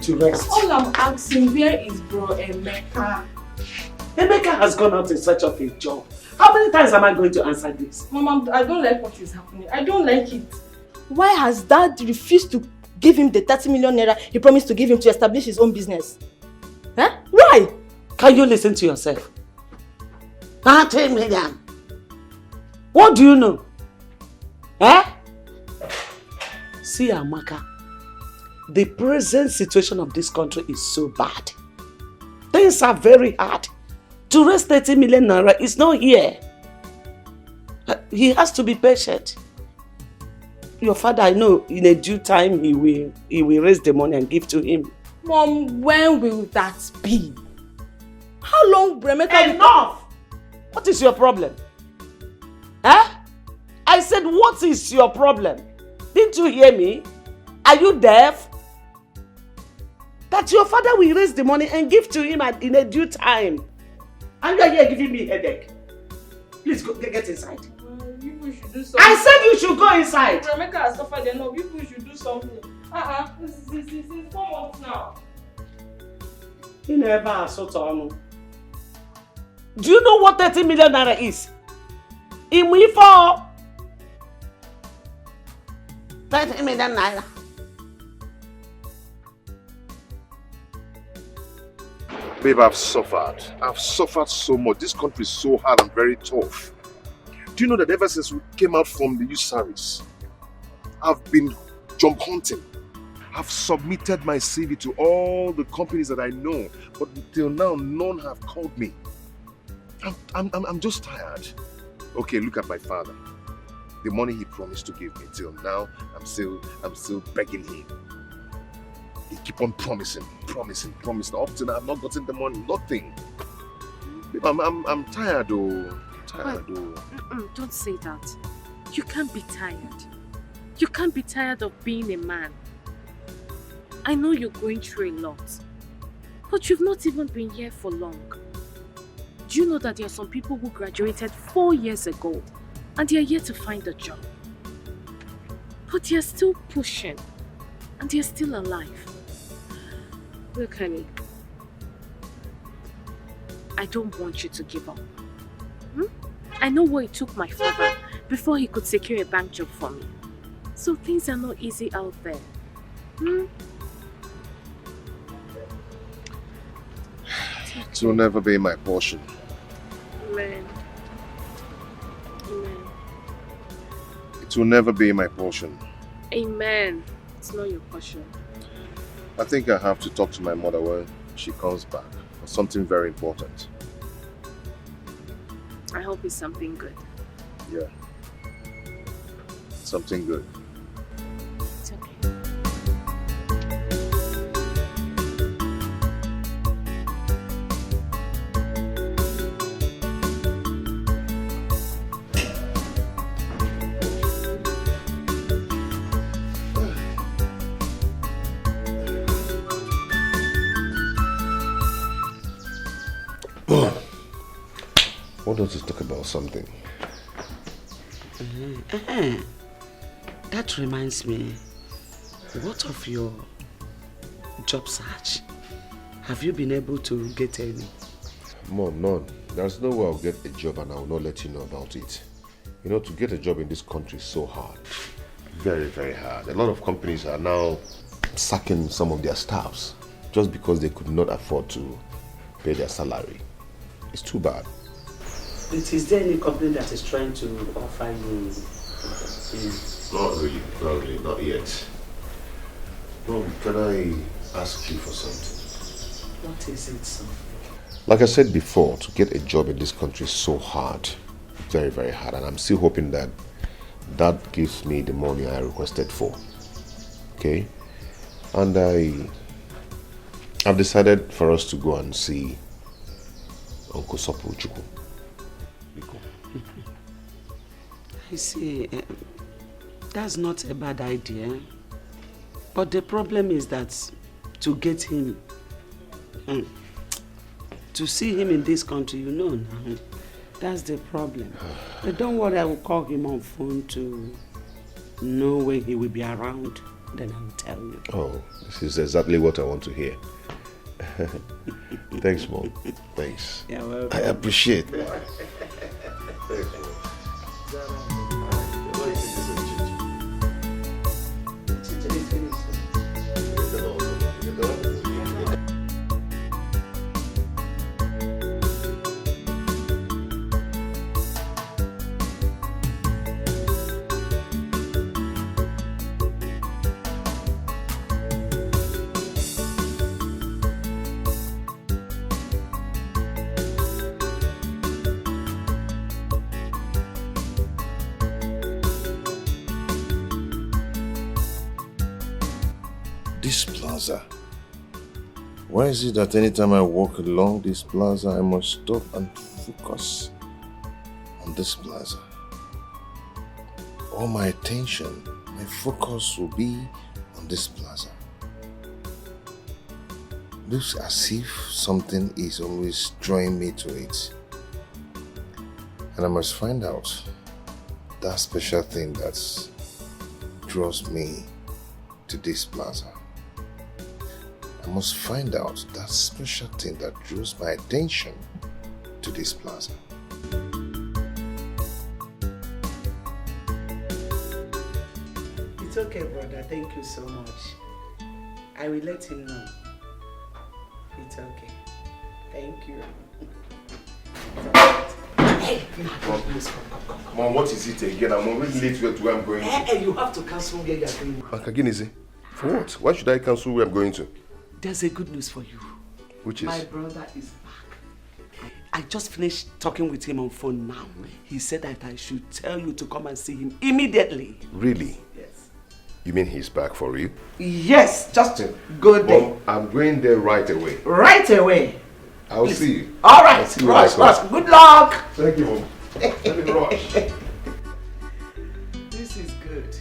to rest. All I'm asking, where is bro Emeka? Emeka has gone out in search of a job. How many times am I going to answer this? Mama, I don't like what is happening. I don't like it. Why has Dad refused to give him the 30 million naira he promised to give him to establish his own business? Huh? Why? Can you listen to yourself? 30 million. What do you know? Eh? See, Amaka, the present situation of this country is so bad. Things are very hard. To raise 30 million naira is not here. He has to be patient. Your father, I know, in a due time, he will raise the money and give to him. Mom, when will that be? How long, Emeka? Enough! What is your problem? Huh? I said, what is your problem? Didn't you hear me? Are you deaf? That your father will raise the money and give to him in a due time. And you are here giving me a headache. Please go, get inside. People should do something. I said you should go inside. Emeka has suffered enough. People should do something. This is 4 months now. You never assault on. Do you know what 30 million naira is? In we for 30 million naira. Babe, I've suffered. I've suffered so much. This country is so hard and very tough. Do you know that ever since we came out from the youth service, I've been job hunting. I've submitted my CV to all the companies that I know, but till now, none have called me. I'm just tired. Okay, look at my father. The money he promised to give me, till now, I'm still begging him. He keep on promising. Up till now, I've not gotten the money, nothing. Babe, I'm tired, though. Don't say that. You can't be tired. You can't be tired of being a man. I know you're going through a lot, but you've not even been here for long. Do you know that there are some people who graduated 4 years ago and they are yet to find a job? But they are still pushing and they are still alive. Look, honey, I don't want you to give up. I know what it took my father before he could secure a bank job for me. So things are not easy out there. It will never be my portion. Amen. It will never be my portion. Amen. It's not your portion. I think I have to talk to my mother when she comes back for something very important. I hope it's something good. Yeah. Something good. It's okay. Why don't you talk about something? That reminds me, what of your job search? Have you been able to get any? Mom, none. There's no way I'll get a job and I will not let you know about it. You know, to get a job in this country is so hard. Very, very hard. A lot of companies are now sacking some of their staffs just because they could not afford to pay their salary. It's too bad. But is there any company that is trying to offer you? Not really, not yet. Mom, can I ask you for something? What is it, son? Like I said before, to get a job in this country is so hard. Very, very hard. And I'm still hoping that that gives me the money I requested for. Okay? And I've decided for us to go and see Uncle Sopu Chukwu. I see. That's not a bad idea. But the problem is that to get him, to see him in this country, you know now, that's the problem. But don't worry, I will call him on phone to know when he will be around. then I'll tell you. Oh, this is exactly what I want to hear. Thanks, Mom. Thanks. You're welcome. I appreciate it. This plaza. Why is it that anytime I walk along this plaza, I must stop and focus on this plaza? All my attention, my focus will be on this plaza. Looks as if something is always drawing me to it. And I must find out that special thing that draws me to this plaza. I must find out that special thing that draws my attention to this plaza. It's okay, brother. Thank you so much. I will let him know. It's okay. Thank you. Hey, Mom, what is it again? I'm already late to where I'm going to. Hey, you have to cancel where you're going. Akaginizi, for what? Why should I cancel where I'm going to? There's a good news for you. Which is? My brother is back. I just finished talking with him on phone now. He said that I should tell you to come and see him immediately. Really? Yes. You mean he's back for real? Yes, just go there. Mom, I'm going there right away. Right away. I'll see you. All right, I'll see you when I rush. come. Good luck. Thank you, Mom. Let me rush. This is good.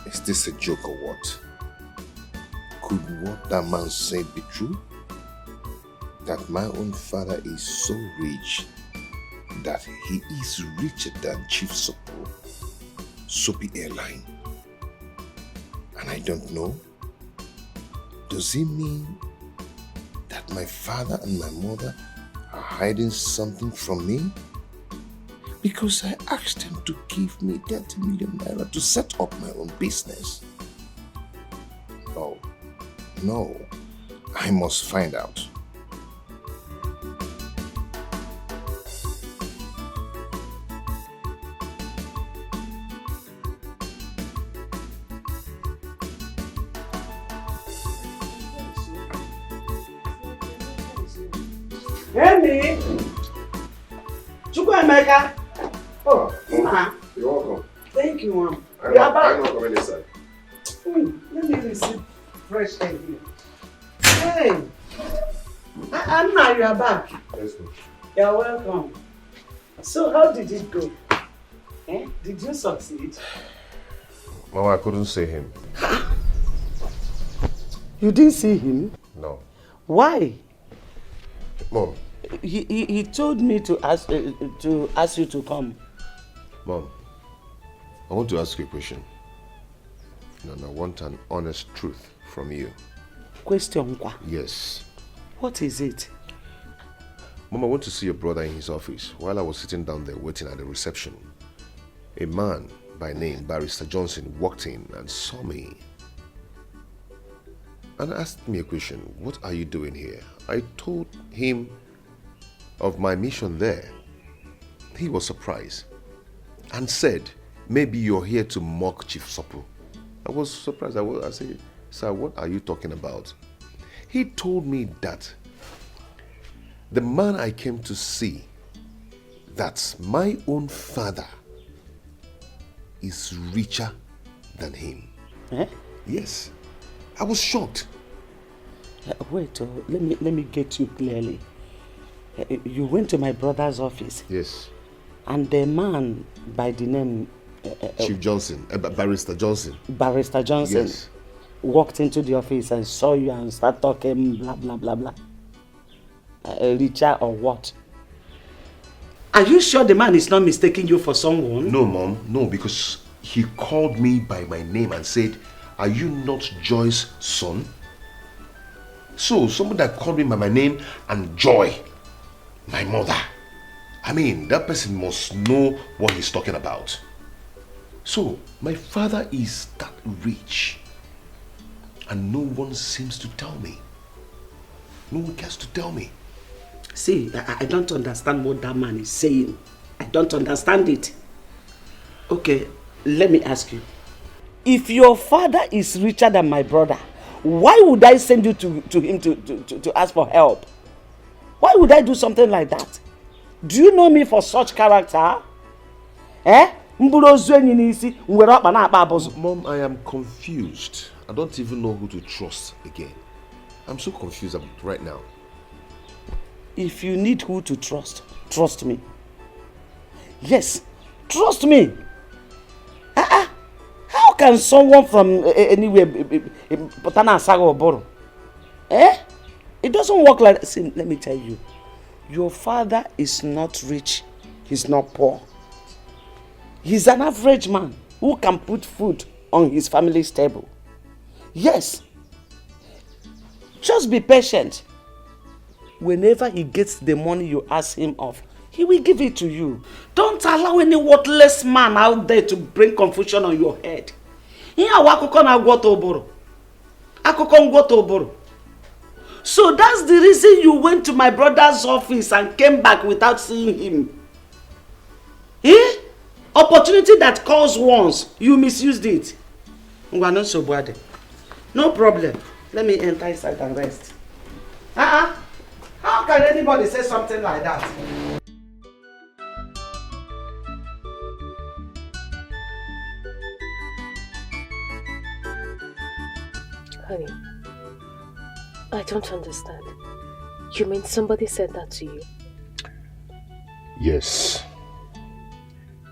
Is this a joke or what? Could what that man said be true? That my own father is so rich that he is richer than Chief Sopo, Soapy Airline. And I don't know? Does it mean that my father and my mother are hiding something from me? Because I asked them to give me 30 million naira to set up my own business. Oh, no, I must find out. Amy! Chukwuemeka! Oh, You're welcome. thank you, Mom. I'm You are back. not coming inside. Let me receive fresh air here. Hey! Anna, you are back. Let's go. You're welcome. So, how did it go? Eh? Did you succeed? Mama, I couldn't see him. You didn't see him? No. Why? Mom, He told me to ask you to come. Mom, I want to ask you a question. And I want an honest truth from you. Question kwa? Yes. What is it? Mom, I went to see your brother in his office. While I was sitting down there waiting at the reception, a man by name Barrister Johnson walked in and saw me and asked me a question. What are you doing here? I told him of my mission there. He was surprised and said, maybe you're here to mock Chief Sopu. I was surprised. I said, sir, what are you talking about? He told me that the man I came to see, that my own father is richer than him. Eh? Yes. I was shocked. Wait, let me get you clearly. You went to my brother's office. Yes. And the man by the name Chief Johnson, Barrister Johnson. Barrister Johnson, Yes. walked into the office and saw you and started talking blah blah blah blah. Richer or what? Are you sure the man is not mistaking you for someone? No, Mom. No, because he called me by my name and said, are you not Joy's son? So, someone that called me by my name and Joy, my mother. I mean, that person must know what he's talking about. So, my father is that rich. And no one seems to tell me. No one cares to tell me. See, I don't understand what that man is saying. I don't understand it. Okay, let me ask you. If your father is richer than my brother, why would I send you to him to ask for help? Why would I do something like that? Do you know me for such character? Eh? Mom, I am confused. I don't even know who to trust again. I'm so confused right now. If you need who to trust, trust me. Yes, trust me. How can someone from anywhere, it doesn't work like that. See, let me tell you. Your father is not rich. He's not poor. He's an average man who can put food on his family's table. Yes. Just be patient. Whenever he gets the money you ask him of, he will give it to you. Don't allow any worthless man out there to bring confusion on your head. So that's the reason you went to my brother's office and came back without seeing him. Eh? Opportunity that calls once, you misused it. No problem. Let me enter inside and rest. How can anybody say something like that? Honey, I don't understand. You mean somebody said that to you? Yes.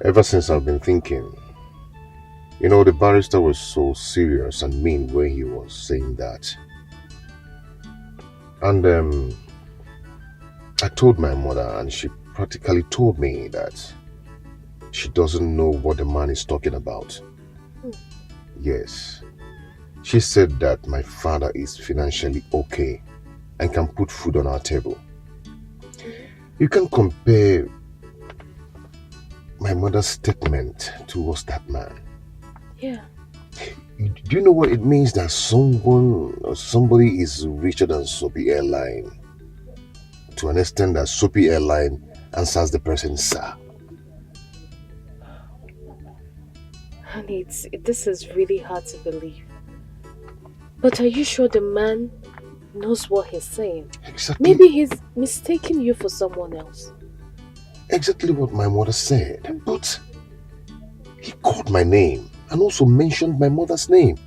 Ever since I've been thinking, you know, the barrister was so serious and mean when he was saying that. And I told my mother and she practically told me that she doesn't know what the man is talking about. Yes. She said that my father is financially okay and can put food on our table. You can compare my mother's statement towards that man. Yeah. Do you know what it means that someone or somebody is richer than Soapy Airline? To an extent that Soapy Airline answers the person, sir. Honey, this is really hard to believe. But are you sure the man knows what he's saying? Exactly. Maybe he's mistaking you for someone else. Exactly what my mother said. But he called my name and also mentioned my mother's name.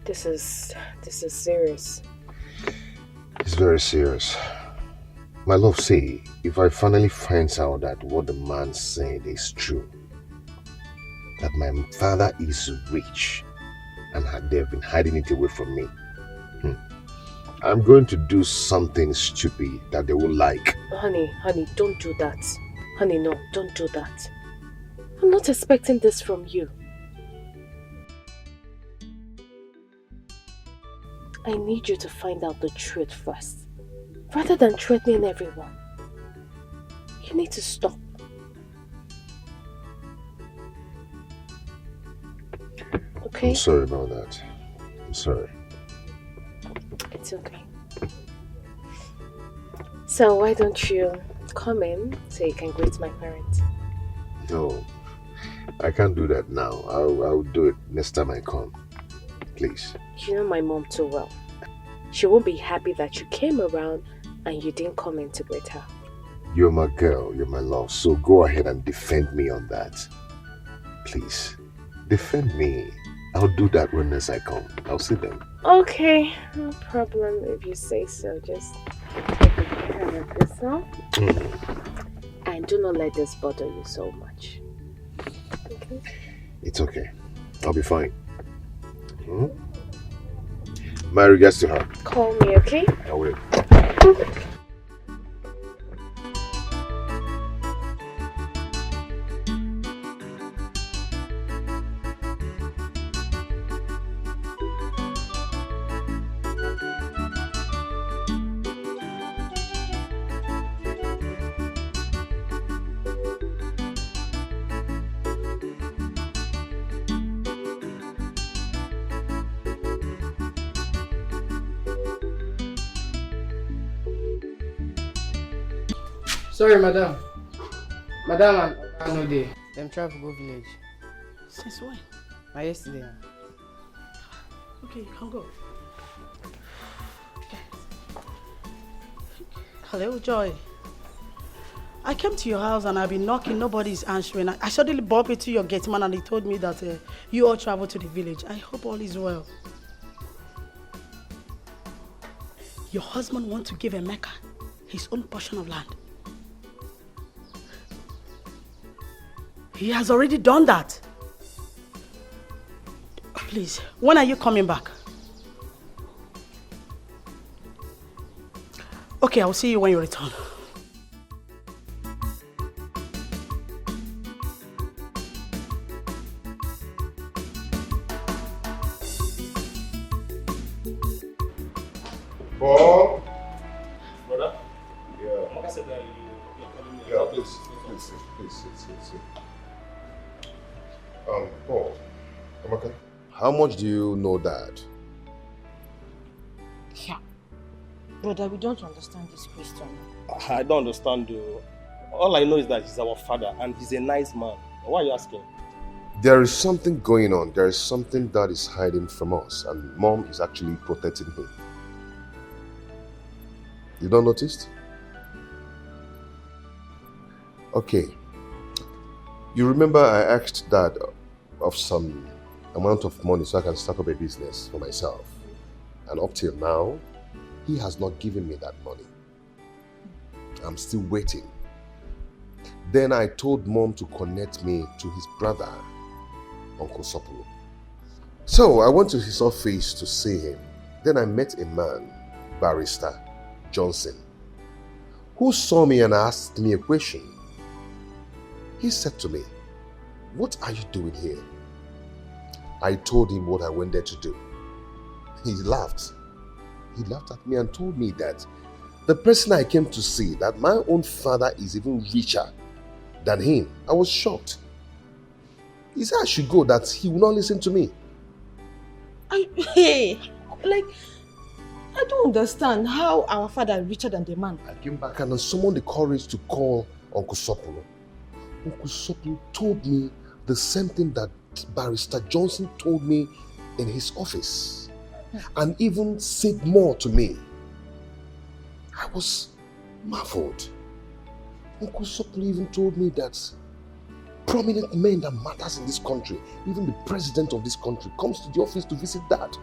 This is serious. It's very serious. My love, say, if I finally find out that what the man said is true, that my father is rich and they've been hiding it away from me, I'm going to do something stupid that they will like. Honey, don't do that. Honey, no, don't do that. I'm not expecting this from you. I need you to find out the truth first, rather than threatening everyone. You need to stop. Okay? I'm sorry about that. I'm sorry. It's okay. So why don't you come in so you can greet my parents? No, I can't do that now. I'll do it next time I come. Please. You know my mom too well. She won't be happy that you came around and you didn't come in to greet her. You're my girl, you're my love, so go ahead and defend me on that. Please, defend me. I'll do that when next I come. I'll see them. Okay, no problem if you say so. Just take care of yourself. And do not let this bother you so much. Okay? It's okay. I'll be fine. My regards to her. Call me, okay? I will. Sorry, madam. Madam and no day. Them travel go village. Since when? Yesterday. Okay, you can go. Hello, Joy. I came to your house and I've been knocking, nobody's answering. I suddenly bumped into your gate man and he told me that you all traveled to the village. I hope all is well. Your husband wants to give Emeka his own portion of land. He has already done that. Please, when are you coming back? Okay, I'll see you when you return. Bob? Brother? Yeah. Amaka said that you're calling me. Yeah, please sit. Paul, Amaka, how much do you know Dad? Yeah. Brother, we don't understand this question. I don't understand though. All I know is that he's our father and he's a nice man. Why are you asking? There is something going on. There is something Dad is hiding from us, and Mom is actually protecting him. You don't notice? Okay. You remember I asked Dad of some amount of money so I can start up a business for myself. And up till now, he has not given me that money. I'm still waiting. Then I told Mom to connect me to his brother, Uncle Sopolo. So I went to his office to see him. Then I met a man, Barrister Johnson, who saw me and asked me a question. He said to me, "What are you doing here?" I told him what I went there to do. He laughed. He laughed at me and told me that the person I came to see, that my own father is even richer than him. I was shocked. He said I should go, that he will not listen to me. I don't understand how our father is richer than the man. I came back and I summoned the courage to call Uncle Sopolo. Uncle Sopolo told me the same thing that Barrister Johnson told me in his office, and even said more to me. I was marveled. Uncle Sopolo even told me that prominent men that matters in this country, even the president of this country, comes to the office to visit Dad.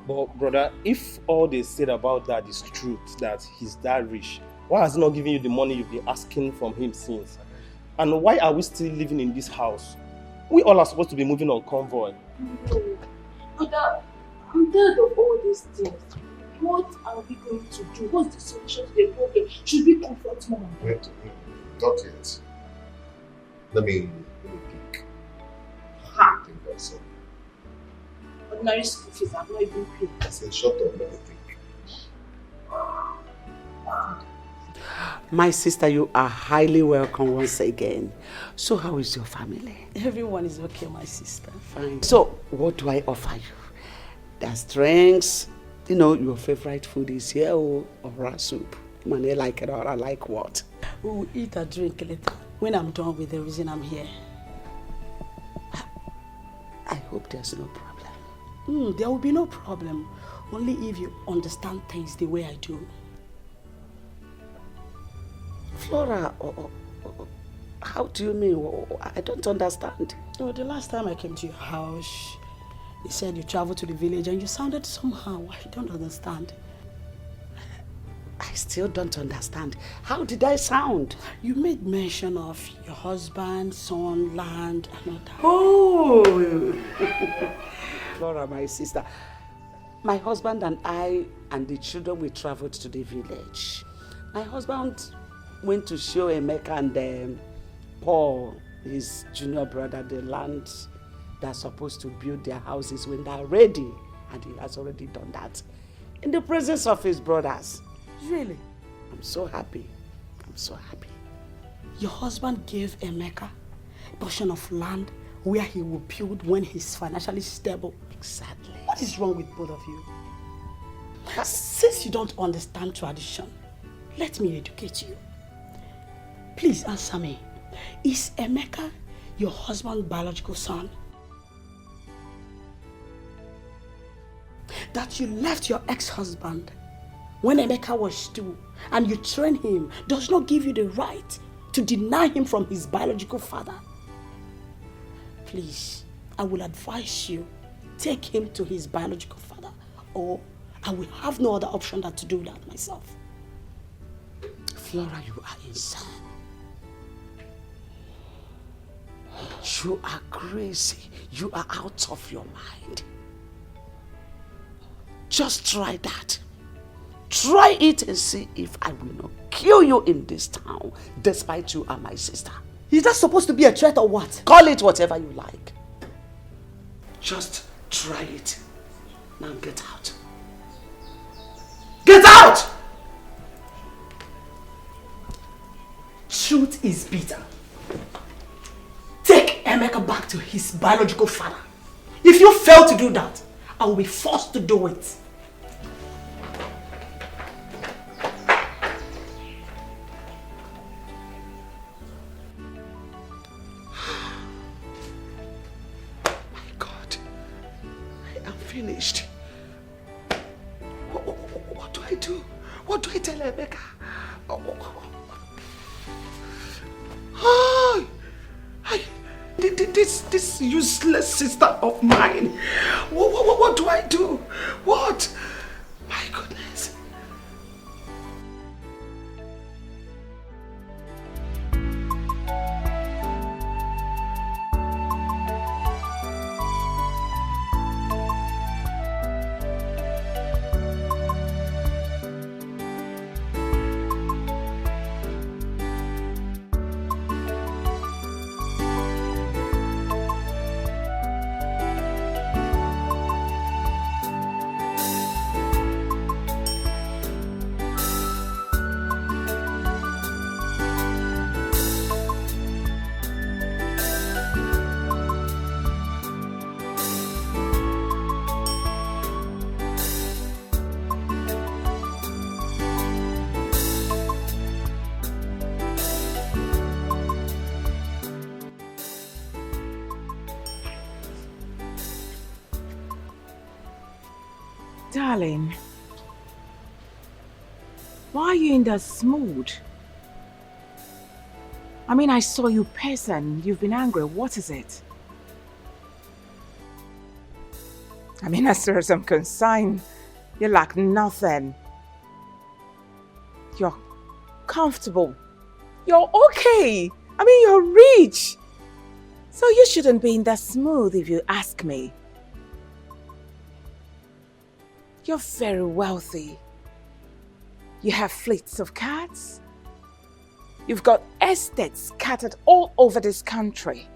But brother, if all they said about that is truth, that he's that rich, why has he not given you the money you've been asking from him since? And why are we still living in this house? We all are supposed to be moving on convoy. Brother, I'm tired of all these things. What are we going to do? What's the solution to the problem? Should we confront Mama? Wait, not yet. Let me think. Ha! Think also. Ordinary school fees have not even paid. I said, shut up, let me think. My sister, you are highly welcome once again. So how is your family? Everyone is okay, my sister. Fine. So what do I offer you? There's drinks. You know, your favorite food is here or soup. Man, I like it or I like what? We will eat and drink later when I'm done with the reason I'm here. I hope there's no problem. There will be no problem. Only if you understand things the way I do. Flora, how do you mean? I don't understand. Oh, the last time I came to your house, you said you traveled to the village and you sounded somehow. I don't understand. I still don't understand. How did I sound? You made mention of your husband, son, land, and all that. Oh! Flora, my sister. My husband and I and the children, we traveled to the village. My husband went to show Emeka and Paul, his junior brother, the land they're supposed to build their houses when they're ready. And he has already done that in the presence of his brothers. Really? I'm so happy. I'm so happy. Your husband gave Emeka a portion of land where he will build when he's financially stable. Exactly. What is wrong with both of you? Since you don't understand tradition, let me educate you. Please answer me. Is Emeka your husband's biological son? That you left your ex-husband when Emeka was 2 and you trained him does not give you the right to deny him from his biological father. Please, I will advise you, take him to his biological father, or I will have no other option than to do that myself. Flora, you are insane. You are crazy. You are out of your mind. Just try that. Try it and see if I will not kill you in this town, despite you are my sister. Is that supposed to be a threat or what? Call it whatever you like. Just try it. Now get out. Get out! Truth is bitter. Take Emeka back to his biological father. If you fail to do that, I will be forced to do it. Finished. What do I do? What do I tell Emeka? This useless sister of mine. What do I do? What? My goodness. Darling, why are you in that mood? I mean, I saw you person. You've been angry. What is it? I mean, as far as I'm concerned, you lack nothing. You're comfortable. You're okay. I mean, you're rich. So you shouldn't be in that mood if you ask me. You're very wealthy. You have fleets of cars. You've got estates scattered all over this country.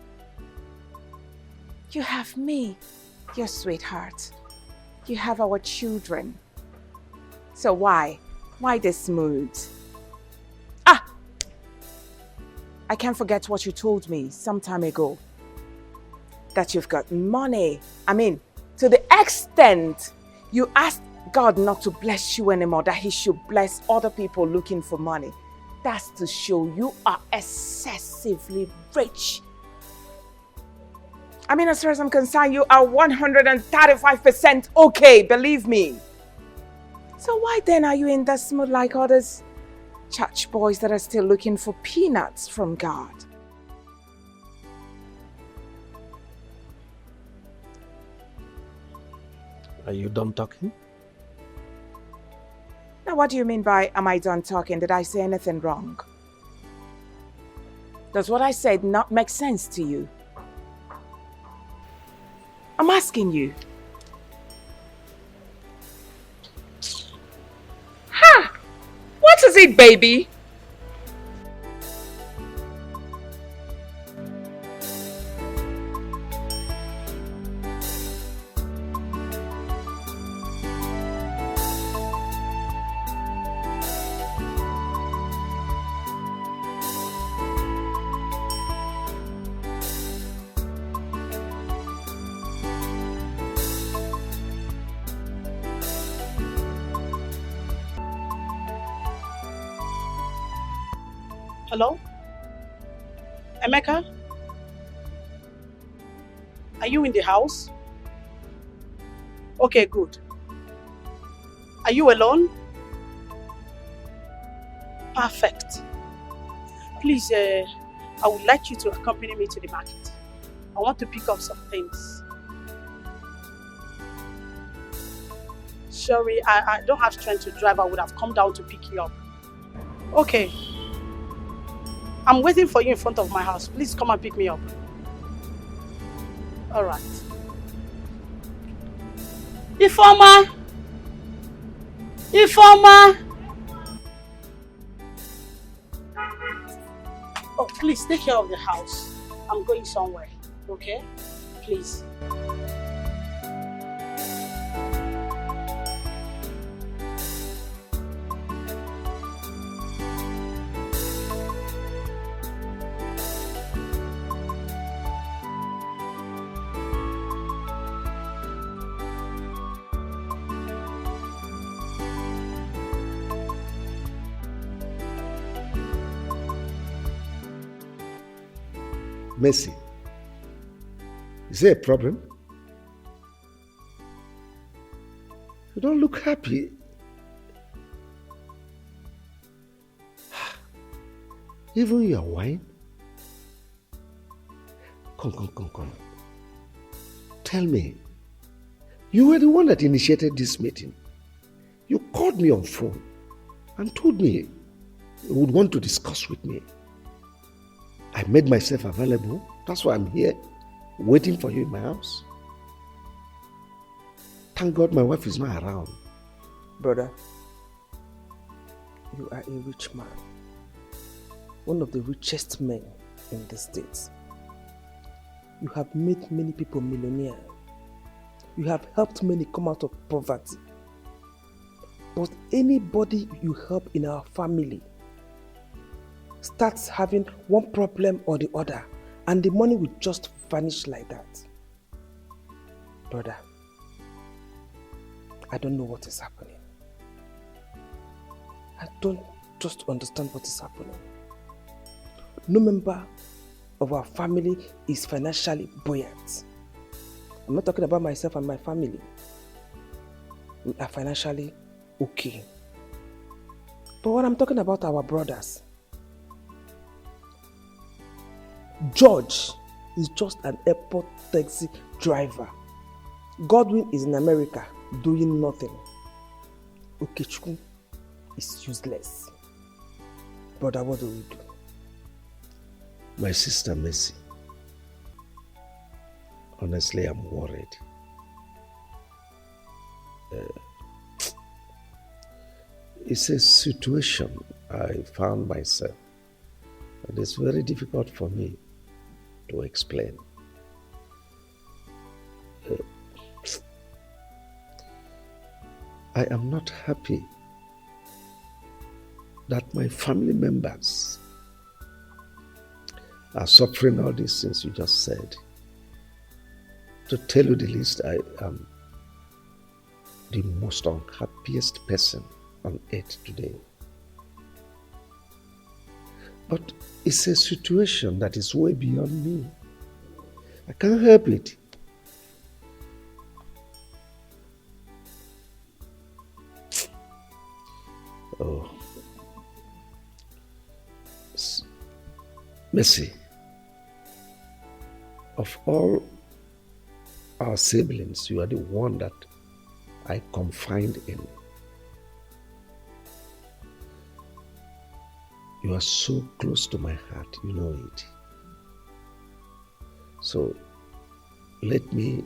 You have me, your sweetheart. You have our children. So why? Why this mood? Ah! I can't forget what you told me some time ago. That you've got money. I mean, to the extent you asked God not to bless you anymore, that he should bless other people looking for money. That's to show you are excessively rich. I mean, as far as I'm concerned, you are 135% okay, believe me. So why then are you in this mood like others church boys that are still looking for peanuts from God? Are you done talking? Now, what do you mean by, am I done talking? Did I say anything wrong? Does what I said not make sense to you? I'm asking you. Ha! What is it, baby? Hello? Emeka? Are you in the house? Okay, good. Are you alone? Perfect. Please, I would like you to accompany me to the market. I want to pick up some things. Sorry, I don't have strength to drive. I would have come down to pick you up. Okay. I'm waiting for you in front of my house. Please come and pick me up. All right. Ifeoma! Ifeoma! Oh, please take care of the house. I'm going somewhere, okay? Please. Mercy, is there a problem? You don't look happy. Even your wine? Come. Tell me, you were the one that initiated this meeting. You called me on phone and told me you would want to discuss with me. I made myself available. That's why I'm here, waiting for you in my house. Thank God my wife is not around. Brother, you are a rich man. One of the richest men in the States. You have made many people millionaires. You have helped many come out of poverty. But anybody you help in our family starts having one problem or the other, and the money will just vanish like that. Brother, I don't know what is happening. I don't just understand what is happening. No member of our family is financially buoyant. I'm not talking about myself and my family. We are financially okay. But what I'm talking about our brothers. George is just an airport taxi driver. Godwin is in America doing nothing. Okechukwu is useless. Brother, what do we do? My sister Mercy, honestly, I'm worried. It's a situation I found myself, and it's very difficult for me to explain. I am not happy that my family members are suffering all these things you just said. To tell you the least, I am the most unhappiest person on earth today. But it's a situation that is way beyond me. I can't help it. Oh. Mercy, of all our siblings, you are the one that I confide in. You are so close to my heart, you know it. So let me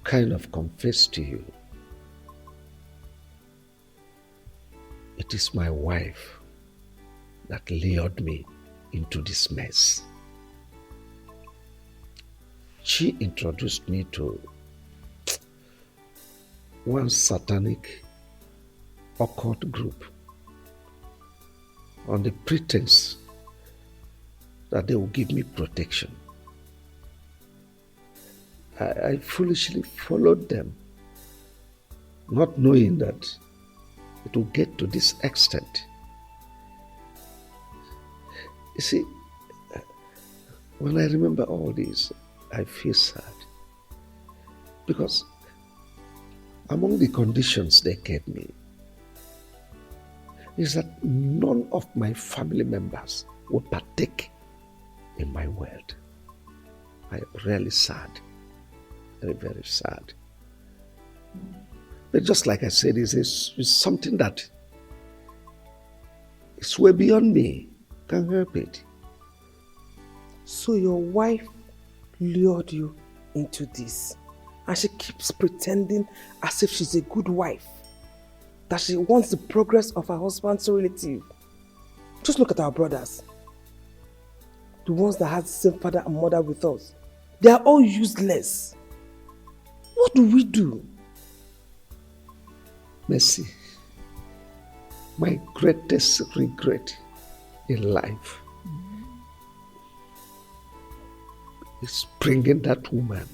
kind of confess to you. It is my wife that lured me into this mess. She introduced me to one satanic occult group on the pretense that they will give me protection. I foolishly followed them, not knowing that it will get to this extent. You see, when I remember all this, I feel sad. Because among the conditions they gave me is that none of my family members would partake in my world. I am really sad. Very, very sad. But just like I said, it's something that is way beyond me. Can't help it. So your wife lured you into this, and she keeps pretending as if she's a good wife, that she wants the progress of her husband's relative. Just look at our brothers, the ones that had the same father and mother with us. They are all useless. What do we do? Mercy, my greatest regret in life is bringing that woman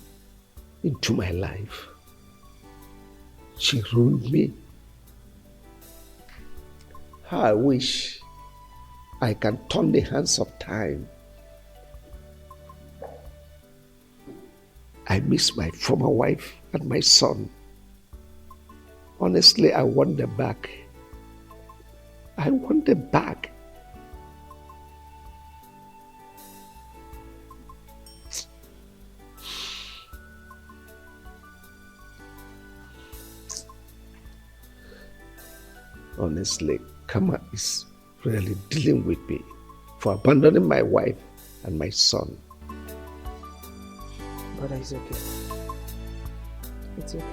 into my life. She ruined me. How I wish I can turn the hands of time. I miss my former wife and my son. Honestly, I want them back. I want them back. Honestly, karma is really dealing with me for abandoning my wife and my son. Brother, it's okay. It's okay.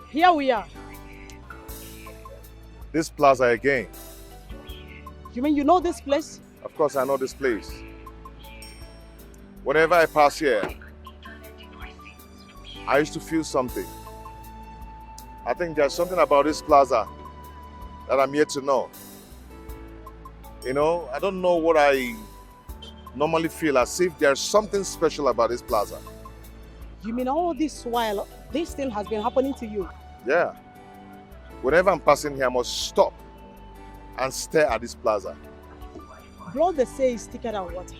Here we are. This plaza again. You mean you know this place? Of course I know this place. Whenever I pass here, I used to feel something. I think there's something about this plaza that I'm yet to know. You know, I don't know what I normally feel, as if there's something special about this plaza. You mean all this while, this thing has been happening to you? Yeah. Whenever I'm passing here, I must stop and stare at this plaza. Blood, they say, is thicker than water.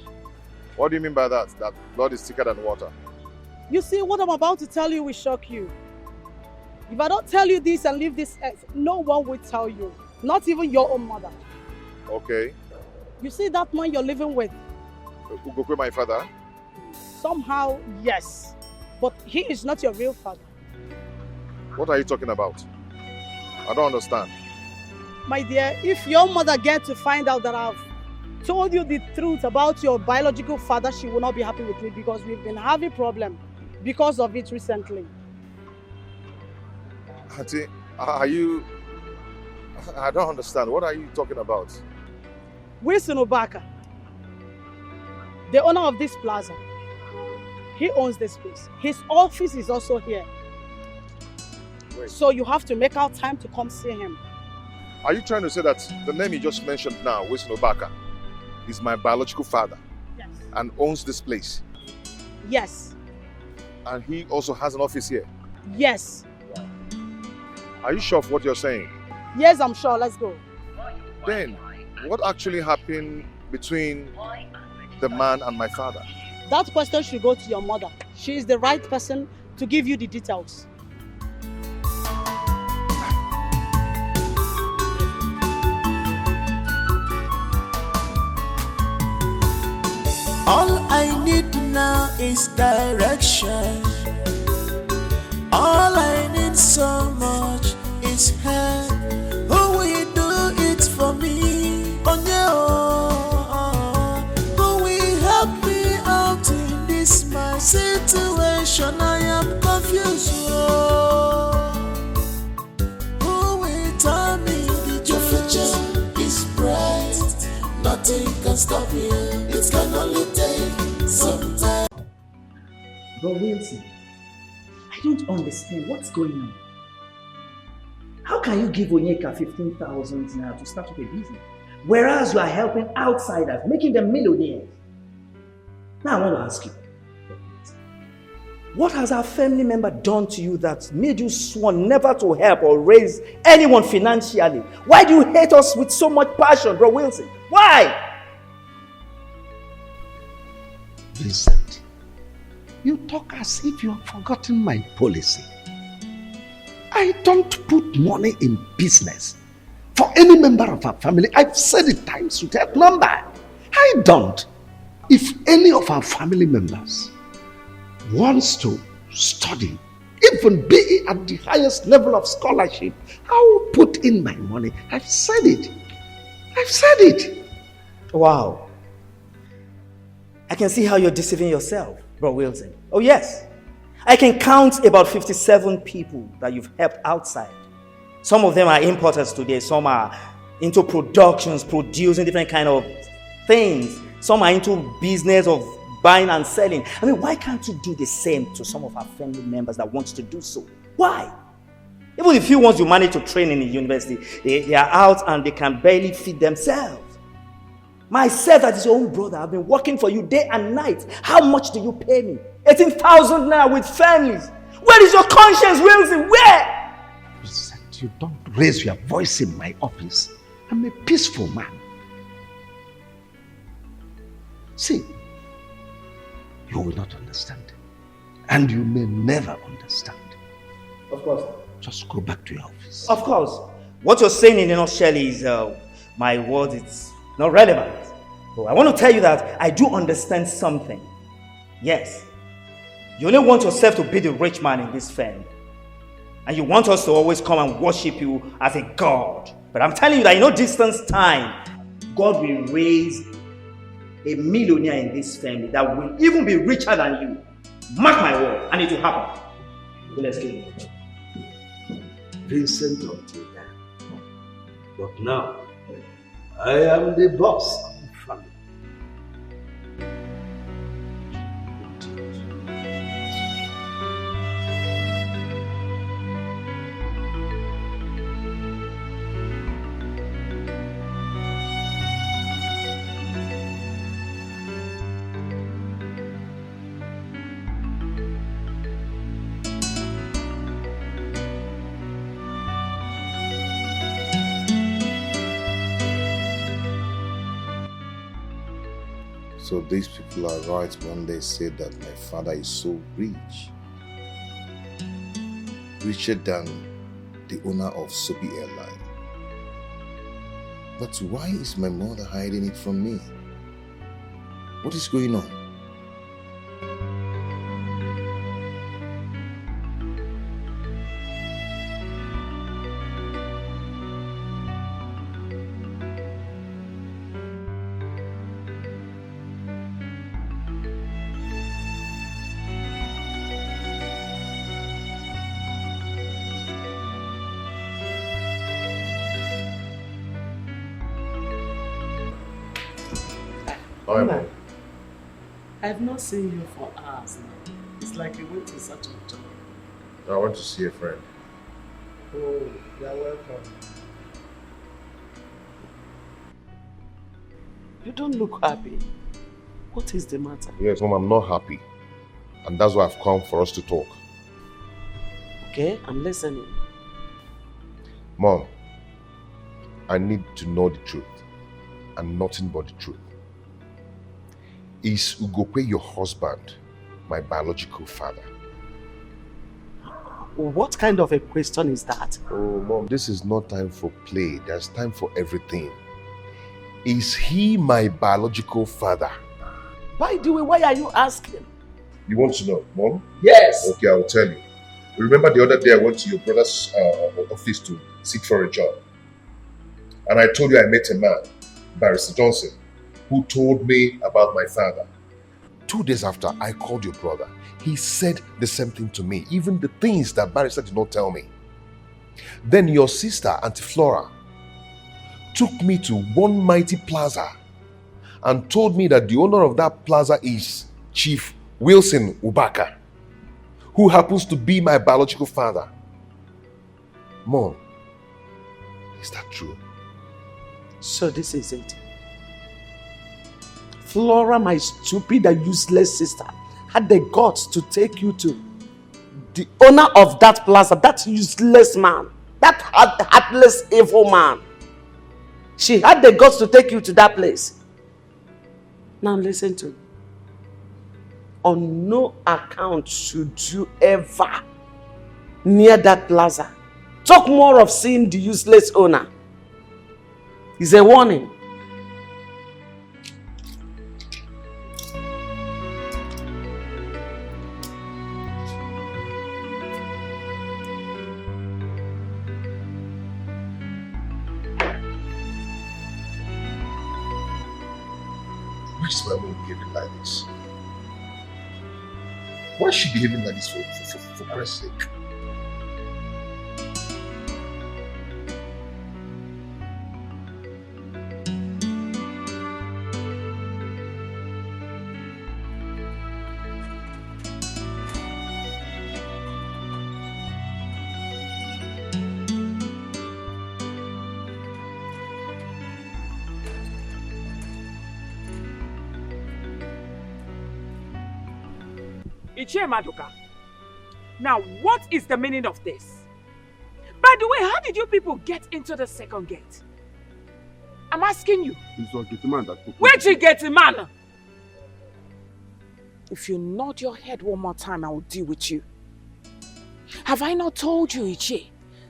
What do you mean by that? That blood is thicker than water? You see, what I'm about to tell you will shock you. If I don't tell you this and leave this earth, no one will tell you. Not even your own mother. Okay. You see that man you're living with? Ugokwe, my father? Somehow, yes. But he is not your real father. What are you talking about? I don't understand. My dear, if your mother gets to find out that I've told you the truth about your biological father, she will not be happy with me because we've been having problem because of it recently. Auntie, are you... I don't understand. What are you talking about? Wilson Obaka, the owner of this plaza, he owns this place. His office is also here. Wait. So you have to make out time to come see him. Are you trying to say that the name you just mentioned now, Wilson Obaka, is my biological father? Yes. And owns this place? Yes. And he also has an office here? Yes. Are you sure of what you're saying? Yes, I'm sure. Let's go. Then, what actually happened between the man and my father? That question should go to your mother. She is the right person to give you the details. All I need now is direction. All I need so much is help. Who will do it for me? Oh yeah, who will help me out in this my situation? I am confused. Who will tell me that your future is bright? Nothing can stop you. It can only take some time. But Wilson, I don't understand what's going on. How can you give Onyeka 15,000 naira to start up a business, whereas you are helping outsiders, making them millionaires? Now I want to ask you, what has our family member done to you that made you sworn never to help or raise anyone financially? Why do you hate us with so much passion, bro Wilson? Why? Vincent, you talk as if you have forgotten my policy. I don't put money in business for any member of our family. I've said it times without number. I don't. If any of our family members wants to study, even be at the highest level of scholarship, I will put in my money. I've said it. I've said it. Wow. I can see how you're deceiving yourself, bro Wilson. Oh yes. I can count about 57 people that you've helped outside. Some of them are importers today. Some are into productions, producing different kind of things. Some are into business of buying and selling. I mean, why can't you do the same to some of our family members that want to do so? Why? Even the few ones you manage to train in the university, they are out and they can barely feed themselves. Myself, that is your own brother, I've been working for you day and night. How much do you pay me? 18,000 now with families. Where is your conscience, Wilson? Where? Vincent, you don't raise your voice in my office. I'm a peaceful man. See, you will not understand. And you may never understand. Of course. Just go back to your office. Of course. What you're saying in a nutshell is my word, it's not relevant. But I want to tell you that I do understand something. Yes. You only want yourself to be the rich man in this family. And you want us to always come and worship you as a God. But I'm telling you that in no distance time, God will raise a millionaire in this family that will even be richer than you. Mark my word, and it will happen. So let's go. Vincent until then. But now, I am the boss of the family. So these people are right when they say that my father is so rich. Richer than the owner of Soapy Airline. But why is my mother hiding it from me? What is going on? Mama, I've not seen you for hours now. It's like you went to such a job. I want to see a friend. Oh, you're welcome. You don't look happy. What is the matter? Yes, Mom, I'm not happy. And that's why I've come for us to talk. Okay, I'm listening. Mom, I need to know the truth. And nothing but the truth. Is Ugokwe your husband, my biological father? What kind of a question is that? Oh, Mom, this is not time for play. There's time for everything. Is he my biological father? By the way, why are you asking? You want to know, Mom? Yes. Okay, I will tell you. Remember the other day I went to your brother's office to seek for a job. And I told you I met a man, Barrister Johnson, who told me about my father. 2 days after, I called your brother. He said the same thing to me, even the things that Barrister did not tell me. Then your sister, Auntie Flora, took me to one mighty plaza and told me that the owner of that plaza is Chief Wilson Ubaka, who happens to be my biological father. Mom, is that true? So this is it. Flora, my stupid and useless sister, had the guts to take you to the owner of that plaza, that useless man, that heartless, evil man. She had the guts to take you to that place. Now listen to me. On no account should you ever near that plaza. Talk more of seeing the useless owner. It's a warning. Why is my mom behaving like this? Why is she behaving like this for Christ's sake? Ichie Maduka, now what is the meaning of this? By the way, how did you people get into the second gate? I'm asking you. It's a gate man that took Where'd you get the man? If you nod your head one more time, I will deal with you. Have I not told you, Ichie,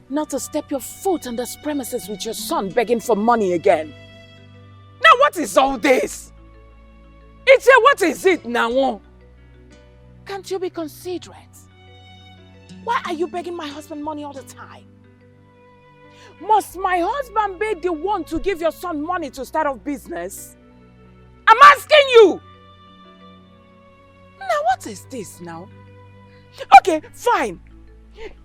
not to step your foot on this premises with your son begging for money again? Now what is all this? Ichie, what is it now? Can't you be considerate? Why are you begging my husband money all the time? Must my husband be the one to give your son money to start off business? I'm asking you! Now what is this now? Okay, fine.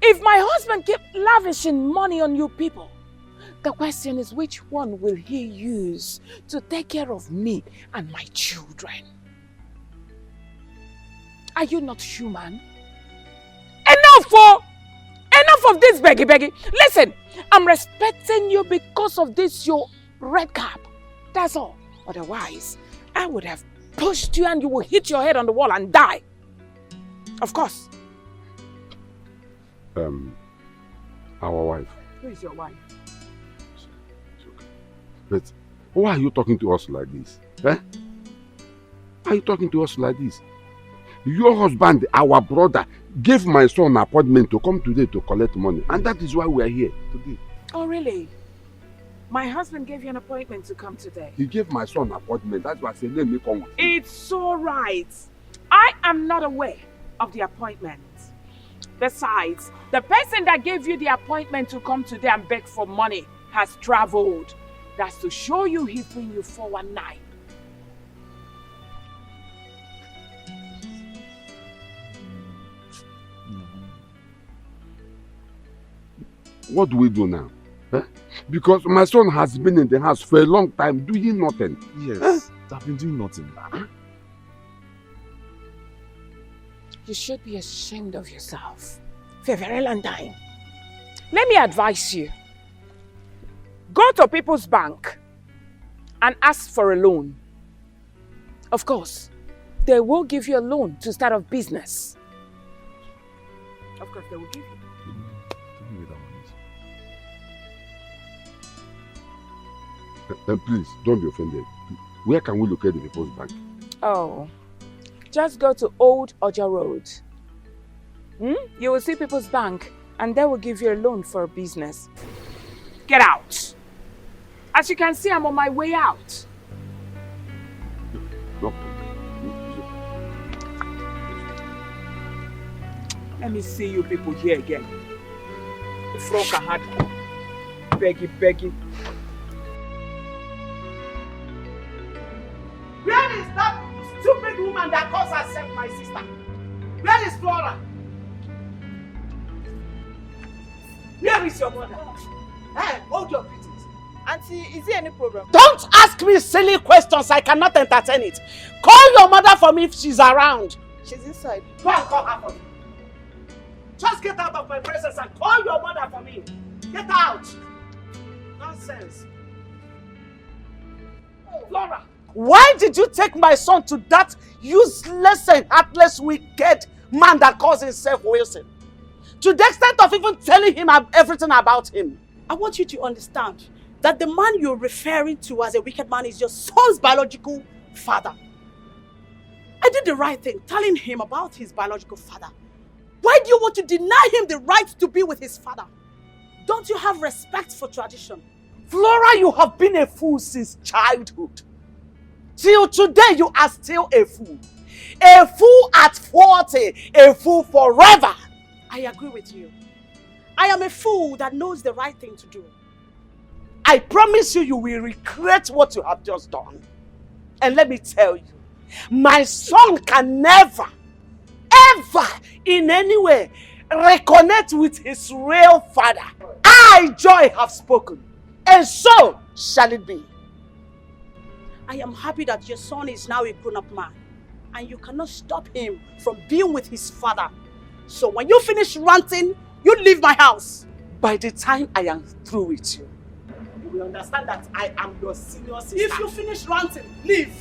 If my husband keep lavishing money on you people, the question is which one will he use to take care of me and my children? Are you not human? Enough of this beggy. Listen, I'm respecting you because of this your red cap. That's all. Otherwise, I would have pushed you and you will hit your head on the wall and die. Of course. Our wife. Who is your wife? But why are you talking to us like this? Eh? are you talking to us like this? Your husband, our brother, gave my son an appointment to come today to collect money. And that is why we are here today. Oh, really? My husband gave you an appointment to come today. He gave my son an appointment. That's why I said, let me come with you. It's all right. I am not aware of the appointment. Besides, the person that gave you the appointment to come today and beg for money has traveled. That's to show you he's doing you 419. What do we do now? Huh? Because my son has been in the house for a long time doing nothing. Yes, I've been doing nothing. You should be ashamed of yourself for a very long time. Let me advise you. Go to People's Bank and ask for a loan. Of course, they will give you a loan to start a business. Of course, they will give you. Please, don't be offended. Where can we locate the People's Bank? Oh, just go to Old Oja Road. You will see People's Bank and they will give you a loan for a business. Get out. As you can see, I'm on my way out. No. Let me see you people here again. The frog had begging. Where is that stupid woman that calls herself my sister? Where is Flora? Where is your mother? Hey, hold your beatings. Auntie, is there any problem? Don't ask me silly questions. I cannot entertain it. Call your mother for me if she's around. She's inside. Go and call her for me. Just get out of my presence and call your mother for me. Get out. Nonsense. Flora. Why did you take my son to that useless and heartless, wicked man that calls himself Wilson? To the extent of even telling him everything about him. I want you to understand that the man you're referring to as a wicked man is your son's biological father. I did the right thing, telling him about his biological father. Why do you want to deny him the right to be with his father? Don't you have respect for tradition? Flora, you have been a fool since childhood. Till today, you are still a fool. A fool at 40, a fool forever. I agree with you. I am a fool that knows the right thing to do. I promise you, you will regret what you have just done. And let me tell you, my son can never, ever, in any way, reconnect with his real father. I, Joy, have spoken. And so shall it be. I am happy that your son is now a grown-up man and you cannot stop him from being with his father. So when you finish ranting, you leave my house. By the time I am through with you, you will understand that I am your senior sister. If you finish ranting, leave.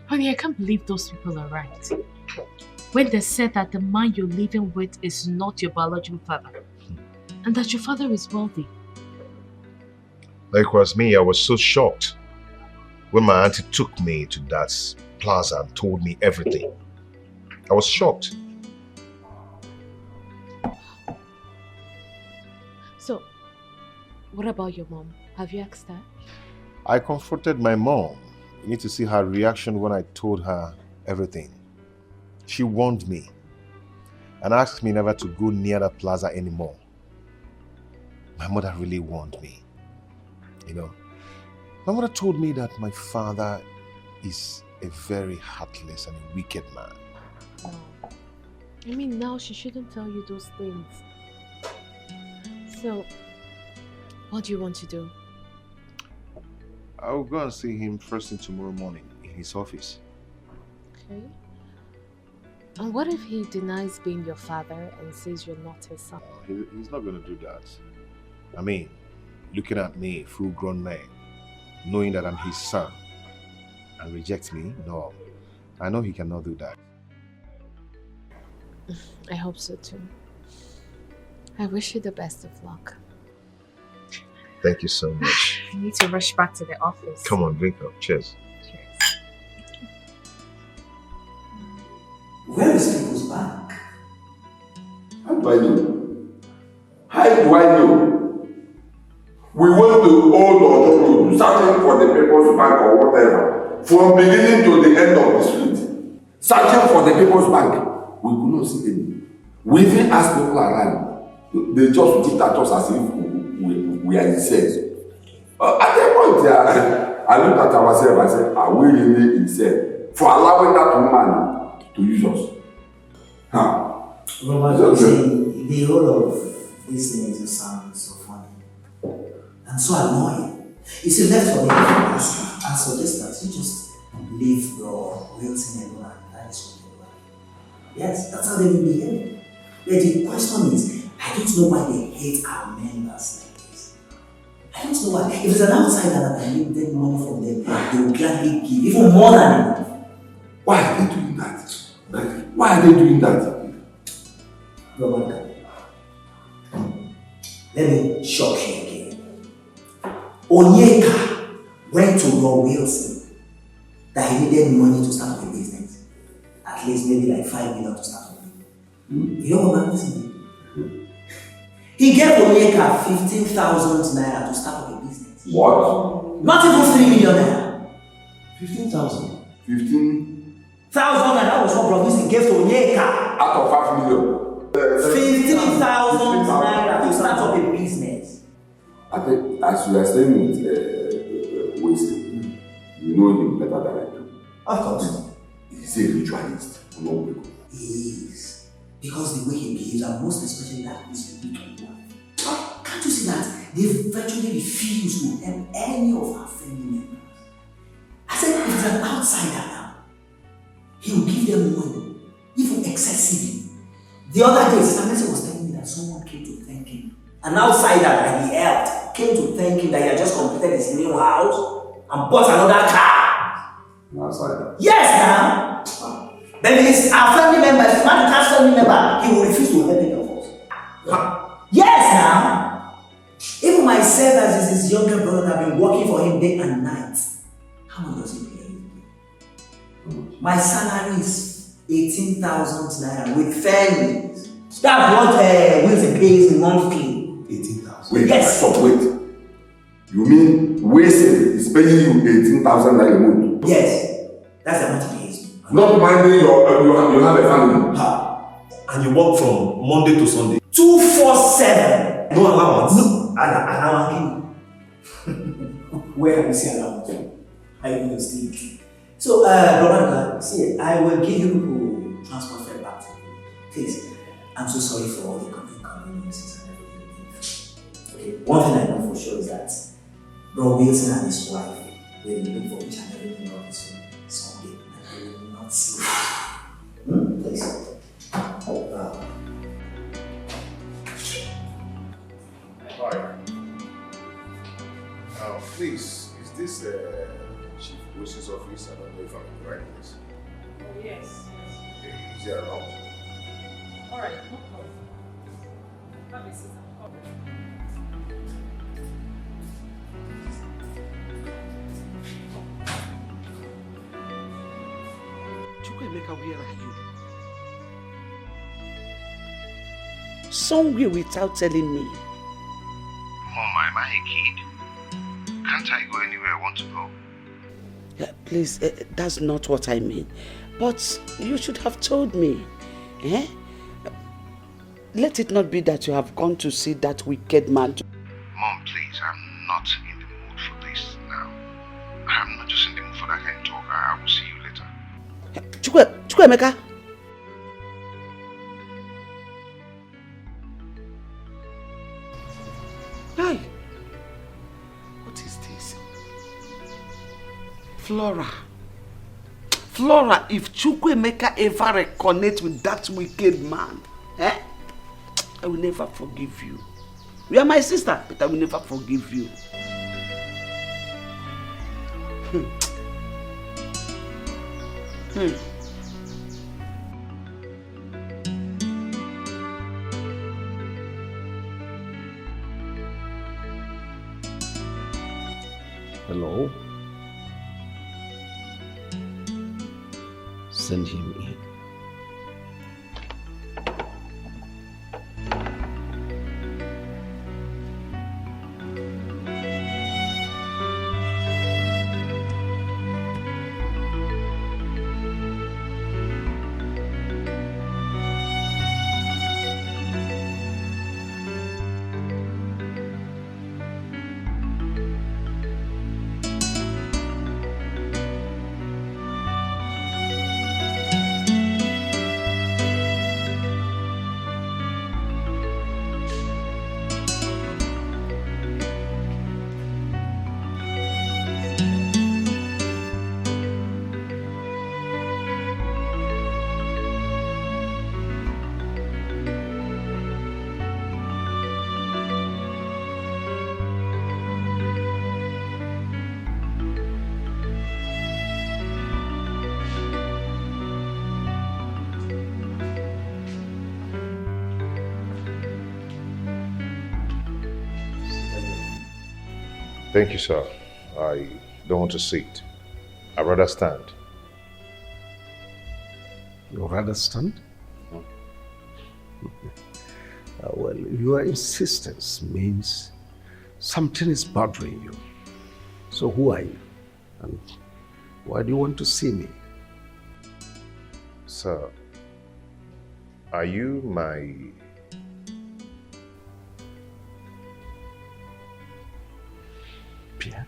Honey, I can't believe those people are right. When they said that the man you're living with is not your biological father, and that your father is wealthy. Likewise me, I was so shocked when my auntie took me to that plaza and told me everything. I was shocked. So, what about your mom? Have you asked her? I confronted my mom. You need to see her reaction when I told her everything. She warned me and asked me never to go near that plaza anymore. My mother really warned me. You know, my mother told me that my father is a very heartless and a wicked man. No. I mean, now she shouldn't tell you those things. So, what do you want to do? I'll go and see him first thing tomorrow morning in his office. Okay. And what if he denies being your father and says you're not his son? He's not going to do that. I mean, looking at me, full-grown man, knowing that I'm his son, and reject me? No. I know he cannot do that. I hope so too. I wish you the best of luck. Thank you so much. I need to rush back to the office. Come on, drink up. Cheers. Where is People's Bank? How do I know? How do I know? We went to Old Ojo, searching for the People's Bank or whatever, from beginning to the end of the street. Searching for the People's Bank. We could not see any. We even asked people around. They just looked at us as if we are insane. At that point, I looked at ourselves and said, are we really insane for allowing that woman to use us? Huh? Robert, the whole of this thing just sounds so funny and so annoying. You see, left for me, I suggest that you just leave your Wilson alone and that is what they do. Yes, that's how they will behave. But the question is, I don't know why they hate our members like this. I don't know why. If it's an outsider that can give them money from them, they will gladly give even more than enough. Why are they doing that? Why are they doing that? Robert, let me shock you again. Onyeka went to Rob Wilson that he needed money to start a business. At least maybe like 5 million to start with. You know what I'm saying? He gave Onyeka 15,000 naira to start up a business. What? Not even 3 million naira. 15,000. 15,000 and that was what Rob Wilson gave to Onyeka. out of 5 million. 15,000 naira to start up a business. I think as you are staying with Winston, you know him better than I do. Of course. He's a ritualist. No, he is. Because the way he behaves, and most especially that is wicked one. Can't you see that they virtually refuse to help any of our family members? I said, if it's an outsider now, he will give them money, even excessively. The other day, Sister Mercy was telling me that someone came to thank him. An outsider that he helped came to thank him that he had just completed his new house and bought another car. An outsider? Yes, now. But it's our family member, if not the family member, he will refuse to help any of us. Yes, now. Even myself, as his younger brother, have been working for him day and night. How much does he pay? My salary is 18,000 naira with families. That's what Wilson pays monthly. 18,000. Wait, yes. Stop, wait. You mean Wilson is paying you 18,000 naira a month? Yes, that's the amount he pays. Not minding you have a family. And you work from Monday to Sunday? 247. No allowance? No, allowance. Where have you seen allowance? I will steal. So, Brother, see, I will give you transport fare back to you. Please, I'm so sorry for all the inconveniences and everything. Okay, one thing I know for sure is that Bro Wilson and his wife will look for each and every member of this room someday, and they will not see it. Please. Hi. Please, is this Chief Wilson's office? I don't know if I'm in the right place. Oh, yes. Okay, is he around? Alright, no problem. Let me see. Chukwuemeka, where are you? Somewhere without telling me. Mom, am I a kid? Can't I go anywhere I want to go? Yeah, please, that's not what I mean. But you should have told me. Eh? Let it not be that you have gone to see that wicked man. Mom, please, I'm not in the mood for this now. I'm not just in the mood for that kind of talk. I will see you later. Chukwuemeka. Hi. What is this? Flora. Flora, if Chukwuemeka ever reconnect with that wicked man, I will never forgive you. You are my sister, but I will never forgive you. Hello? Send him in. Thank you, sir. I don't want to sit. I'd rather stand. You rather stand? Well, your insistence means something is bothering you. So who are you? And why do you want to see me? Sir, are you my... Pierre?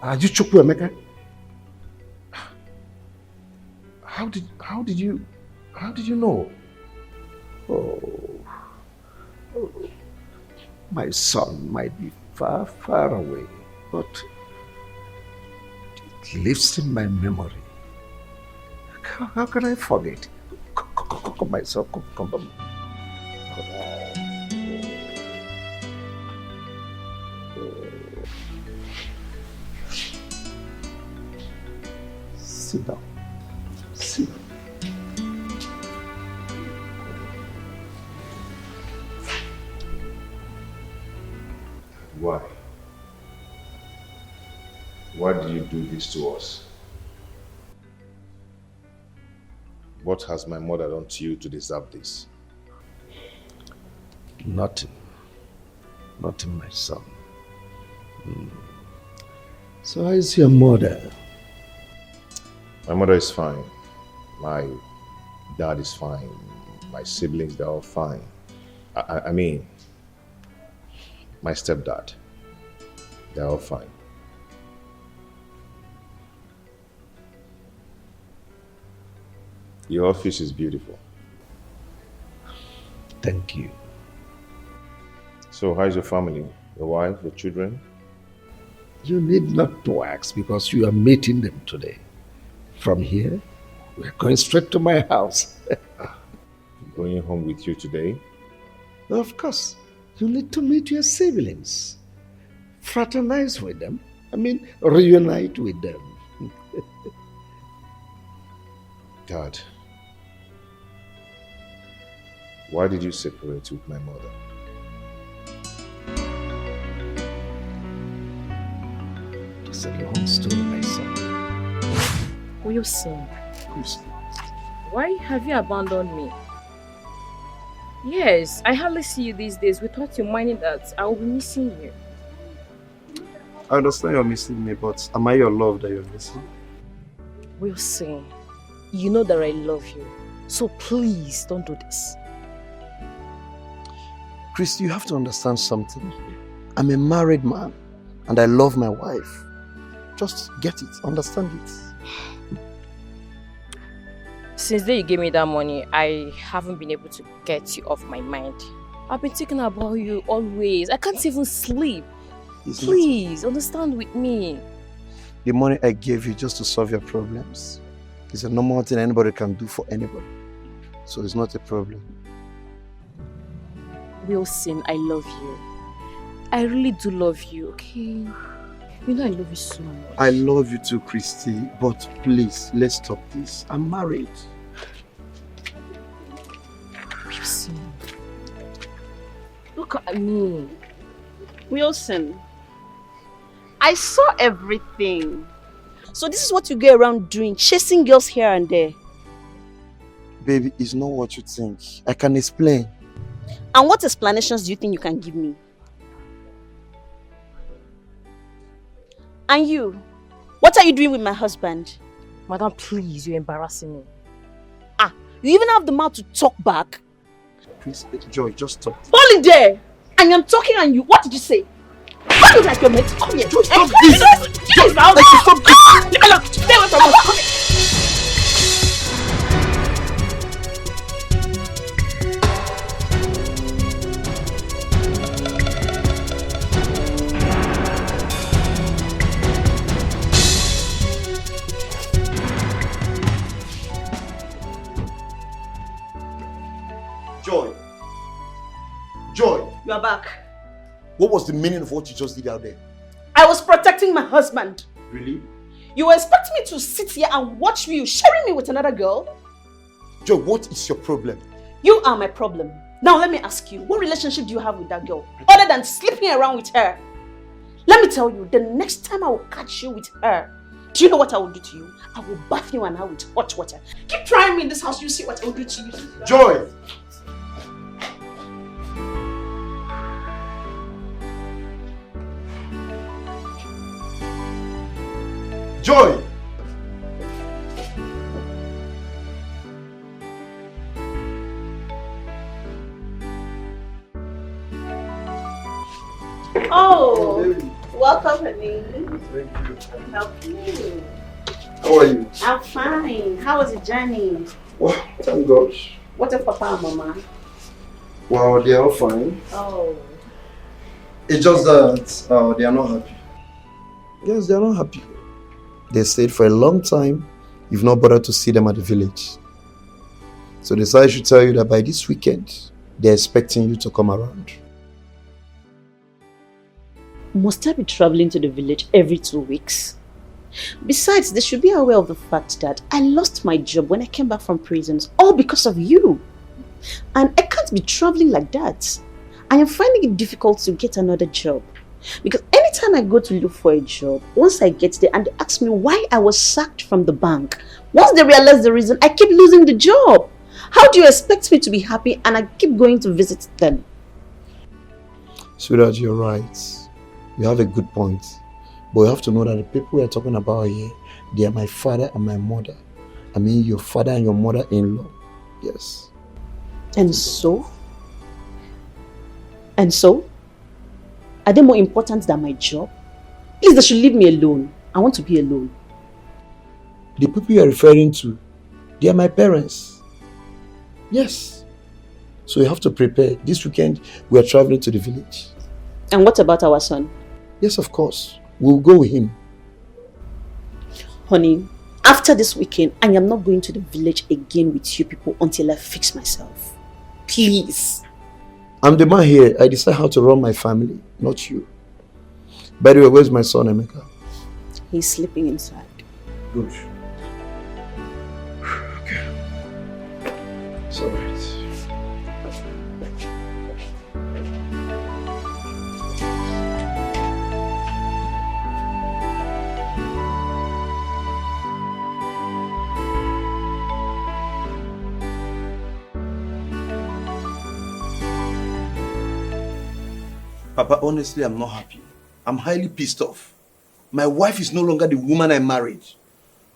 Are you Chukwuemeka? How did you know? Oh, my son might be far, far away, but it lives in my memory. How can I forget? Come, my son, come. Sit down. Sit down. Why? Why do you do this to us? What has my mother done to you to deserve this? Nothing. Nothing, my son. So how is your mother? My mother is fine. My dad is fine. My siblings, they're all fine. I mean, my stepdad, they're all fine. Your office is beautiful. Thank you. So how's your family? Your wife, your children? You need not to ask because you are meeting them today. From here, we're going straight to my house. Going home with you today? Of course. You need to meet your siblings. Fraternize with them. Reunite with them. Dad, why did you separate with my mother? It's a long story, my son. Wilson, why have you abandoned me? Yes, I hardly see you these days. Without you minding that, I will be missing you. I understand you're missing me, but am I your love that you're missing? Wilson, you know that I love you. So please, don't do this. Chris, you have to understand something. I'm a married man, and I love my wife. Just get it, understand it. Since the day you gave me that money, I haven't been able to get you off my mind. I've been thinking about you always. I can't even sleep. Please, understand with me. The money I gave you just to solve your problems is a normal thing anybody can do for anybody. So it's not a problem. Wilson, I love you. I really do love you, okay? You know I love you so much. I love you too, Christy, but please, let's stop this. I'm married. Wilson. Look at me. Wilson, I saw everything. So this is what you go around doing, chasing girls here and there. Baby, it's not what you think. I can explain. And what explanations do you think you can give me? And you, what are you doing with my husband? Madam, please, you're embarrassing me. Ah, you even have the mouth to talk back? Please, Joy, just stop. Hold it there! I am talking and you, what did you say? What is like your mate? Come here. Joy, stop this! Joy, stop this! Stay away from us. Come here. Joy. Joy. You are back. What was the meaning of what you just did out there? I was protecting my husband. Really? You were expecting me to sit here and watch you sharing me with another girl? Joy, what is your problem? You are my problem. Now let me ask you, what relationship do you have with that girl? Other than sleeping around with her? Let me tell you, the next time I will catch you with her, do you know what I will do to you? I will bath you and her with hot water. Keep trying me in this house, you see what I will do to you. Joy! Joy! Oh, welcome, honey. Help you. How are you? I'm fine. How was the journey? Well, thank God. What of Papa and Mama? Well, they are all fine. Oh. It's just that they are not happy. Yes, they are not happy. They stayed for a long time. You've not bothered to see them at the village. So they said I should tell you that by this weekend, they're expecting you to come around. Must I be traveling to the village every 2 weeks? Besides, they should be aware of the fact that I lost my job when I came back from prisons, all because of you. And I can't be traveling like that. I am finding it difficult to get another job. Because anytime I go to look for a job, once I get there and they ask me why I was sacked from the bank, once they realize the reason, I keep losing the job. How do you expect me to be happy and I keep going to visit them? Sweetheart, you're right. You have a good point. But you have to know that the people we're talking about here, they are my father and my mother. I mean your father and your mother-in-law. Yes. And so? And so? Are they more important than my job? Please, they should leave me alone. I want to be alone. The people you are referring to, they are my parents. Yes. So you have to prepare. This weekend, we are traveling to the village. And what about our son? Yes, of course. We'll go with him. Honey, after this weekend, I am not going to the village again with you people until I fix myself. Please. I'm the man here. I decide how to run my family, not you. By the way, where's my son, Emeka? He's sleeping inside. Good. Okay. It's all right. Papa, honestly, I'm not happy. I'm highly pissed off. My wife is no longer the woman I married.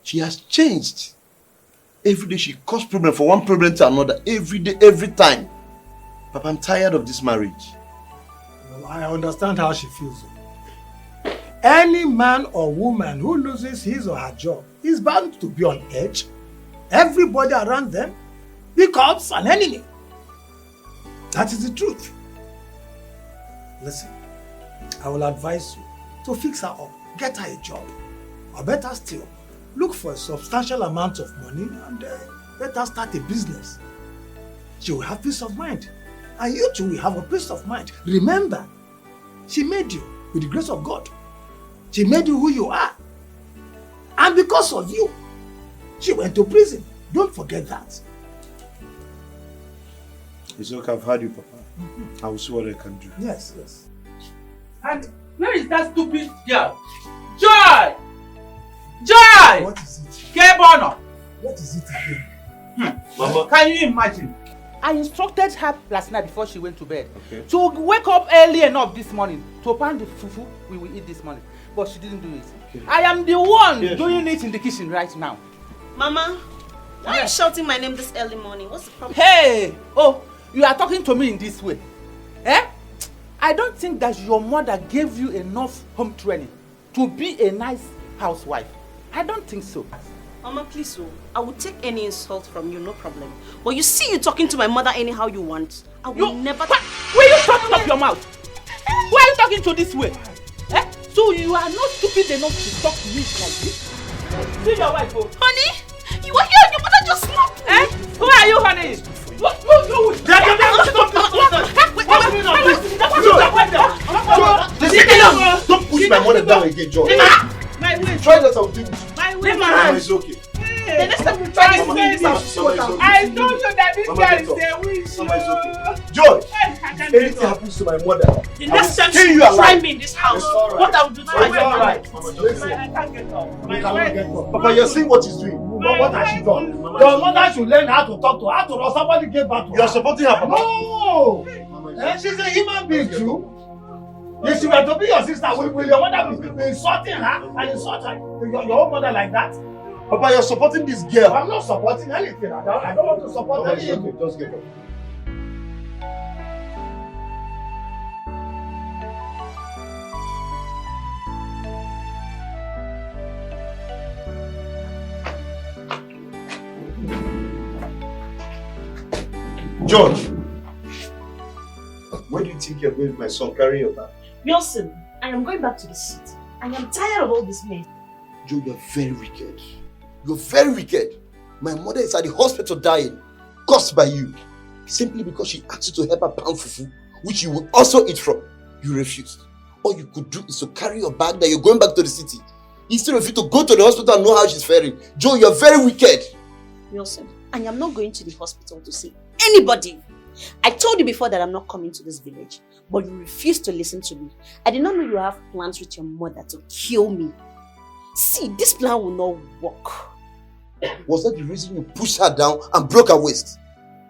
She has changed. Every day she causes problem from one problem to another. Every day, every time. Papa, I'm tired of this marriage. Well, I understand how she feels. Any man or woman who loses his or her job is bound to be on edge. Everybody around them becomes an enemy. That is the truth. Listen, I will advise you to fix her up, get her a job, or better still, look for a substantial amount of money and let her start a business. She will have peace of mind, and you too will have a peace of mind. Remember, she made you with the grace of God. She made you who you are, and because of you, she went to prison. Don't forget that. It's okay, I've heard you, Papa. I will see what I can do. Yes, yes. And where is that stupid girl? Joy! Joy! What is it? Kebono! What is it again? Mama. Can you imagine? I instructed her last night before she went to bed to wake up early enough this morning to pan the fufu we will eat this morning. But she didn't do it. Okay. I am the one doing it in the kitchen right now. Mama, why are you shouting my name this early morning? What's the problem? Hey! Oh, you are talking to me in this way. Eh? I don't think that your mother gave you enough home training to be a nice housewife. I don't think so. Mama, please, I will take any insult from you, no problem. But you see you talking to my mother anyhow you want. I will never... Will you shut up your mouth? Why are you talking to this way? Eh? So you are not stupid enough to talk to me like this? See your wife, oh. Honey, you are here and your mother just smoked. Eh? Who are you, honey? What you with? Don't push my mother down again, John. My way. Try that, I'll do it. My way. Mama, it's okay. The next time we try to say this, I told you that this guy is a witch. Mama, it's okay. Joy, anything happens to my mother, the next time you you try alive. me in this house, Right. what I will do to It's all right. Papa, you're seeing what he's doing. But what has she done? Your mother should learn how to talk to her. Or somebody gave back to her. You're supporting her, Papa. No! She's a human being too. If she were to be your sister, will your mother be insulting her and insult her, your own mother like that? Papa, you're supporting this girl. I'm not supporting anything. I don't want to support anything. Okay, just get up. George, where do you think you're going with my son? Carry your bag. Wilson, I am going back to the city. I am tired of all this mess. Joe, you're very wicked. You're very wicked. My mother is at the hospital dying, caused by you. Simply because she asked you to help her pound fufu, which you will also eat from. You refused. All you could do is to carry your bag that you're going back to the city. Instead of you to go to the hospital and know how she's faring. Joe, you're very wicked. Wilson, I am not going to the hospital to see anybody. I told you before that I'm not coming to this village, but you refused to listen to me. I did not know you have plans with your mother to kill me. See, this plan will not work. Was that the reason you pushed her down and broke her waist?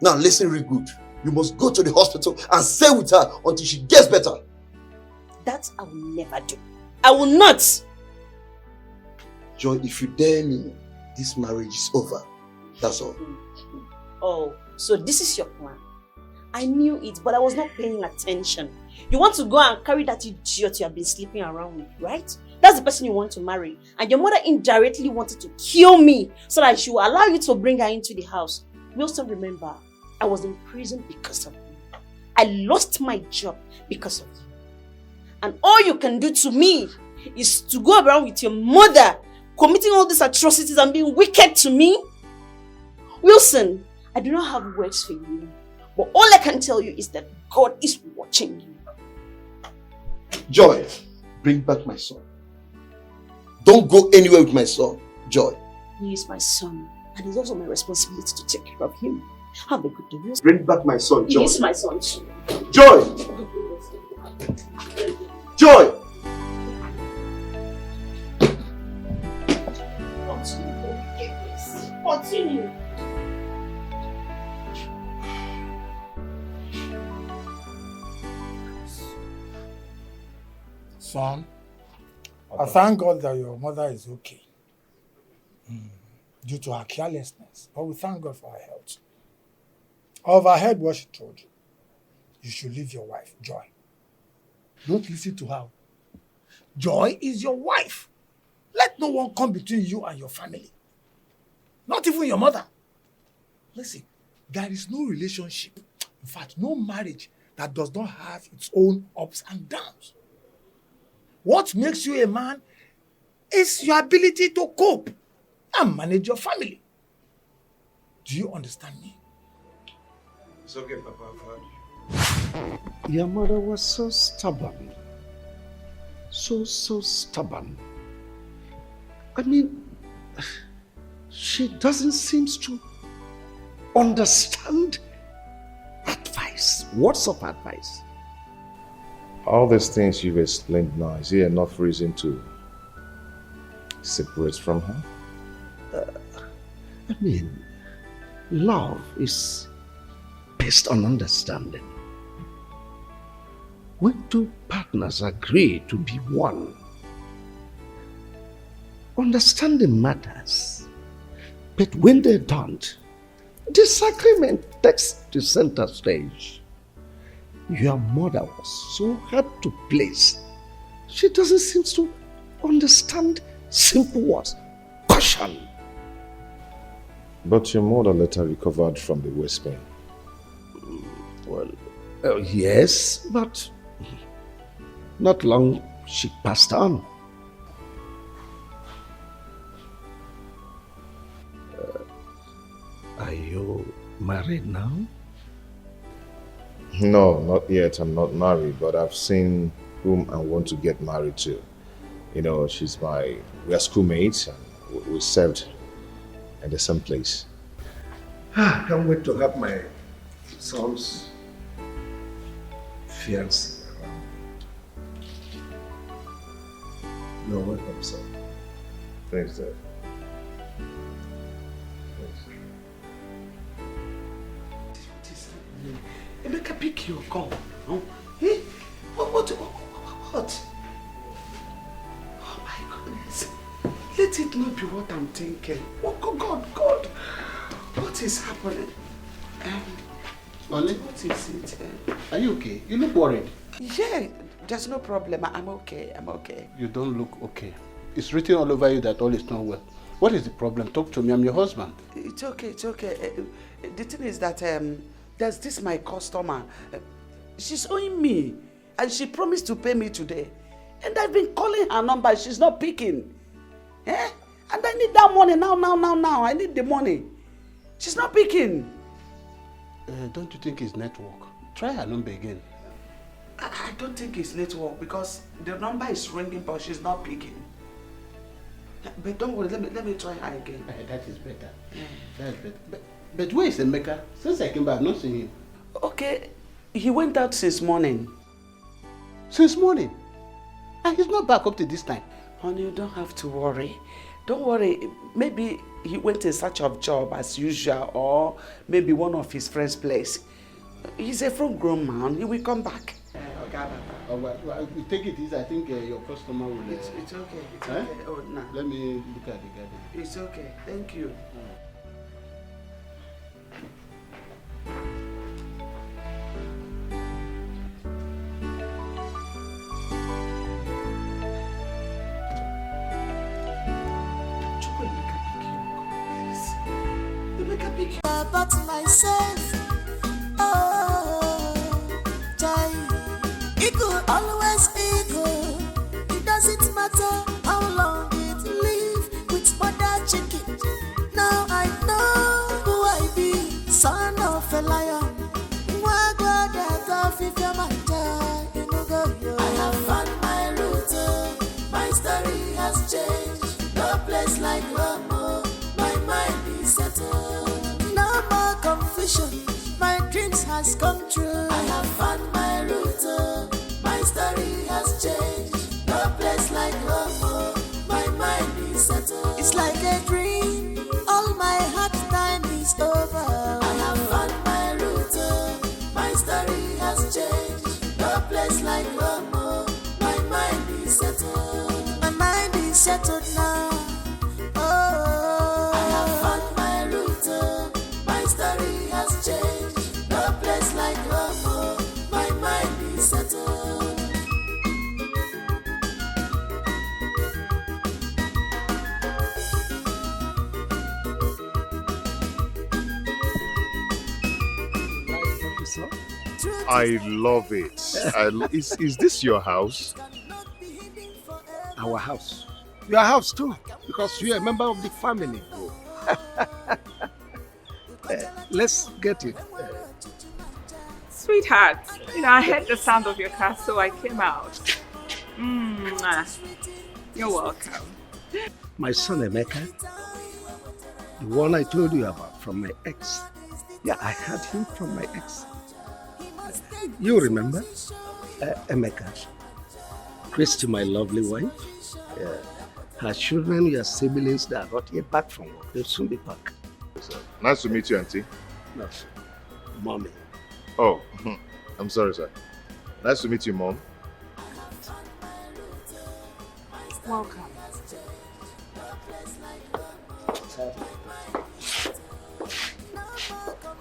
Now listen real good. You must go to the hospital and stay with her until she gets better. That I will never do. I will not. Joy, if you dare me, this marriage is over. That's all. Oh, so this is your plan. I knew it, but I was not paying attention. You want to go and carry that idiot you have been sleeping around with, right? That's the person you want to marry. And your mother indirectly wanted to kill me so that she will allow you to bring her into the house. Wilson, remember, I was in prison because of you. I lost my job because of you. And all you can do to me is to go around with your mother committing all these atrocities and being wicked to me. Wilson, I do not have words for you. But all I can tell you is that God is watching you. Joy, bring back my son. Don't go anywhere with my son, Joy. He is my son, and it's also my responsibility to take care of him. Have a good day, Wilson. Bring back my son, Joy. He is my son too. Joy! Joy! Continue. Son, I thank God that your mother is okay due to her carelessness. But we thank God for her health. I overheard what she told you. You should leave your wife, Joy. Don't listen to her. Joy is your wife. Let no one come between you and your family. Not even your mother. Listen, there is no relationship, in fact, no marriage that does not have its own ups and downs. What makes you a man is your ability to cope and manage your family. Do you understand me? It's okay, Papa, I've heard you. Your mother was so stubborn. So stubborn. I mean, she doesn't seem to understand advice. advice. Words of advice. All these things you've explained now, is there enough reason to separate from her? I mean, love is based on understanding. When two partners agree to be one, understanding matters. But when they don't, disagreement takes the center stage. Your mother was so hard to please. She doesn't seem to understand simple words. Caution. But your mother later recovered from the waist pain. Well, yes, but not long she passed on. Are you married now? No, not yet. I'm not married, but I've seen whom I want to get married to. You know, we are schoolmates and we served at the same place. I can't wait to have my son's fiancé around. You're welcome, sir. Thanks, Dad. Emeka, pick your call. No? Eh? What? Oh my goodness. Let it not be what I'm thinking. Oh God. What is happening? Only? What is it? Are you okay? You look worried. Yeah, there's no problem. I'm okay. You don't look okay. It's written all over you that all is not well. What is the problem? Talk to me. I'm your husband. It's okay. The thing is that there's this my customer. She's owing me, and she promised to pay me today. And I've been calling her number. She's not picking. Eh? And I need that money now. I need the money. She's not picking. Don't you think it's network? Try her number again. I don't think it's network because the number is ringing, but she's not picking. But don't worry, let me try her again. That is better. That's better. But where is Emeka? Since I came back, I've not seen him. Okay, he went out since morning. Since morning? And he's not back up to this time. Honey, you don't have to worry. Don't worry. Maybe he went in search of job as usual, or maybe one of his friends' place. He's a full-grown man. He will come back. Okay. Well, we take it easy. I think your customer will... It's okay. It's okay. Oh, no. Let me look at the garden. It's okay. Thank you. About myself, it could always be good. It doesn't matter how long it live with mother chicken. Now I know who I be, son of a lion. I have found my route, my story has changed. No place like Rome, my mind is settled. Confusion, my dreams has come true. I have found my route, my story has changed. No place like home, my mind is settled. It's like a dream, all my hard time is over. I have found my route, my story has changed. No place like home, my mind is settled. My mind is settled now. I have found my route. My story has changed. No place like home. My mind is settled. I love it. Is this your house? Our house. Your house too, because you're a member of the family. Let's get it. Sweetheart, I heard the sound of your car, so I came out. You're welcome. My son Emeka, the one I told you about from my ex. Yeah, I had him from my ex. You remember? Emeka. Christy, my lovely wife. Her children, your siblings that are not yet back from work. They'll soon be back. Nice to meet you, Auntie. No, Mommy. Oh, I'm sorry, sir. Nice to meet you, Mom. Welcome.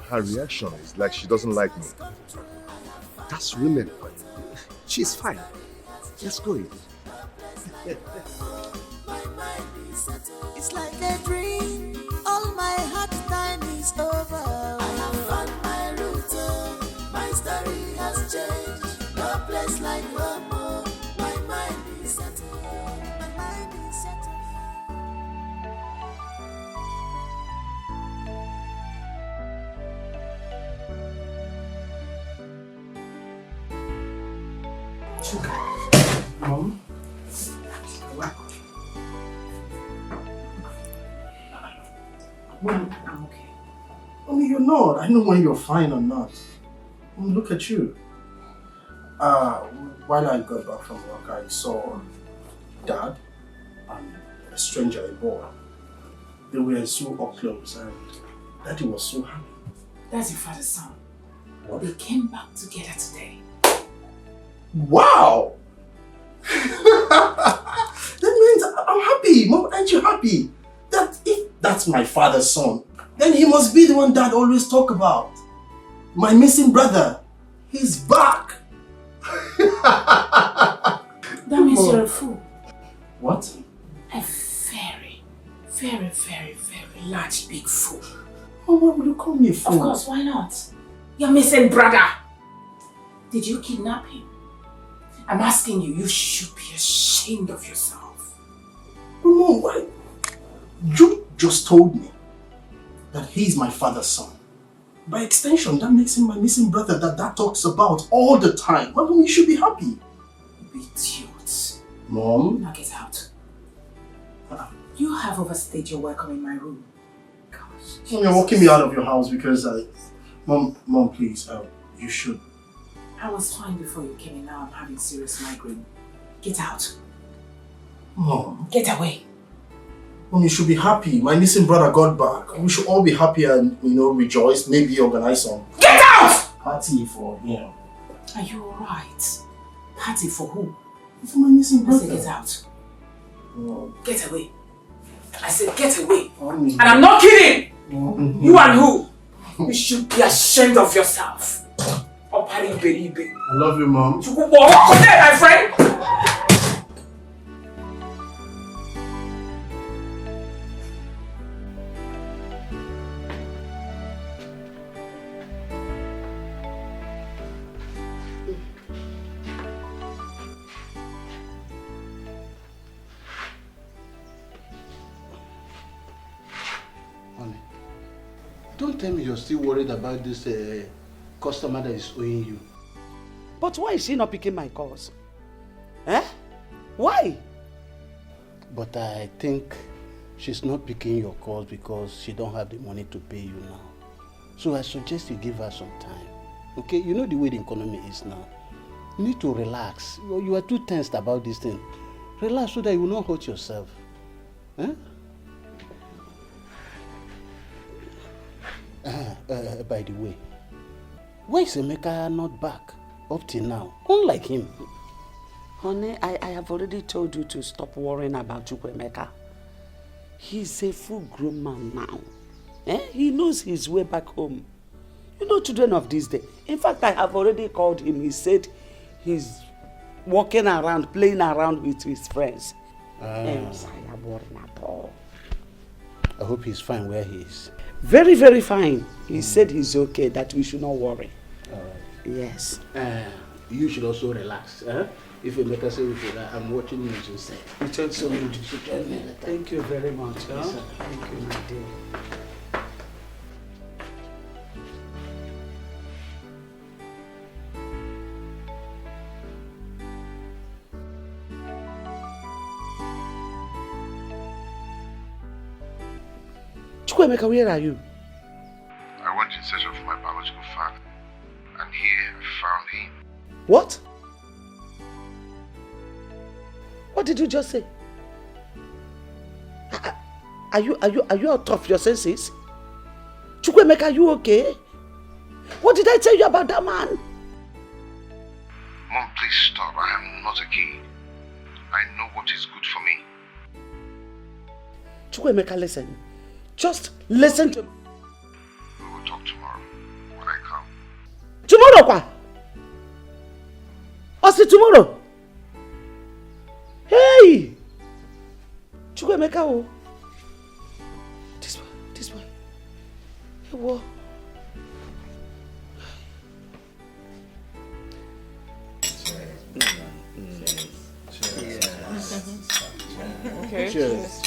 Her reaction is like she doesn't like me. That's women. She's fine. Just go in. It's like a dream. All my hard time is over. I have found my route. My story has changed. No place like home. My mind is settled. My mind is settled. Mom? Mom, I'm okay. Mommy, you're not. I know when you're fine or not. Mom, look at you. While I got back from work, I saw Dad and a stranger, a boy. They were so up close and Daddy was so happy. That's your father's son. They came back together today. Wow! That means I'm happy. Mom, aren't you happy? That if that's my father's son, then he must be the one Dad always talk about. My missing brother. He's back. That means you're a fool. What? A very, very, very, very large, big fool. Oh, why would you call me a fool? Of course, why not? Your missing brother. Did you kidnap him? I'm asking you, you should be ashamed of yourself. Mom, why? You just told me that he's my father's son. By extension, that makes him my missing brother that Dad talks about all the time. Mom, you should be happy. Idiot. Mom? Now get out. You have overstayed your welcome in my room. Gosh. Mom, you're walking me out of your house because Mom, please, you should. I was fine before you came in. Now I'm having serious migraine. Get out. Mom. Get away. Mom, you should be happy. My missing brother got back. We should all be happy and, rejoice. Maybe organize some Get out! party for him. Are you alright? Party for who? For my missing I brother. said get out. Mom. Get away. I said get away. And I'm not kidding! You and who? You should be ashamed of yourself. I love you, Mom. My friend. Honey, don't tell me you're still worried about this customer that is owing you. But why is she not picking my calls? Eh? Why? But I think she's not picking your calls because she don't have the money to pay you now. So I suggest you give her some time. Okay? You know the way the economy is now. You need to relax. You are too tensed about this thing. Relax so that you will not hurt yourself. Eh? By the way, why is Emeka not back up till now? Unlike him. Honey, I have already told you to stop worrying about Chukwuemeka. He's a full-grown man now. He knows his way back home. You know, children of this day. In fact, I have already called him. He said he's walking around, playing around with his friends. Yes, I am worrying at all. I hope he's fine where he is. Very, very fine. He said he's okay, that we should not worry. Yes. You should also relax. If Emeka says we should, I'm watching news instead. So thank you very much. Yes, thank you, my dear. Chukwuemeka, where are you? I went in search of my biological father, and here I What? What did you just say? Are you out of your senses? Chukwemeka, are you okay? What did I tell you about that man? Mom, please stop. I am not a kid. I know what is good for me. Chukwemeka, listen. Just listen to me. We will talk tomorrow when I come. Tomorrow, kwa? What's tomorrow? Hey! Chukwemeka, oh. This one. Hey, what? Okay. Cheers.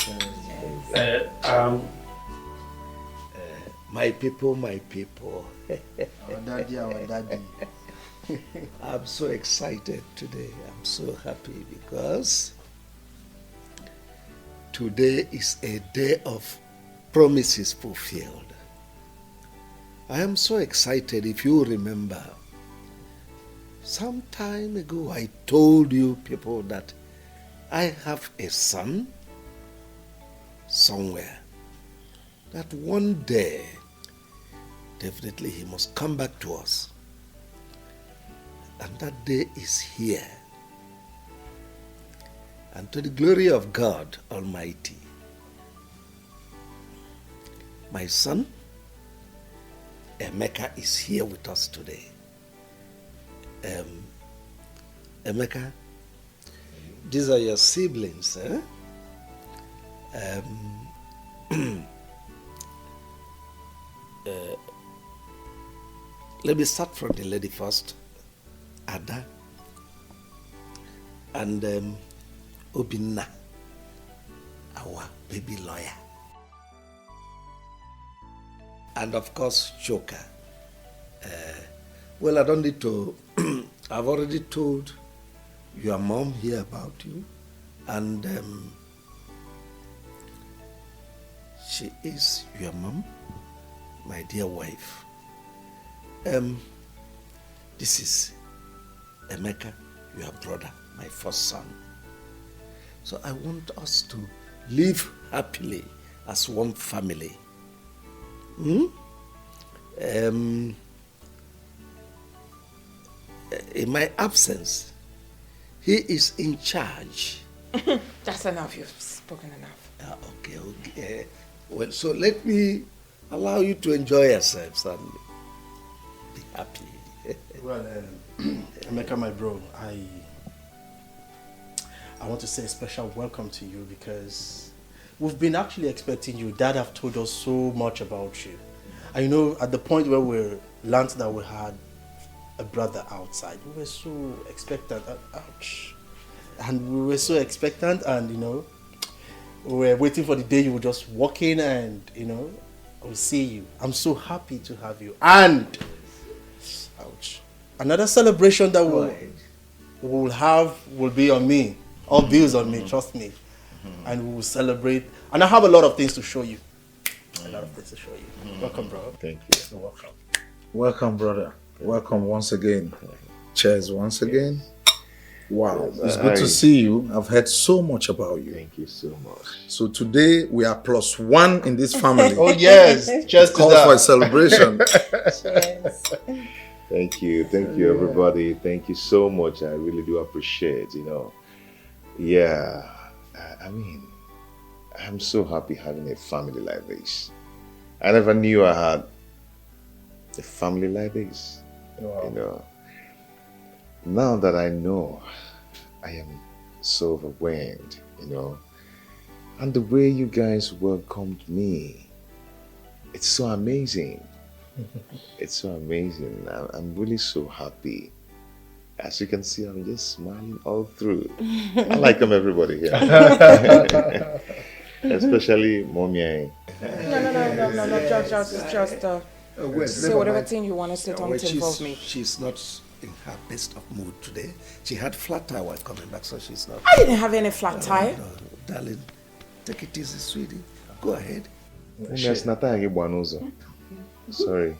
My people. Our daddy. I'm so excited today. I'm so happy because today is a day of promises fulfilled. I am so excited. If you remember, some time ago I told you people that I have a son somewhere, that one day definitely he must come back to us. And that day is here. And to the glory of God Almighty, my son Emeka is here with us today. Emeka, these are your siblings, eh? Let me start from the lady first. Ada and Obinna, our baby lawyer. And of course, Choka. Well, I don't need to, I've already told your mom here about you. And she is your mom, my dear wife. This is Emeka, your brother, my first son. So I want us to live happily as one family. In my absence, he is in charge. That's enough. You've spoken enough. Okay. Well, so let me allow you to enjoy yourselves and be happy. Well, Emeka, my bro, I want to say a special welcome to you because we've been actually expecting you. Dad have told us so much about you. And you know, at the point where we learned that we had a brother outside, we were so expectant. Ouch. And we were so expectant, and you know, we were waiting for the day you would just walk in and, you know, we'll see you. I'm so happy to have you. And ouch. Another celebration that we'll have will be on me. All bills on me, trust me. And we will celebrate. And I have a lot of things to show you. A lot of things to show you. Welcome, bro. Thank you. You're welcome. Welcome, brother. Welcome once again. Cheers once again. Wow, it's good to see you. I've heard so much about you. Thank you so much. So today we are +1 in this family. Oh yes, just call for a celebration. Thank you everybody. Thank you so much. I really do appreciate, Yeah, I mean, I'm so happy having a family like this. I never knew I had a family like this. Wow. Now that I know, I am so overwhelmed, and the way you guys welcomed me, it's so amazing. It's so amazing. I'm really so happy. As you can see, I'm just smiling all through. I like everybody here. Especially Mommy. No, just say whatever thing you want to say, don't involve me. She's not in her best of mood today. She had flat tire while coming back, so she's not. I didn't have any flat tire. No, darling, take it easy, sweetie. Go ahead. Sorry.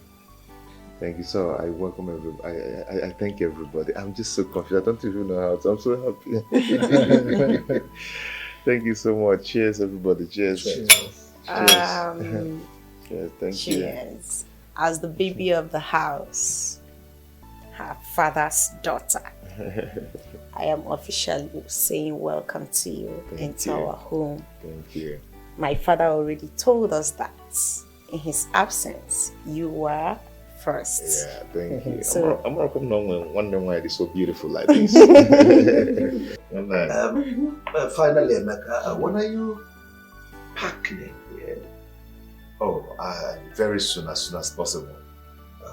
Thank you. So I welcome everybody. I thank everybody. I'm just so confused. I don't even know how to. I'm so happy. Thank you so much. Cheers, everybody. Cheers. Cheers. Cheers. Thank you. Cheers. As the baby of the house, her father's daughter, I am officially saying welcome to you into our home. Thank you. My father already told us that in his absence, you were first. Yeah, thank you. So, I'm gonna come down and wonder why it is so beautiful like this. Finally, Emeka, when are you packing here? Oh, very soon, as soon as possible.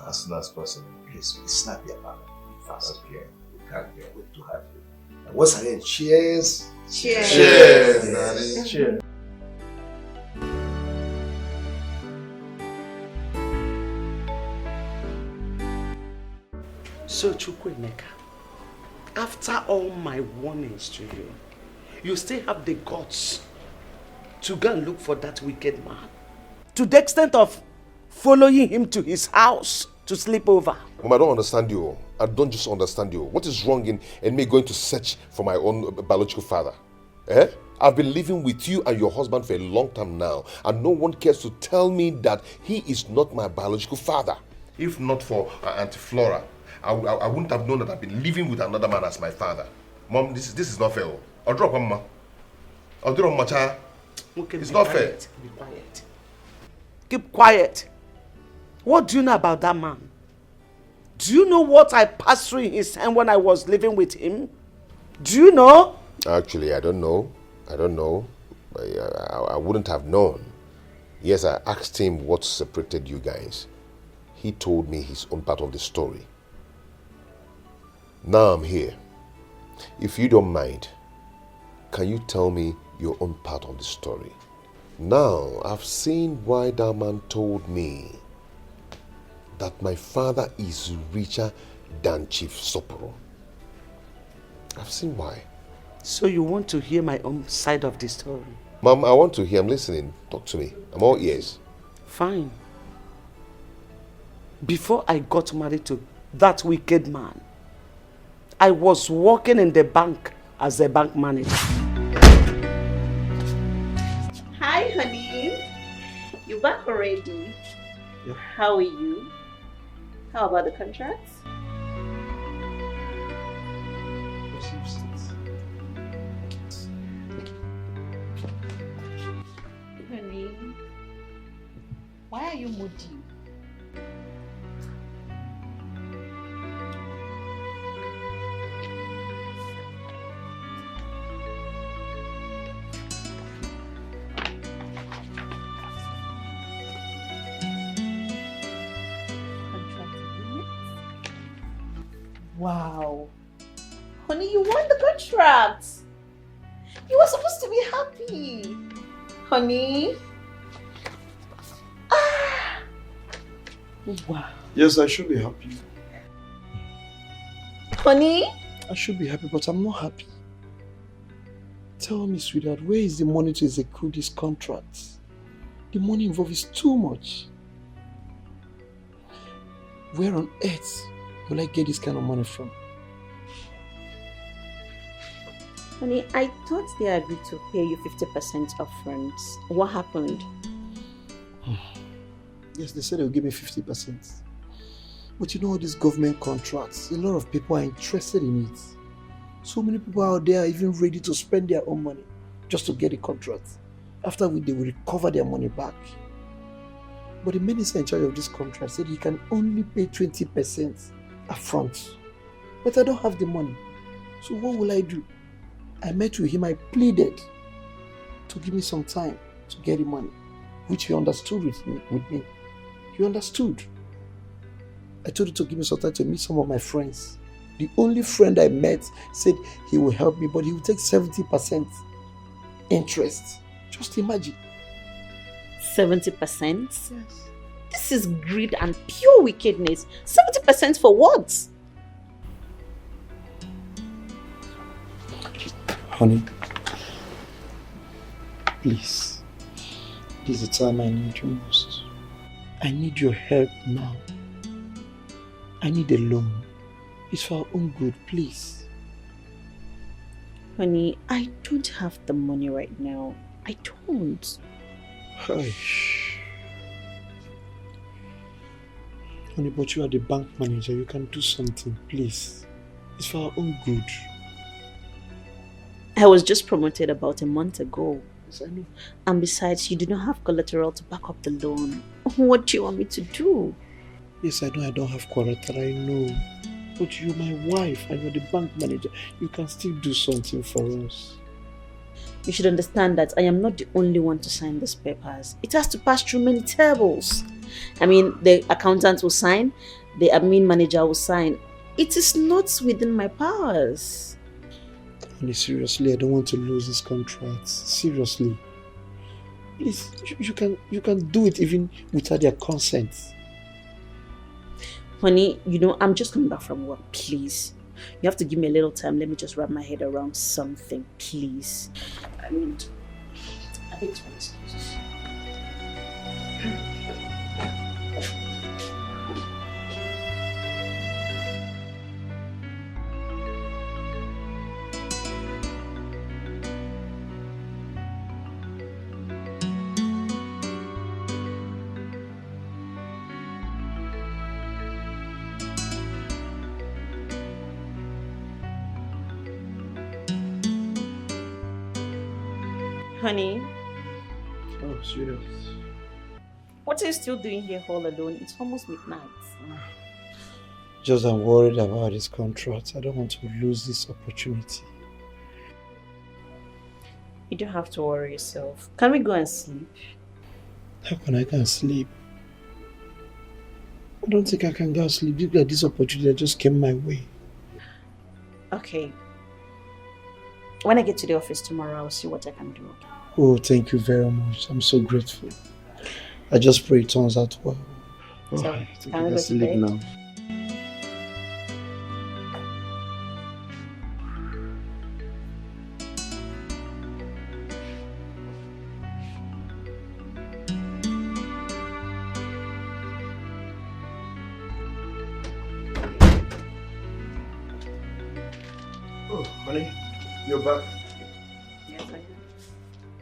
As soon as possible. Please be snappy about it. Fast. Okay. We can't wait to have you. And once again, cheers. Cheers. Cheers, Daddy. Cheers. So Chukwuemeka, after all my warnings to you, you still have the guts to go and look for that wicked man, to the extent of following him to his house to sleep over. Mom, I don't understand you. I don't just understand you. What is wrong in me going to search for my own biological father? Eh? I've been living with you and your husband for a long time now, and no one cares to tell me that he is not my biological father. If not for Auntie Flora, I wouldn't have known that I've been living with another man as my father. Mom, this is not fair. I'll drop him, ma. I'll drop my child. Okay, it's not fair. Be quiet. Keep quiet. What do you know about that man? Do you know what I passed through in his hand when I was living with him? Do you know? Actually, I don't know. I don't know. I wouldn't have known. Yes, I asked him what separated you guys. He told me his own part of the story. Now I'm here. If you don't mind, can you tell me your own part of the story? Now, I've seen why that man told me that my father is richer than Chief Soporo. I've seen why. So you want to hear my own side of the story? Mom, I want to hear. I'm listening. Talk to me. I'm all ears. Fine. Before I got married to that wicked man, I was working in the bank as a bank manager. Hi, honey. You back already? Yeah. How are you? How about the contracts? Honey, why are you moody? Wow. Honey, you won the contract. You were supposed to be happy. Honey. Ah. Wow. Yes, I should be happy. Honey? I should be happy, but I'm not happy. Tell me, sweetheart, where is the money to execute this contract? The money involved is too much. Where on earth will I get this kind of money from? Honey, I thought they agreed to pay you 50% upfront. What happened? Yes, they said they will give me 50%. But you know all these government contracts, a lot of people are interested in it. So many people out there are even ready to spend their own money just to get a contract. After which they will recover their money back. But the minister in charge of this contract said he can only pay 20% upfront. But I don't have the money. So what will I do? I met with him, I pleaded to give me some time to get the money, which he understood with me. He understood. I told him to give me some time to meet some of my friends. The only friend I met said he will help me, but he will take 70% interest. Just imagine. 70%? Yes. This is greed and pure wickedness. 70% for what? Honey, please, this is the time I need you most. I need your help now. I need a loan. It's for our own good, please. Honey, I don't have the money right now. I don't. Hush. Honey, but you are the bank manager. You can do something, please. It's for our own good. I was just promoted about a month ago. Yes, I know. And besides, you do not have collateral to back up the loan. What do you want me to do? Yes, I know I don't have collateral, I know. But you're my wife and you're the bank manager. You can still do something for us. You should understand that I am not the only one to sign these papers. It has to pass through many tables. I mean, the accountant will sign, the admin manager will sign. It is not within my powers. Honey, seriously, I don't want to lose this contract. Seriously. Please, you can do it even without their consent. Honey, you know, I'm just coming back from work, please. You have to give me a little time. Let me just wrap my head around something, please. I mean, I think it's my excuses. Honey, Oh, sweetheart. what are you still doing here all alone? It's almost midnight. Just I'm worried about this contract. I don't want to lose this opportunity. You don't have to worry yourself. Can we go and sleep? How can I go and sleep? I don't think I can go and sleep. Look at this opportunity that just came my way. Okay. When I get to the office tomorrow, I'll see what I can do. Oh, thank you very much. I'm so grateful. I just pray it turns out well. Oh, So, I think can I we can go to sleep bed? now. Oh, honey, you're back. Yes, I am.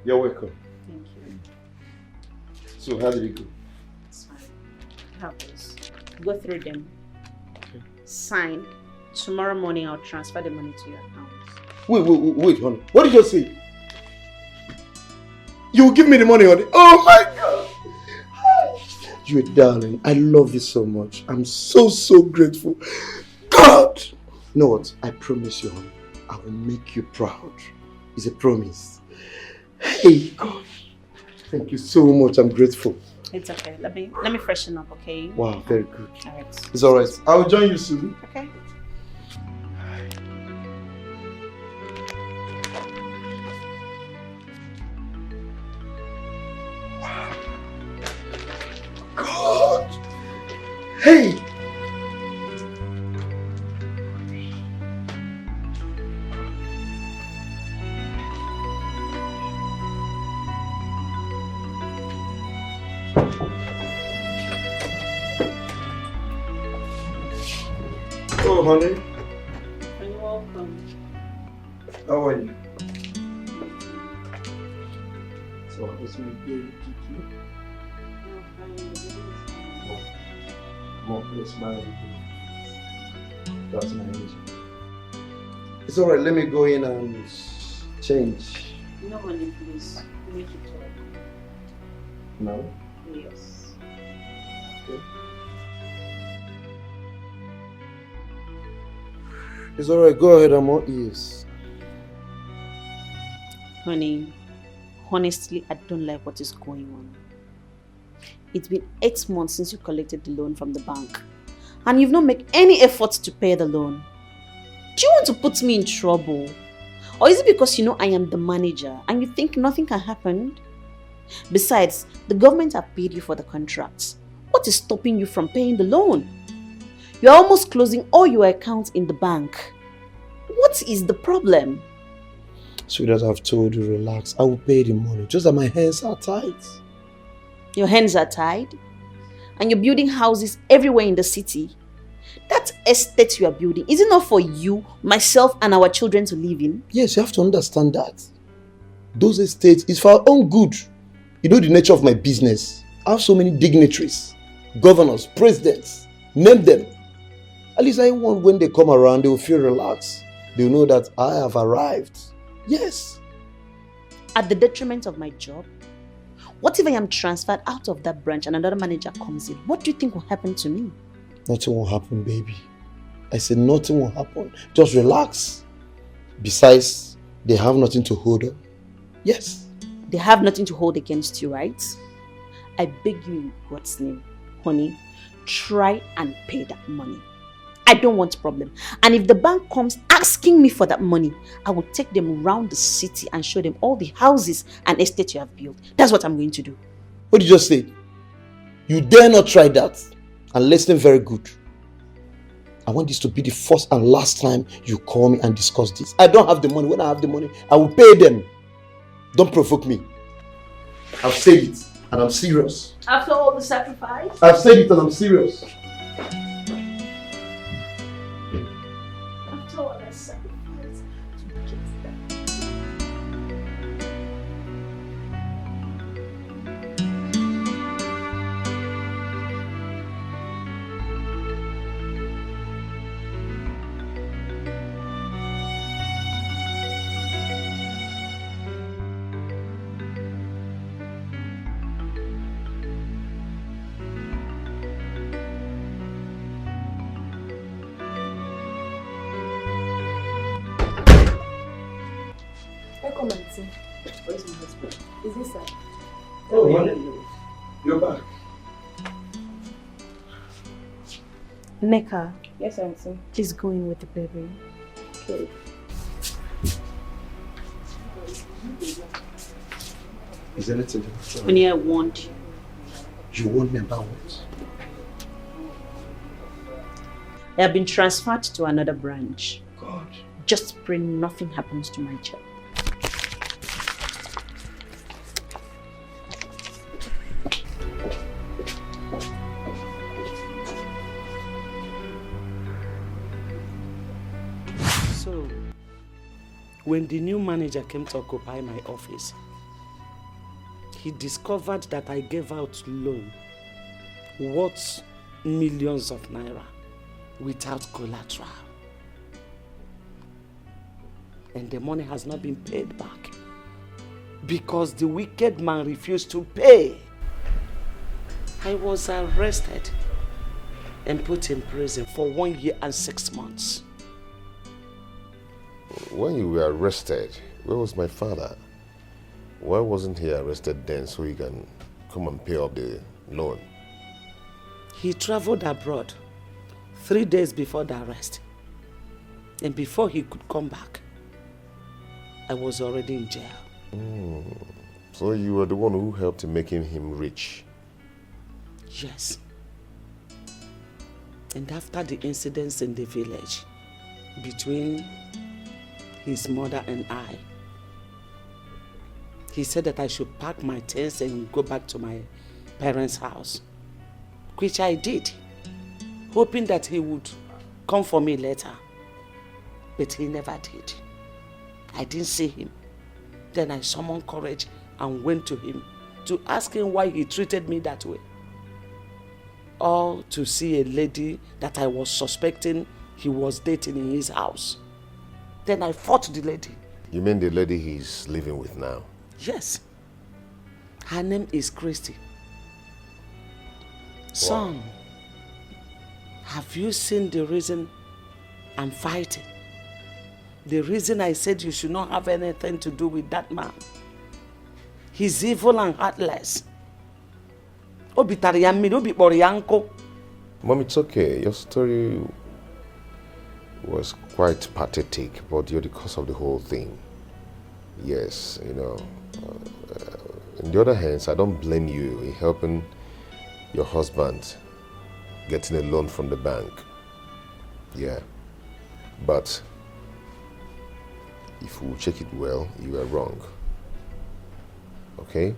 You're welcome. Thank you. So, how did it go? It's fine. Have this. Go through them. Okay. Sign. Tomorrow morning, I'll transfer the money to your account. Wait, honey. What did you say? You will give me the money, honey. Oh my God! You're a darling. I love you so much. I'm so grateful. God! You know what? I promise you, honey, I will make you proud. It's a promise. Hey, God. Thank you so much. I'm grateful. It's okay. Let me freshen up, okay? Wow, very good. Alright. It's alright. I will join you soon. Okay. God! Hey! Oh, honey. You're welcome. How are you? So, what's my baby? More place, my That's my age. It's alright, let me go in and change. No money, please. Make it talk. No? Yes. Okay. It's alright, go ahead, I'm all ears. Honey, honestly, I don't like what is going on. It's been 8 months since you collected the loan from the bank, and you've not made any effort to pay the loan. Do you want to put me in trouble? Or is it because you know I am the manager and you think nothing can happen? Besides, the government have paid you for the contract. What is stopping you from paying the loan? You're almost closing all your accounts in the bank. What is the problem? Sweetheart, I've told you, relax. I will pay the money. Just that my hands are tight. Your hands are tied? And you're building houses everywhere in the city? That estate you are building, is it not for you, myself, and our children to live in? Yes, you have to understand that. Those estates is for our own good. You know the nature of my business. I have so many dignitaries, governors, presidents, name them. At least I want when they come around, they will feel relaxed. They will know that I have arrived. Yes. At the detriment of my job? What if I am transferred out of that branch and another manager comes in? What do you think will happen to me? Nothing will happen, baby. I said nothing will happen. Just relax. Besides, they have nothing to hold on. Yes. They have nothing to hold against you, right? I beg you in God's name, honey, try and pay that money. I don't want problem. And if the bank comes asking me for that money, I will take them around the city and show them all the houses and estates you have built. That's what I'm going to do. What did you just say? You dare not try that. And listen very good. I want this to be the first and last time you call me and discuss this. I don't have the money. When I have the money, I will pay them. Don't provoke me. I've said it and I'm serious. After all the sacrifice? I've said it and I'm serious. After all the sacrifice to get that. Welcome, Auntie. Where's my husband? Is this sir? Oh, wonderful. You're back. Neka. Yes, Auntie. Please go in with the baby. Okay. Is anything? Honey, I want you. You want me about what? I have been transferred to another branch. God. Just pray nothing happens to my child. So, when the new manager came to occupy my office, he discovered that I gave out loan worth millions of naira without collateral. And the money has not been paid back because the wicked man refused to pay. I was arrested and put in prison for 1 year and 6 months. When you were arrested, where was my father? Why wasn't he arrested then so he can come and pay up the loan? He traveled abroad 3 days before the arrest. And before he could come back, I was already in jail. So you were the one who helped in making him rich? Yes. And after the incidents in the village between his mother and I, he said that I should pack my things and go back to my parents' house, which I did, hoping that he would come for me later. But he never did. I didn't see him. Then I summoned courage and went to him to ask him why he treated me that way. All to see a lady that I was suspecting he was dating in his house. Then I fought the lady. You mean the lady he's living with now? Yes. Her name is Christy. Son, have you seen the reason I'm fighting? The reason I said you should not have anything to do with that man. He's evil and heartless. Mom, it's okay. Your story was quite pathetic, but you're the cause of the whole thing. Yes, you know. On the other hand, I don't blame you in helping your husband getting a loan from the bank. Yeah. But if we check it well, you are wrong. Okay?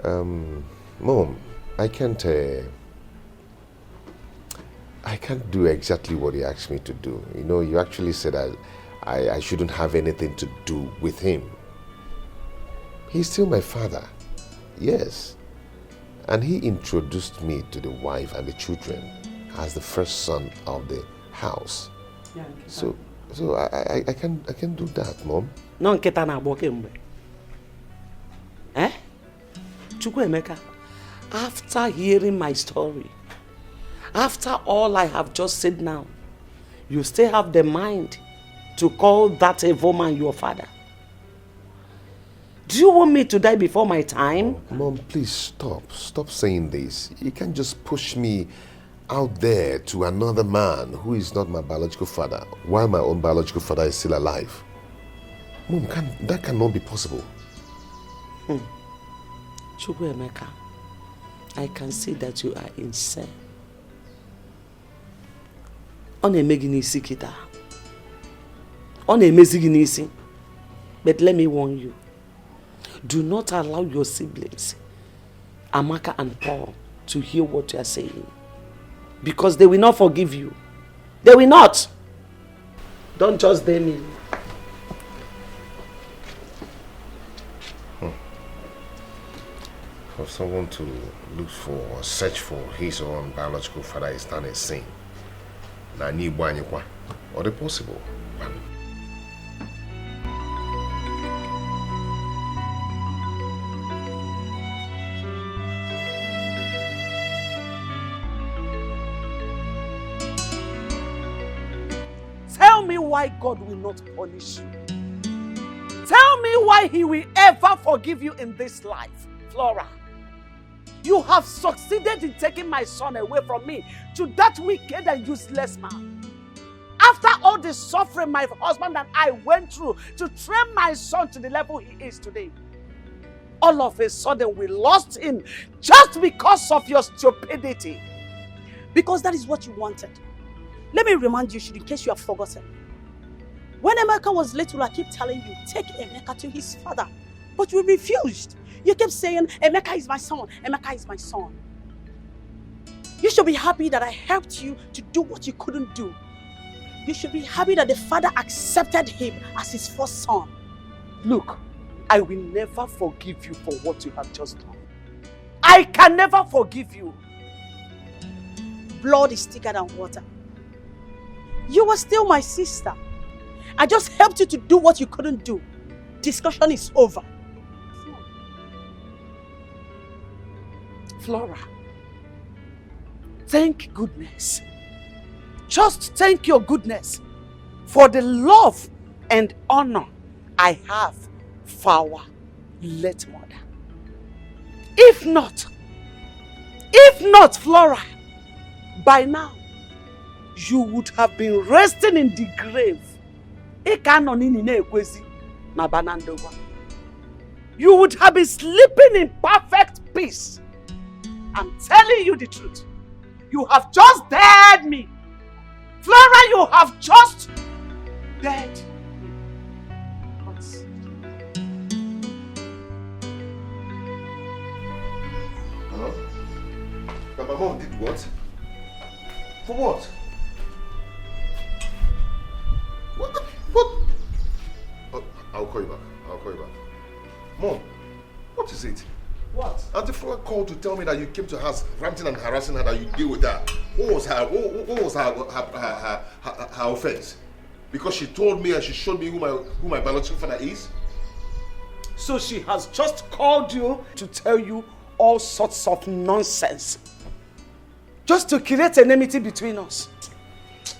Mom, I can't I can't do exactly what he asked me to do. You know, you actually said I shouldn't have anything to do with him. He's still my father, yes. And he introduced me to the wife and the children as the first son of the house. Yeah, so I can do that, Mom. No nketa na agbo kemgbe. Chukwuemeka, after hearing my story, after all I have just said now, you still have the mind to call that evil man your father? Do you want me to die before my time? Mom, please stop. Stop saying this. You can't just push me out there to another man who is not my biological father while my own biological father is still alive. Mom, that cannot be possible. Chukwuemeka, I can see that you are insane. Ọ na-eme gị n'isi kịta. Ọ na-emezi gị n'isi. But let me warn you. Do not allow your siblings, Amaka and Paul, to hear what you are saying. Because they will not forgive you. They will not. Don't just dare me. For someone to look for or search for his own biological father is not a sin. Or the possible. Tell me why God will not punish you. Tell me why he will ever forgive you in this life, Flora. You have succeeded in taking my son away from me to that wicked and useless man. After all the suffering my husband and I went through to train my son to the level he is today, all of a sudden we lost him just because of your stupidity. Because that is what you wanted. Let me remind you, in case you have forgotten. When Emeka was little, I keep telling you, take Emeka to his father. But you refused. You kept saying, Emeka is my son, Emeka is my son. You should be happy that I helped you to do what you couldn't do. You should be happy that the father accepted him as his first son. Look, I will never forgive you for what you have just done. I can never forgive you. Blood is thicker than water. You were still my sister. I just helped you to do what you couldn't do. Discussion is over. Flora, thank goodness. Just thank your goodness for the love and honor I have for our late mother. If not, Flora, by now, you would have been resting in the grave. You would have been sleeping in perfect peace. I'm telling you the truth. You have just dared me. Flora, you have just dared me. Hello? But my mom did what? For what? What? Oh, I'll call you back. Mom, what is it? What? Auntie Flora called to tell me that you came to her house ranting and harassing her, that you deal with that. What was her offense? Because she told me and she showed me who my biological father is? So she has just called you to tell you all sorts of nonsense. Just to create enmity between us.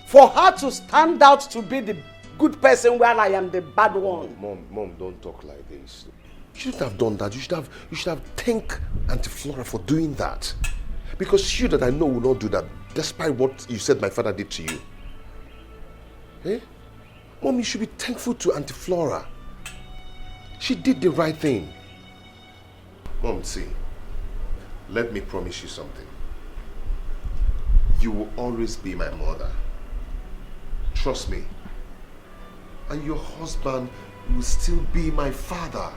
For her to stand out to be the good person while I am the bad one. Mom, don't talk like this. You shouldn't have done that. You should have thanked Auntie Flora for doing that. Because she that I know will not do that, despite what you said my father did to you. Eh? Mom, you should be thankful to Auntie Flora. She did the right thing. Mom, see, let me promise you something. You will always be my mother. Trust me. And your husband will still be my father.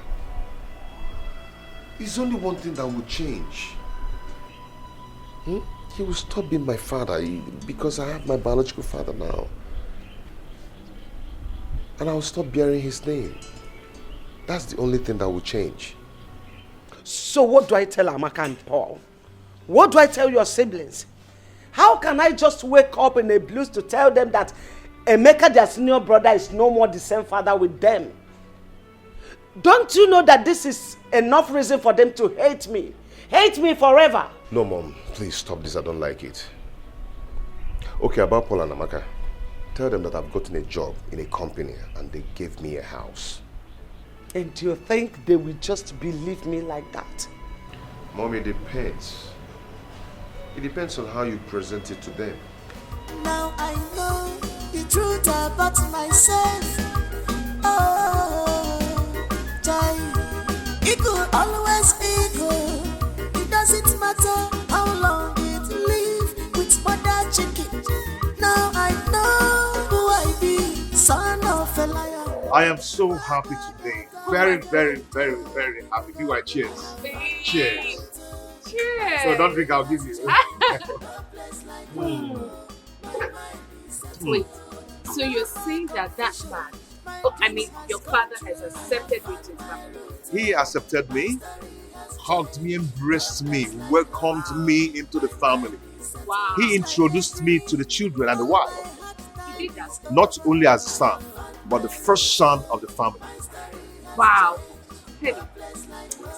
There's only one thing that will change. he will stop being my father because I have my biological father now. And I'll stop bearing his name. That's the only thing that will change. So what do I tell Amaka and Paul? What do I tell your siblings? How can I just wake up in a blues to tell them that Emeka, their senior brother, is no more the same father with them? Don't you know that this is enough reason for them to hate me? Hate me forever. No, Mom. Please stop this. I don't like it. Okay, about Paul and Amaka. Tell them that I've gotten a job in a company and they gave me a house. And do you think they will just believe me like that? Mom, it depends. It depends on how you present it to them. Now I know the truth about myself. Oh, Jai, it could always equal. It doesn't matter how long it live with mother chicken. Now I know who I be, son of a liar. I am so happy today. Very, very, very, very happy. Give my cheers. Cheers. Cheers. So don't think I'll give you. Wait, so you're saying that man, your father has accepted you to his family? He accepted me, hugged me, embraced me, welcomed me into the family. Wow. He introduced me to the children and the wife. He did that? Not only as a son, but the first son of the family. Wow. Hey,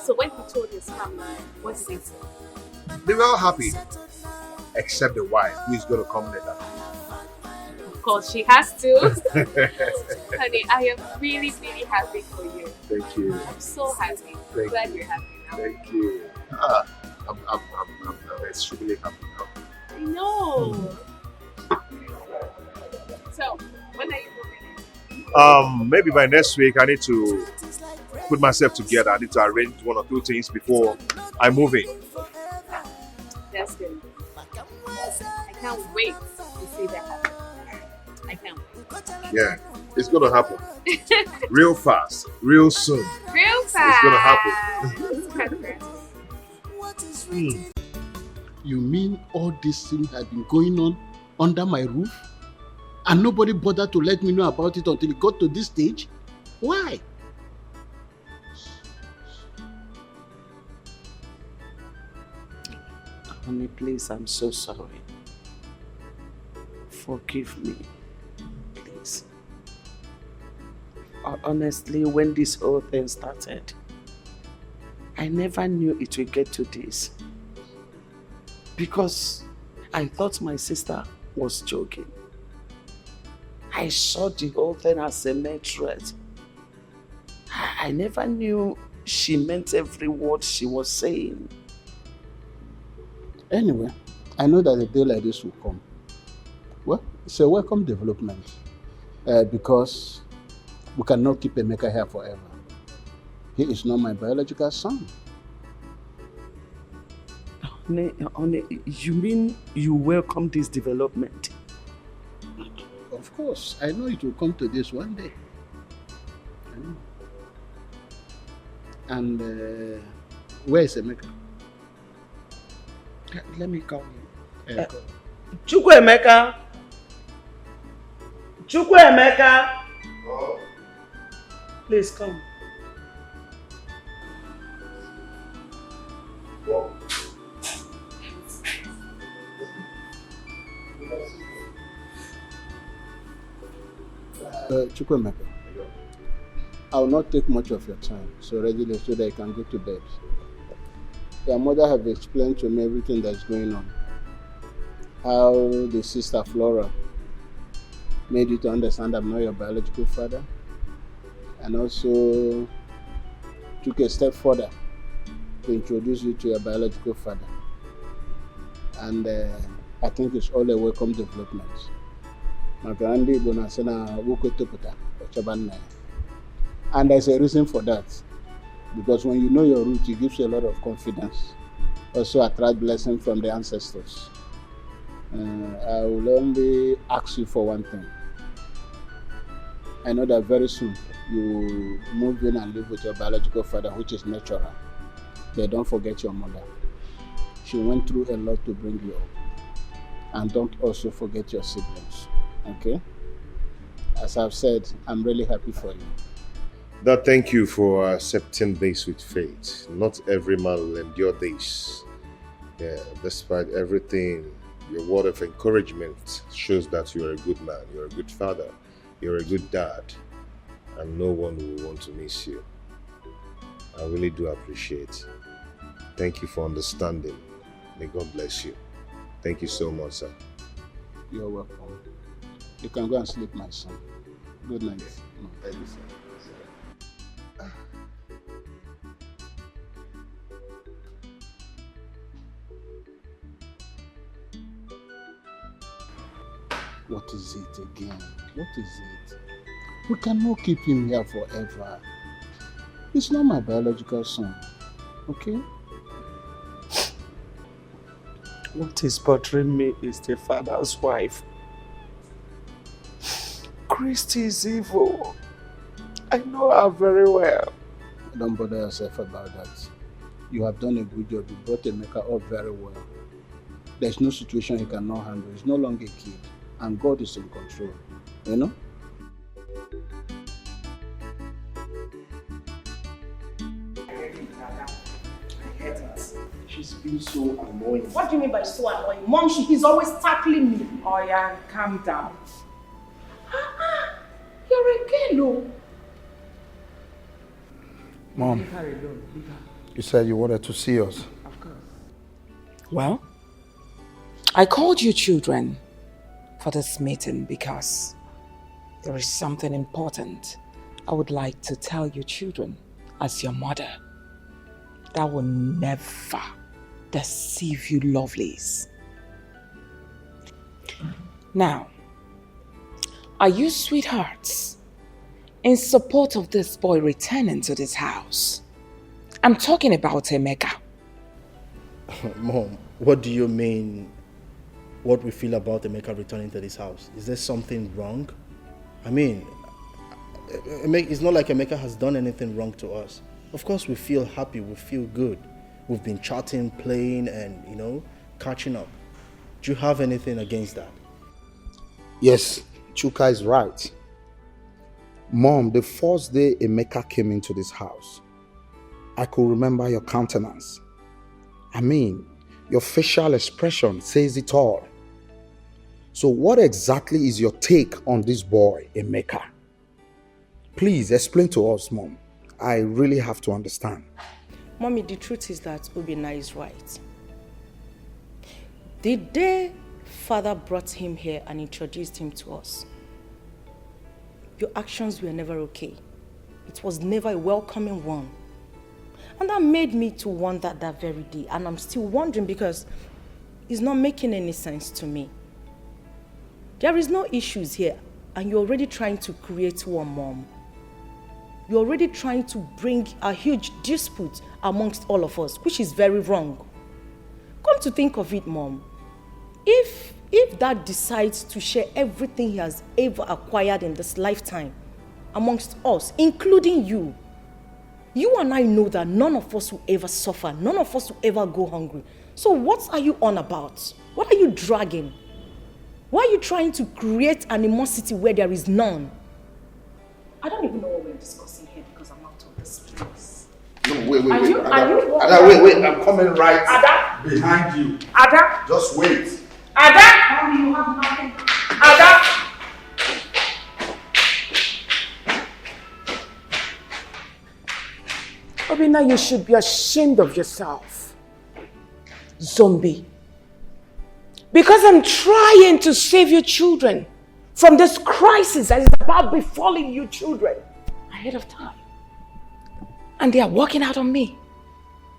so when he told his family, what did they say? They were all happy, except the wife, who is going to come later. Of course, she has to. Honey, I am really, really happy for you. Thank you. I'm so happy. Thank Glad you. you're happy now. Thank you. I'm extremely happy now. I know. So, when are you moving in? Maybe by next week I need to put myself together. I need to arrange one or two things before I move in. That's good. I can't wait to see that happen. I can't wait. Yeah, it's gonna happen. Real fast, real soon. Real fast. It's gonna happen. You mean all these things have been going on under my roof? And nobody bothered to let me know about it until it got to this stage? Why? Honey, please, I'm so sorry. Forgive me, please. Honestly, when this whole thing started, I never knew it would get to this. Because I thought my sister was joking. I saw the whole thing as a mere threat. I never knew she meant every word she was saying. Anyway, I know that a day like this will come. Well, it's a welcome development because we cannot keep Emeka here forever. He is not my biological son. Honey, you mean you welcome this development? Of course, I know it will come to this one day. And where is Emeka? Let me call him. Chukwuemeka! Chukwuemeka! Please come. Chukwuemeka, I will not take much of your time, so readily so that you can go to bed. Your mother have explained to me everything that's going on. How the sister Flora made you to understand I'm not your biological father, and also took a step further to introduce you to your biological father. And I think it's all a welcome development. And there's a reason for that. Because when you know your root, it gives you a lot of confidence. Also attract blessing from the ancestors. I will only ask you for one thing. I know that very soon you move in and live with your biological father, which is natural. But don't forget your mother. She went through a lot to bring you up. And don't also forget your siblings, okay? As I've said, I'm really happy for you. Dad, thank you for accepting this with faith. Not every man will endure this. Yeah, despite everything, your word of encouragement shows that you're a good man, you're a good father, you're a good dad, and no one will want to miss you. I really do appreciate. Thank you for understanding. May God bless you. Thank you so much, sir. You're welcome. You can go and sleep, my son. Good night. Thank you, sir. What is it again? What is it? We cannot keep him here forever. He's not my biological son, okay? What is bothering me is the father's wife. Christy is evil. I know her very well. Don't bother yourself about that. You have done a good job. You brought Emeka up very well. There's no situation he cannot handle. He's no longer a kid. And God is in control. You know? She's been so annoying. What do you mean by so annoying? Mom, he's always tackling me. Oh yeah, calm down. You're a girl. Mom, you said you wanted to see us. Well, I called you children for this meeting because there is something important I would like to tell you children as your mother that will never deceive you lovelies. Now, are you sweethearts in support of this boy returning to this house? I'm talking about Emeka. Mom, what do you mean what we feel about Emeka returning to this house? Is there something wrong? I mean, it's not like Emeka has done anything wrong to us. Of course we feel happy, we feel good. We've been chatting, playing and, catching up. Do you have anything against that? Yes, Chuka is right. Mom, the first day Emeka came into this house, I could remember your countenance. I mean, your facial expression says it all. So what exactly is your take on this boy, Emeka? Please explain to us, Mom. I really have to understand. Mommy, the truth is that Obinna is right. The day Father brought him here and introduced him to us, your actions were never okay. It was never a welcoming one. And that made me to wonder that very day. And I'm still wondering because it's not making any sense to me. There is no issues here and you're already trying to create one, Mom. You're already trying to bring a huge dispute amongst all of us, which is very wrong. Come to think of it, Mom, if Dad decides to share everything he has ever acquired in this lifetime amongst us, including you, you and I know that none of us will ever suffer, none of us will ever go hungry. So what are you on about? What are you dragging? Why are you trying to create animosity where there is none? I don't even know what we're discussing here because I'm out of this place. No, wait. Ada, wait, I'm coming right Ada? behind you. Ada? Just wait. Ada? Mommy, you have nothing. Ada? Obinna, you should be ashamed of yourself. Zombie. Because I'm trying to save your children from this crisis that is about befalling you children ahead of time. And they are walking out on me,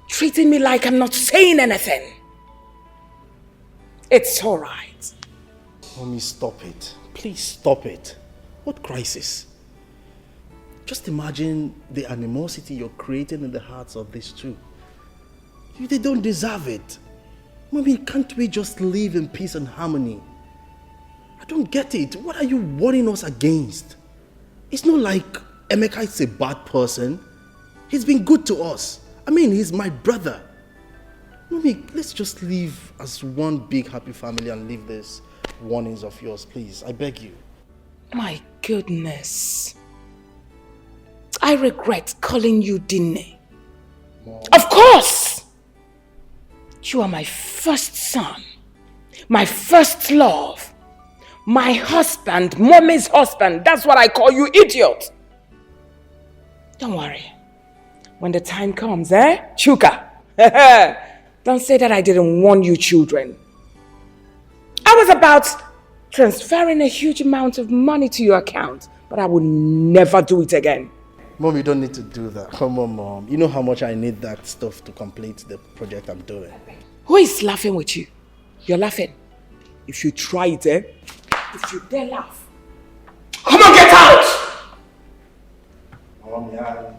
treating me like I'm not saying anything. It's all right. Mommy, stop it. Please stop it. What crisis? Just imagine the animosity you're creating in the hearts of these two. They don't deserve it. Mommy, can't we just live in peace and harmony? I don't get it. What are you warning us against? It's not like Emeka is a bad person. He's been good to us. I mean, he's my brother. Mommy, let's just live as one big happy family and leave this warnings of yours, please. I beg you. My goodness. I regret calling you Dine. Mom. Of course! You are my first son, my first love, my husband, mommy's husband. That's what I call you, idiot. Don't worry. When the time comes, Chuka, don't say that I didn't warn you children. I was about transferring a huge amount of money to your account, but I will never do it again. Mom, you don't need to do that. Come on, Mom. You know how much I need that stuff to complete the project I'm doing. Who is laughing with you? You're laughing. If you try it, if you dare laugh, come on, get out! Mom, yeah.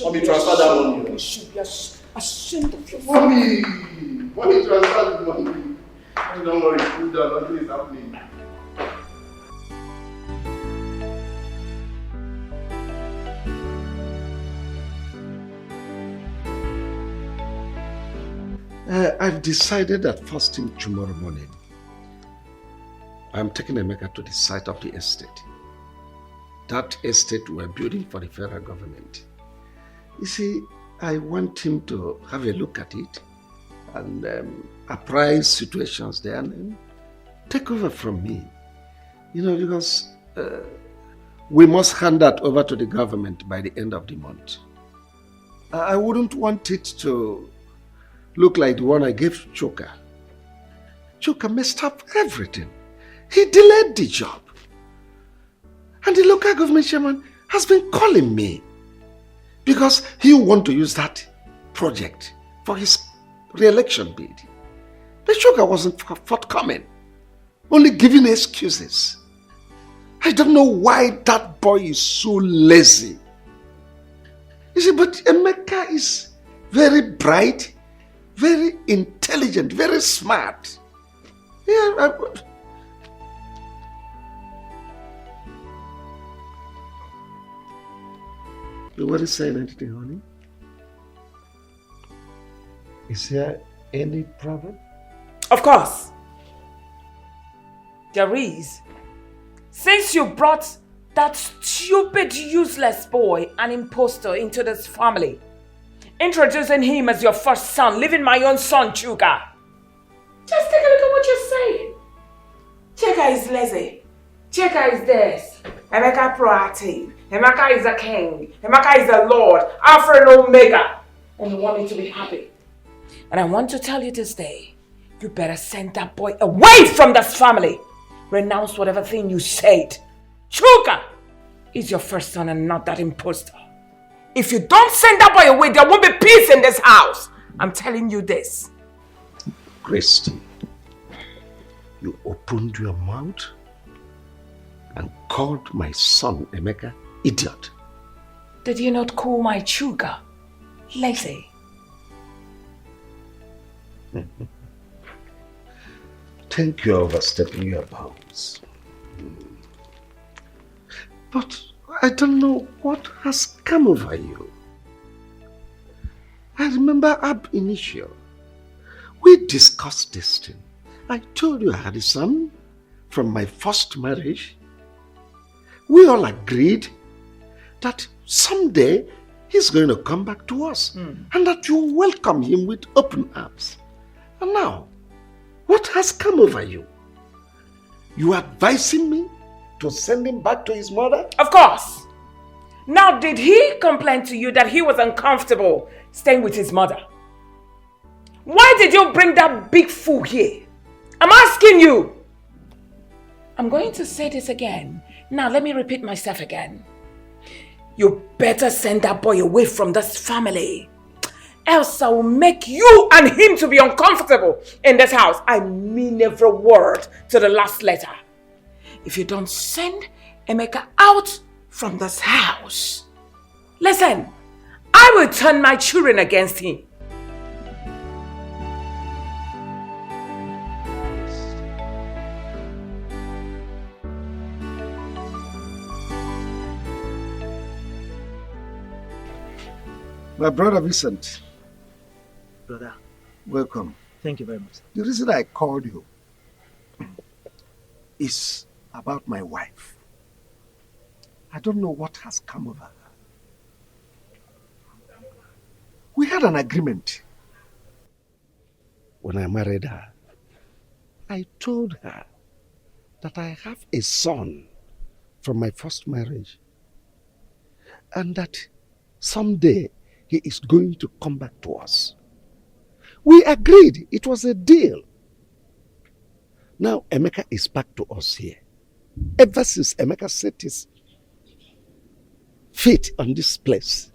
Mommy, transfer that money. You should be ashamed of yourself. Mommy, transfer the money. Don't worry, cool down. Nothing is happening. I've decided that first thing tomorrow morning, I'm taking Emeka to the site of the estate. That estate we're building for the federal government. You see, I want him to have a look at it and apprise situations there and then take over from me. You know, because we must hand that over to the government by the end of the month. I wouldn't want it to look like the one I gave to Chuka. Chuka messed up everything. He delayed the job. And the local government chairman has been calling me because he wants to use that project for his re-election bid. The Chuka wasn't forthcoming, only giving excuses. I don't know why that boy is so lazy. You see, but Emeka is very bright, very intelligent, very smart. Yeah, You weren't saying anything, honey? Is there any problem? Of course. There is. Since you brought that stupid, useless boy, an imposter, into this family, introducing him as your first son, leaving my own son, Chuka. Just take a look at what you're saying. Chuka is lazy. Chuka is this. Emeka proactive. Emeka is a king. Emeka is a lord. Alpha and Omega. And you want me to be happy. And I want to tell you this day, you better send that boy away from this family. Renounce whatever thing you said. Chuka is your first son and not that imposter. If you don't send that boy away, there won't be peace in this house. I'm telling you this. Christy, you opened your mouth and called my son Emeka idiot. Did you not call my Chuka lazy? Think you're overstepping your bounds. But I don't know what has come over you. I remember ab initio, we discussed this thing. I told you I had a son from my first marriage. We all agreed that someday he's going to come back to us and that you welcome him with open arms. And now, what has come over you? You advising me to send him back to his mother? Of course. Now, did he complain to you that he was uncomfortable staying with his mother? Why did you bring that big fool here? I'm asking you. I'm going to say this again. Now, let me repeat myself again. You better send that boy away from this family. Else I will make you and him to be uncomfortable in this house. I mean every word to the last letter. If you don't send Emeka out from this house, listen, I will turn my children against him. My brother Vincent. Brother. Welcome. Thank you very much. The reason I called you is about my wife. I don't know what has come over her. We had an agreement. When I married her, I told her that I have a son from my first marriage and that someday he is going to come back to us. We agreed. It was a deal. Now Emeka is back to us here. Ever since Emeka set his feet on this place,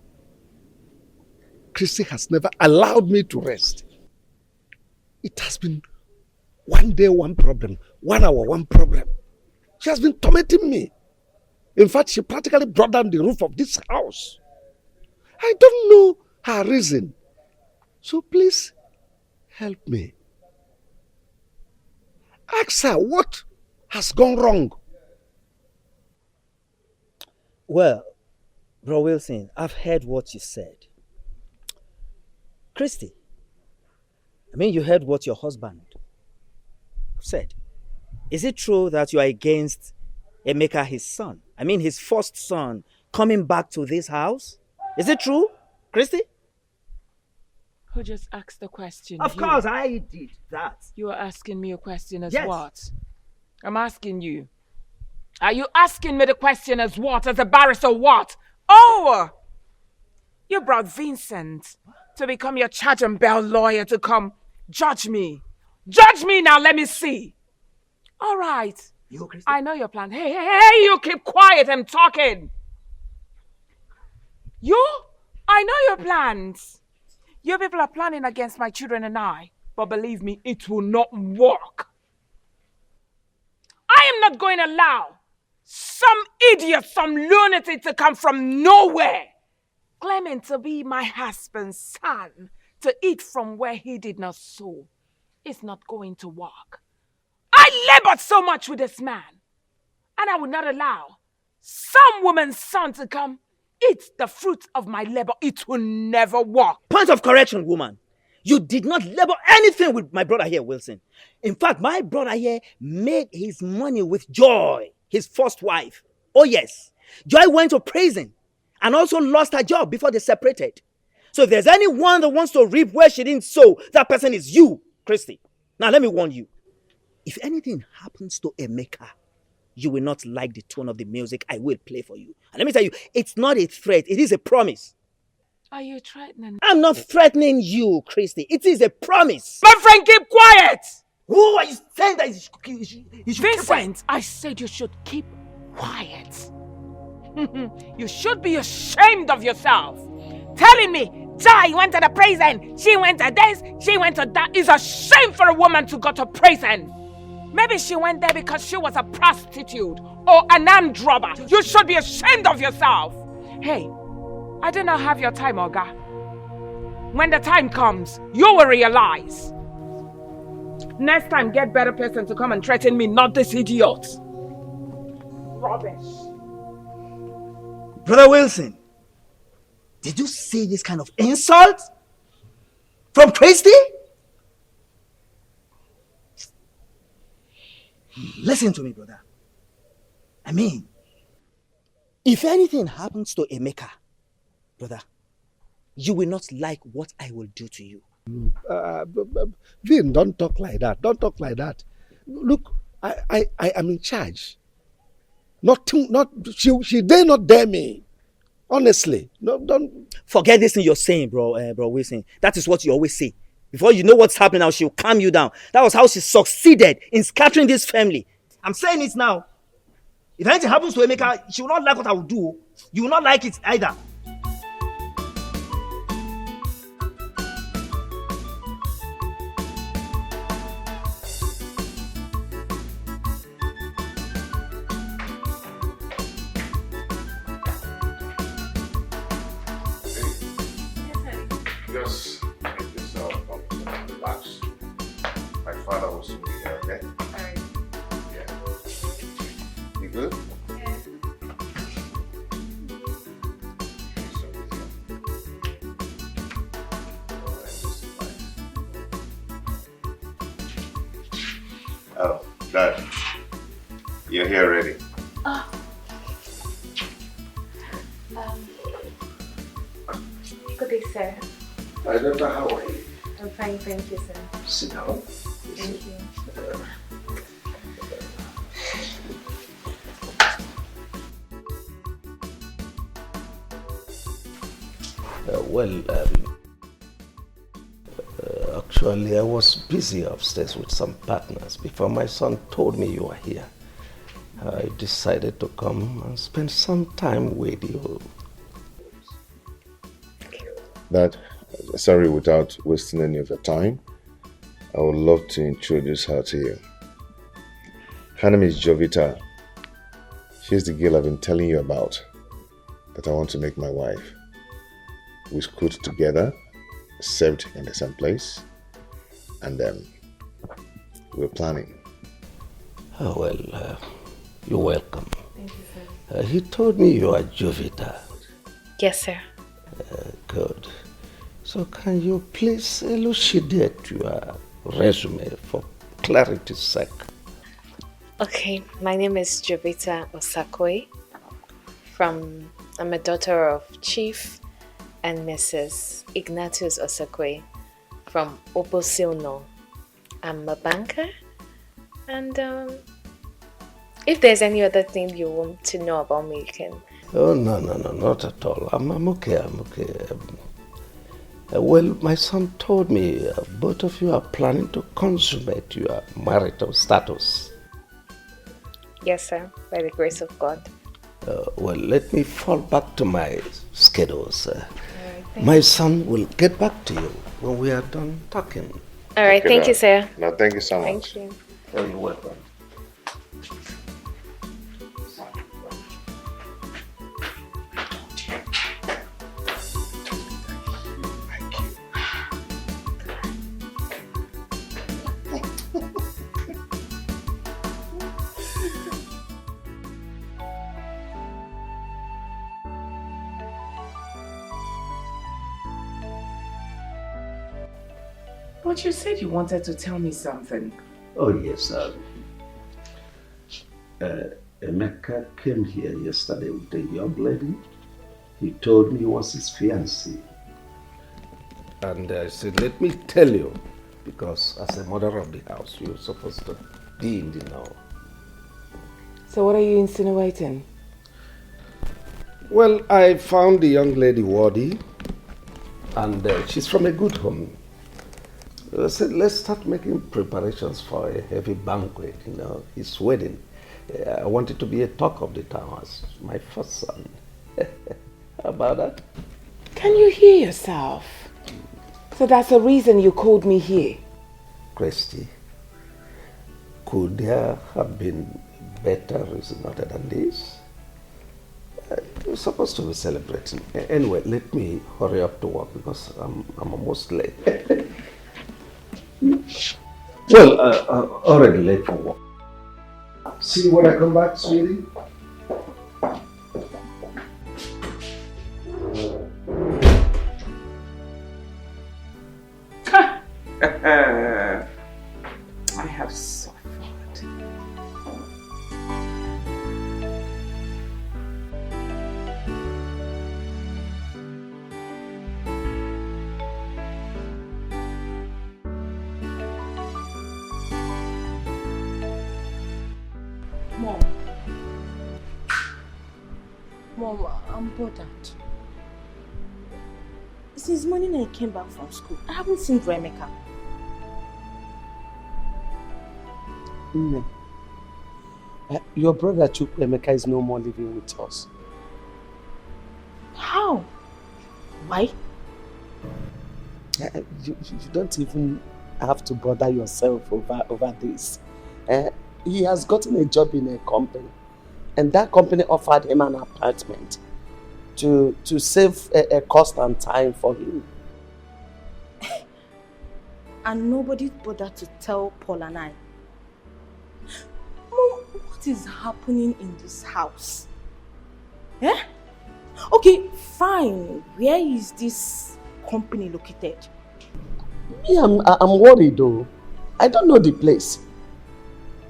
Christy has never allowed me to rest. It has been one day, one problem, 1 hour, one problem. She has been tormenting me. In fact, she practically brought down the roof of this house. I don't know her reason. So please, help me. Ask her what has gone wrong. Well, Bro Wilson, I've heard what you said. Christy, you heard what your husband said. Is it true that you are against Emeka, his son? His first son, coming back to this house? Is it true, Christy? Who just asked the question? Of course, I did that. You are asking me a question as Yes. what? I'm asking you. Are you asking me the question as what? As a barrister what? Oh! You brought Vincent to become your charge and bail lawyer to come judge me. Judge me now, let me see. All right. You, Christy? I know your plan. Hey, you keep quiet, I'm talking. I know your plans. You people are planning against my children and I, but believe me, it will not work. I am not going to allow some idiot, some lunatic to come from nowhere, claiming to be my husband's son, to eat from where he did not sow. It's not going to work. I labored so much with this man, and I will not allow some woman's son to come eat the fruit of my labor. It will never work. Point of correction, woman. You did not labor anything with my brother here, Wilson. In fact, my brother here made his money with Joy, his first wife. Oh yes, Joy went to prison and also lost her job before they separated. So if there's anyone that wants to reap where she didn't sow, that person is you, Christy. Now let me warn you. If anything happens to Emeka, you will not like the tone of the music I will play for you. And let me tell you, it's not a threat, it is a promise. Are you threatening? I'm not threatening you, Christy. It is a promise. My friend, keep quiet! Who are you saying that you should Vincent, I said you should keep quiet. You should be ashamed of yourself. Telling me, Joy went to the prison, she went to this, she went to that. It's a shame for a woman to go to prison. Maybe she went there because she was a prostitute or an armed robber. You should be ashamed of yourself. Hey, I do not have your time, Oga. When the time comes, you will realize. Next time, get better person to come and threaten me, not this idiot. Rubbish. Brother Wilson, did you see this kind of insult from Christy? Listen to me, brother. If anything happens to Emeka, brother, you will not like what I will do to you. Vin, don't talk like that. Don't talk like that. Look, I am in charge. She dare not dare me. Honestly, no, don't forget this thing you're saying, bro Wilson. That is what you always say. Before you know what's happening now, she'll calm you down. That was how she succeeded in scattering this family. I'm saying it now. If anything happens to Emeka, she will not like what I will do. You will not like it either. Just make yourself comfortable and relax. My father will soon be here, okay? Alright. Yeah. You good? Yeah. Oh, Dad. You're here already. Good day, sir. My daughter, how are you? I'm fine, thank you, sir. Sit down. Thank you. Actually, I was busy upstairs with some partners before my son told me you were here. I decided to come and spend some time with you. Dad, sorry, without wasting any of your time, I would love to introduce her to you. Her name is Jovita. She's the girl I've been telling you about that I want to make my wife. We schooled together, served in the same place, and we're planning. Oh, well, you're welcome. Thank you, sir. He told me you are Jovita. Yes, sir. Good. So can you please elucidate your resume for clarity's sake? Okay, my name is Jovita Osakwe. I'm a daughter of Chief and Mrs. Ignatius Osakwe from Obosilno. I'm a banker, and if there's any other thing you want to know about me, you can. Oh, no, not at all. I'm okay, I'm okay. Well, my son told me both of you are planning to consummate your marital status. Yes, sir, by the grace of God. Well, let me fall back to my schedules. My son will get back to you when we are done talking. All right, Okay, thank Dad. you, sir. No, thank you so much. Thank you. Oh, you're welcome. But you said you wanted to tell me something. Oh, yes. Emeka came here yesterday with a young lady. He told me he was his fiancée. And I said, let me tell you, because as a mother of the house, you're supposed to be in the know. So what are you insinuating? Well, I found the young lady worthy, and she's from a good home. I said, let's start making preparations for a heavy banquet, his wedding. I want it to be a talk of the town as my first son. How about that? Can you hear yourself? So that's the reason you called me here. Christy, could there have been better reason other than this? We're supposed to be celebrating. Anyway, let me hurry up to work because I'm almost late. Well, already late for work. See you when I come back, sweetie. I have suffered. Mom, I'm bothered. Since morning I came back from school, I haven't seen Emeka. Your brother Chukwuemeka is no more living with us. How? Why? You don't even have to bother yourself over this. He has gotten a job in a company, and that company offered him an apartment to save a cost and time for him. And nobody bothered to tell Paul and I. Mom, what is happening in this house? Eh? Okay, fine. Where is this company located? Me, I'm worried though. I don't know the place.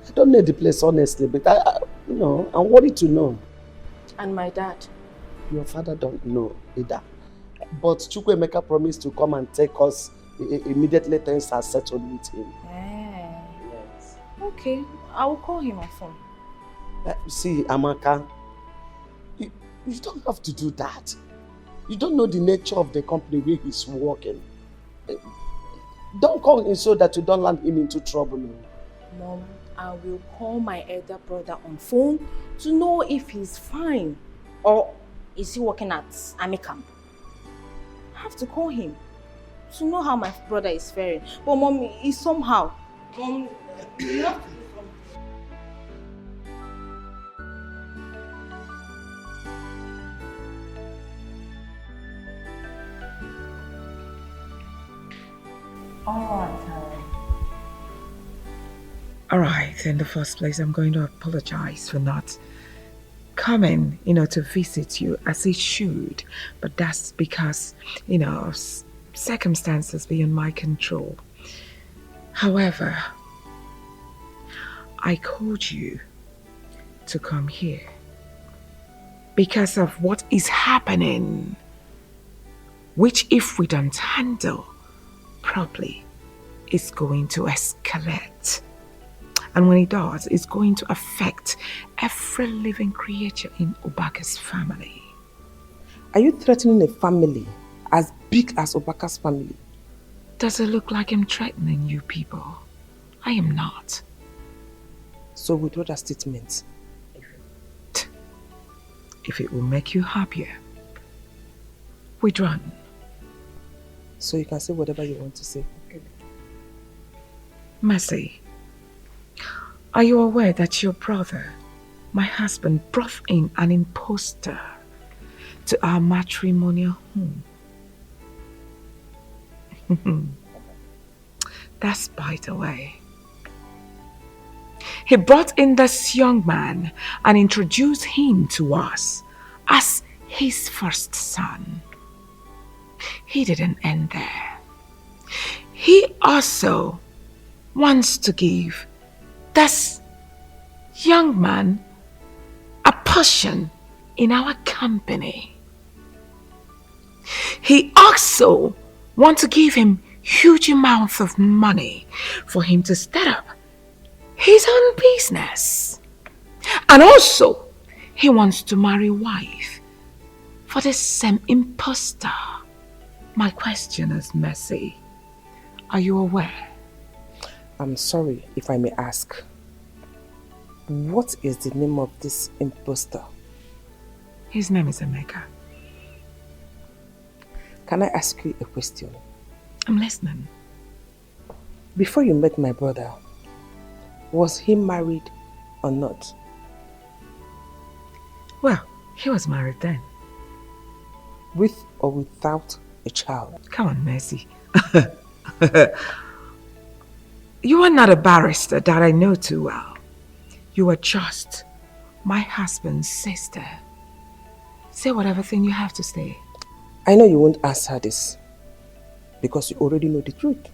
I don't know the place honestly, but I'm worried to know. And my dad? Your father don't know either. But Chukwuemeka promised to come and take us immediately things are settled with him. Yes. Okay, I will call him on phone. See, Amaka, you don't have to do that. You don't know the nature of the company where he's working. Don't call him so that you don't land him into trouble. Mom, I will call my elder brother on phone to know if he's fine. Or is he working at army camp? I have to call him to know how my brother is faring. But Mom, he's somehow. Mom, you have to. All right, in the first place, I'm going to apologize for not coming, to visit you as it should. But that's because, of circumstances beyond my control. However, I called you to come here because of what is happening, which if we don't handle properly, is going to escalate. And when it does, it's going to affect every living creature in Obaka's family. Are you threatening a family as big as Obaka's family? Does it look like I'm threatening you people? I am not. So withdraw that statement. If it will make you happier, withdraw. So you can say whatever you want to say. Mercy, are you aware that your brother, my husband, brought in an impostor to our matrimonial home? That's by the way. He brought in this young man and introduced him to us as his first son. He didn't end there. He also wants to give this young man a portion in our company. He also wants to give him huge amounts of money for him to start up his own business. And also, he wants to marry a wife for the same impostor. My question is, Mercy, are you aware? I'm sorry if I may ask. What is the name of this impostor? His name is Emeka. Can I ask you a question? I'm listening. Before you met my brother, was he married or not? Well, he was married then. With or without a child? Come on, Mercy. You are not a barrister that I know too well. You are just my husband's sister. Say whatever thing you have to say. I know you won't answer this because you already know the truth.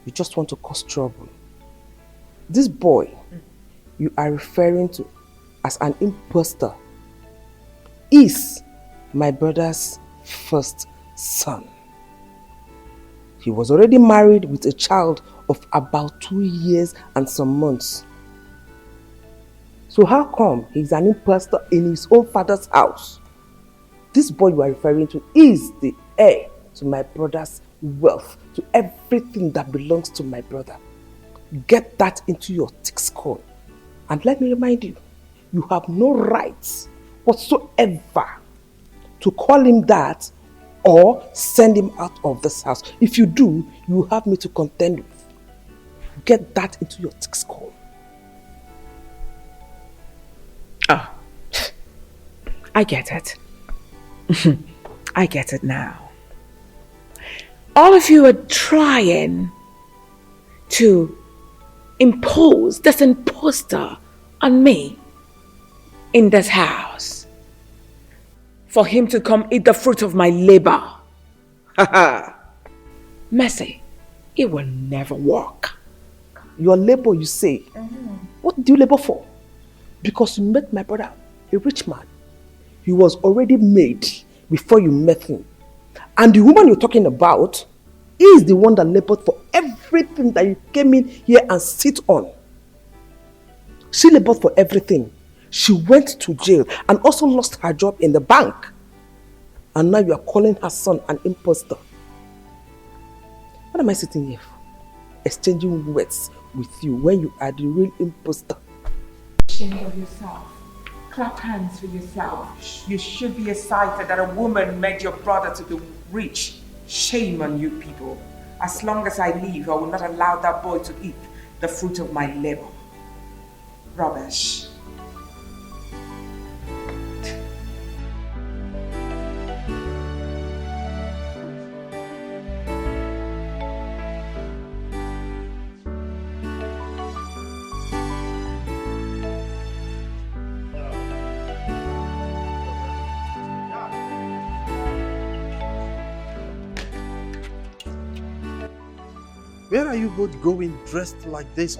You just want to cause trouble. This boy you are referring to as an impostor is my brother's first son. He was already married with a child of about 2 years and some months. So how come he's an impostor in his own father's house? This boy you are referring to is the heir to my brother's wealth, to everything that belongs to my brother. Get that into your thick skull. And let me remind you, you have no rights whatsoever to call him that or send him out of this house. If you do, you will have me to contend with. Get that into your thick skull. Oh, I get it. I get it now. All of you are trying to impose this imposter on me in this house for him to come eat the fruit of my labor. Mercy, it will never work. Your labor, you say. What do you labor for? Because you met my brother, a rich man. He was already made before you met him. And the woman you're talking about is the one that labored for everything that you came in here and sit on. She labored for everything. She went to jail and also lost her job in the bank. And now you are calling her son an imposter. What am I sitting here for? Exchanging words with you when you are the real imposter. Shame of yourself. Clap hands for yourself. You should be excited that a woman made your brother to be rich. Shame on you people. As long as I live, I will not allow that boy to eat the fruit of my labor. Rubbish. Where are you both going dressed like this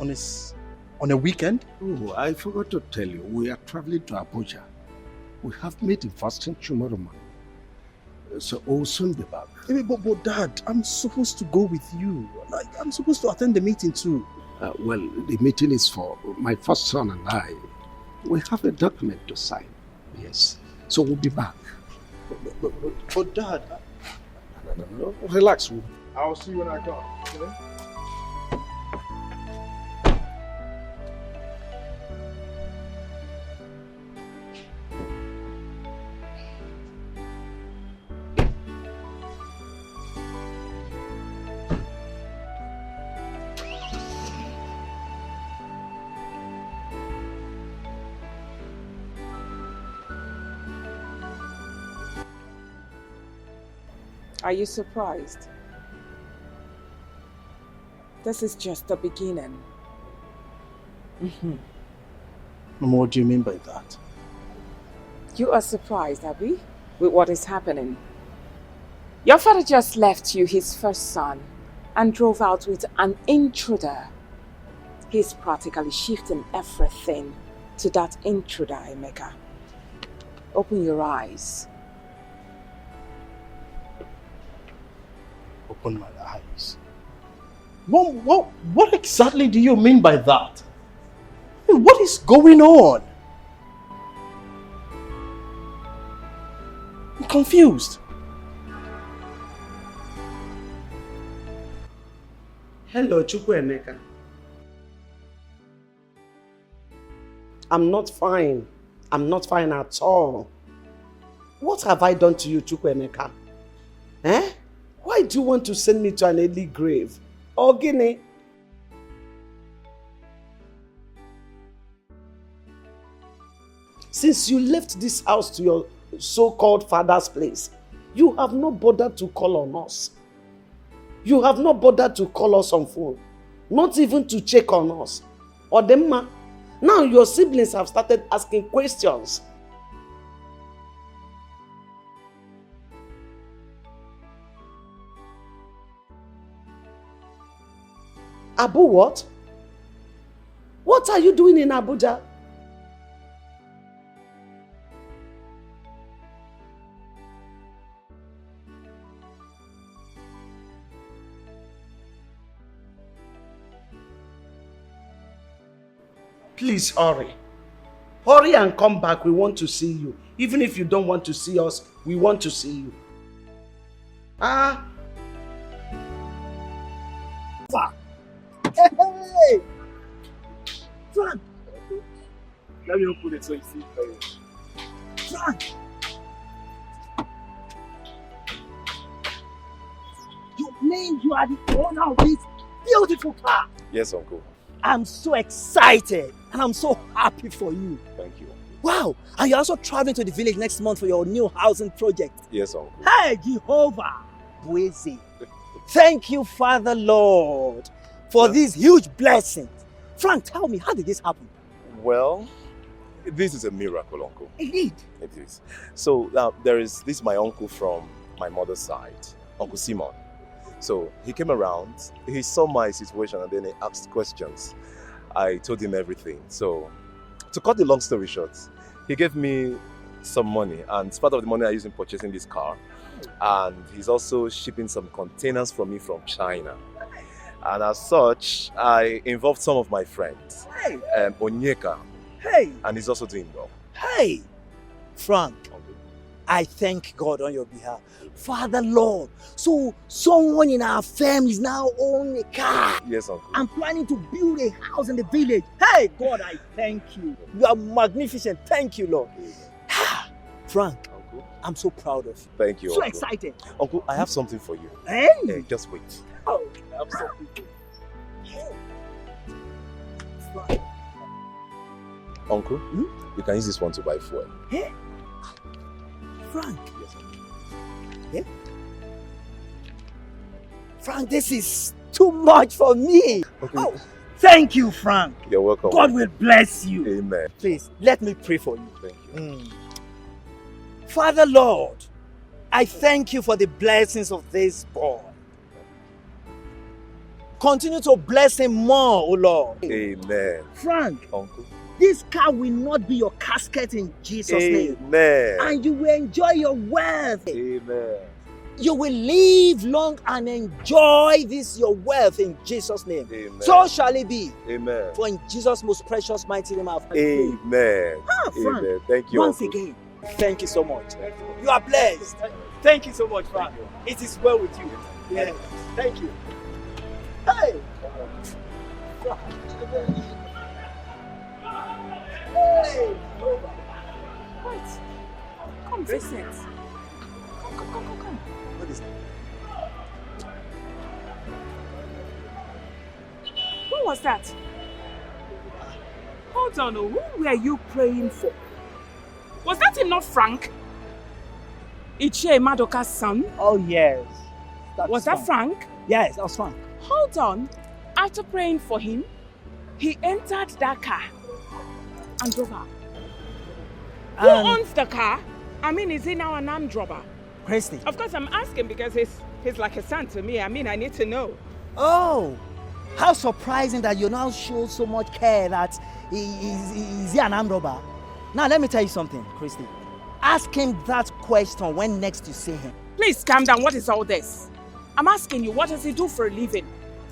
on a weekend? Oh, I forgot to tell you, we are traveling to Abuja. We have meeting first thing tomorrow morning. So we'll soon be back. But Dad, I'm supposed to go with you. Like, I'm supposed to attend the meeting too. Well, the meeting is for my first son and I. We have a document to sign. Yes. So we'll be back. But Dad... No, relax. I'll see you when I come. Okay? Are you surprised? This is just the beginning. Mama, what do you mean by that? You are surprised, Abby, with what is happening. Your father just left you his first son and drove out with an intruder. He's practically shifting everything to that intruder, Emeka. Open your eyes. Open my eyes. Mom, what exactly do you mean by that? What is going on? I'm confused. Hello, Chukwuemeka. I'm not fine. I'm not fine at all. What have I done to you, Chukwuemeka? Eh? Why do you want to send me to an early grave? Ogini? Since you left this house to your so-called father's place, you have not bothered to call on us. You have not bothered to call us on phone. Not even to check on us. Odemma, now your siblings have started asking questions. Abu what? What are you doing in Abuja? Please hurry. Hurry and come back. We want to see you. Even if you don't want to see us, we want to see you. Ah. Hey! Frank! Let me open it so you see it. Frank! You mean you are the owner of this beautiful car? Yes, Uncle. I'm so excited and I'm so happy for you. Thank you. Wow! And you're also traveling to the village next month for your new housing project. Yes, Uncle. Hey, Jehovah! Bwezi. Thank you, Father Lord, for these huge blessings. Frank, tell me, how did this happen? Well, this is a miracle, Uncle. Indeed. It is. So now this is my uncle from my mother's side, Uncle Simon. So he came around, he saw my situation and then he asked questions. I told him everything. So to cut the long story short, he gave me some money and part of the money I used in purchasing this car. And he's also shipping some containers from me from China. And as such, I involved some of my friends. Hey! Onyeka. Hey! And he's also doing well. Hey! Frank, I thank God on your behalf. Father Lord, so someone in our family is now owning a car. Yes, Uncle. I'm planning to build a house in the village. Hey, God, I thank you. You are magnificent. Thank you, Lord. Frank, Uncle, I'm so proud of you. Thank you, So Uncle. excited. Uncle, I have something for you. Hey! Just wait. Oh, I have something for you. Uncle, you can use this one to buy fuel. Hey! Frank. Yes, Uncle. Yeah? Frank, this is too much for me. Okay. Oh, thank you, Frank. You're welcome. God will bless you. Amen. Please, let me pray for you. Thank you. Father Lord, I thank you for the blessings of this boy. Continue to bless him more, O Lord. Amen. Frank, Uncle. this car will not be your casket in Jesus' name. Amen. And you will enjoy your wealth. Amen. You will live long and enjoy this your wealth in Jesus' name. Amen. So shall it be. Amen. For in Jesus' most precious mighty name I have prayed. Amen. Frank, Amen. Thank you. once Uncle. again, thank you so much. You are blessed. Thank you so much, Frank. It is well with you. Yes. Thank you. Hey! Hey! Wait. Come, Vincent. Come. What is that? Who was that? Hold on, who were you praying for? Was that not Frank? Ichie Madoka's son? Oh, yes. Was that Frank? Yes, that was Frank. Hold on. After praying for him, he entered that car and drove out. Who owns the car? I mean, is he now an armed robber? Christy. Of course, I'm asking because he's like a son to me. I mean, I need to know. Oh, how surprising that you now show so much care that is he an armed robber? Now, let me tell you something, Christy. Ask him that question when next you see him. Please calm down. What is all this? I'm asking you, what does he do for a living?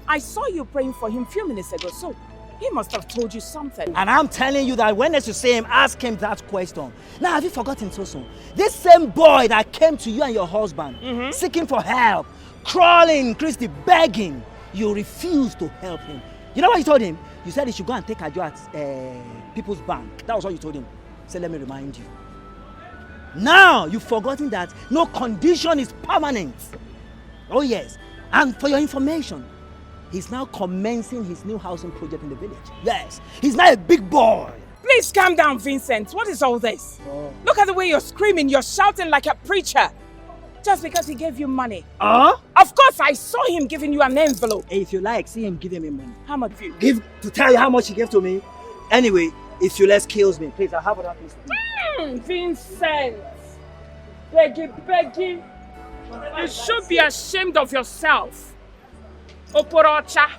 I saw you praying for him a few minutes ago, so he must have told you something. And I'm telling you that when next you see him, ask him that question. Now, have you forgotten so soon? This same boy that came to you and your husband, seeking for help, crawling, Christy, begging, you refused to help him. You know what you told him? You said he should go and take a job at People's Bank. That was what you told him. So let me remind you. Now, you've forgotten that no condition is permanent. Oh yes, and for your information, he's now commencing his new housing project in the village. Yes, he's now a big boy. Please calm down, Vincent. What is all this? Look at the way you're screaming. You're shouting like a preacher. Just because he gave you money. Of course, I saw him giving you an envelope. Hey, if you like, see him giving me money. How much you give? To tell you how much he gave to me. Anyway, if you less kills me, please, I have other things to do. Vincent. Begging. You should be ashamed of yourself. Oporocha.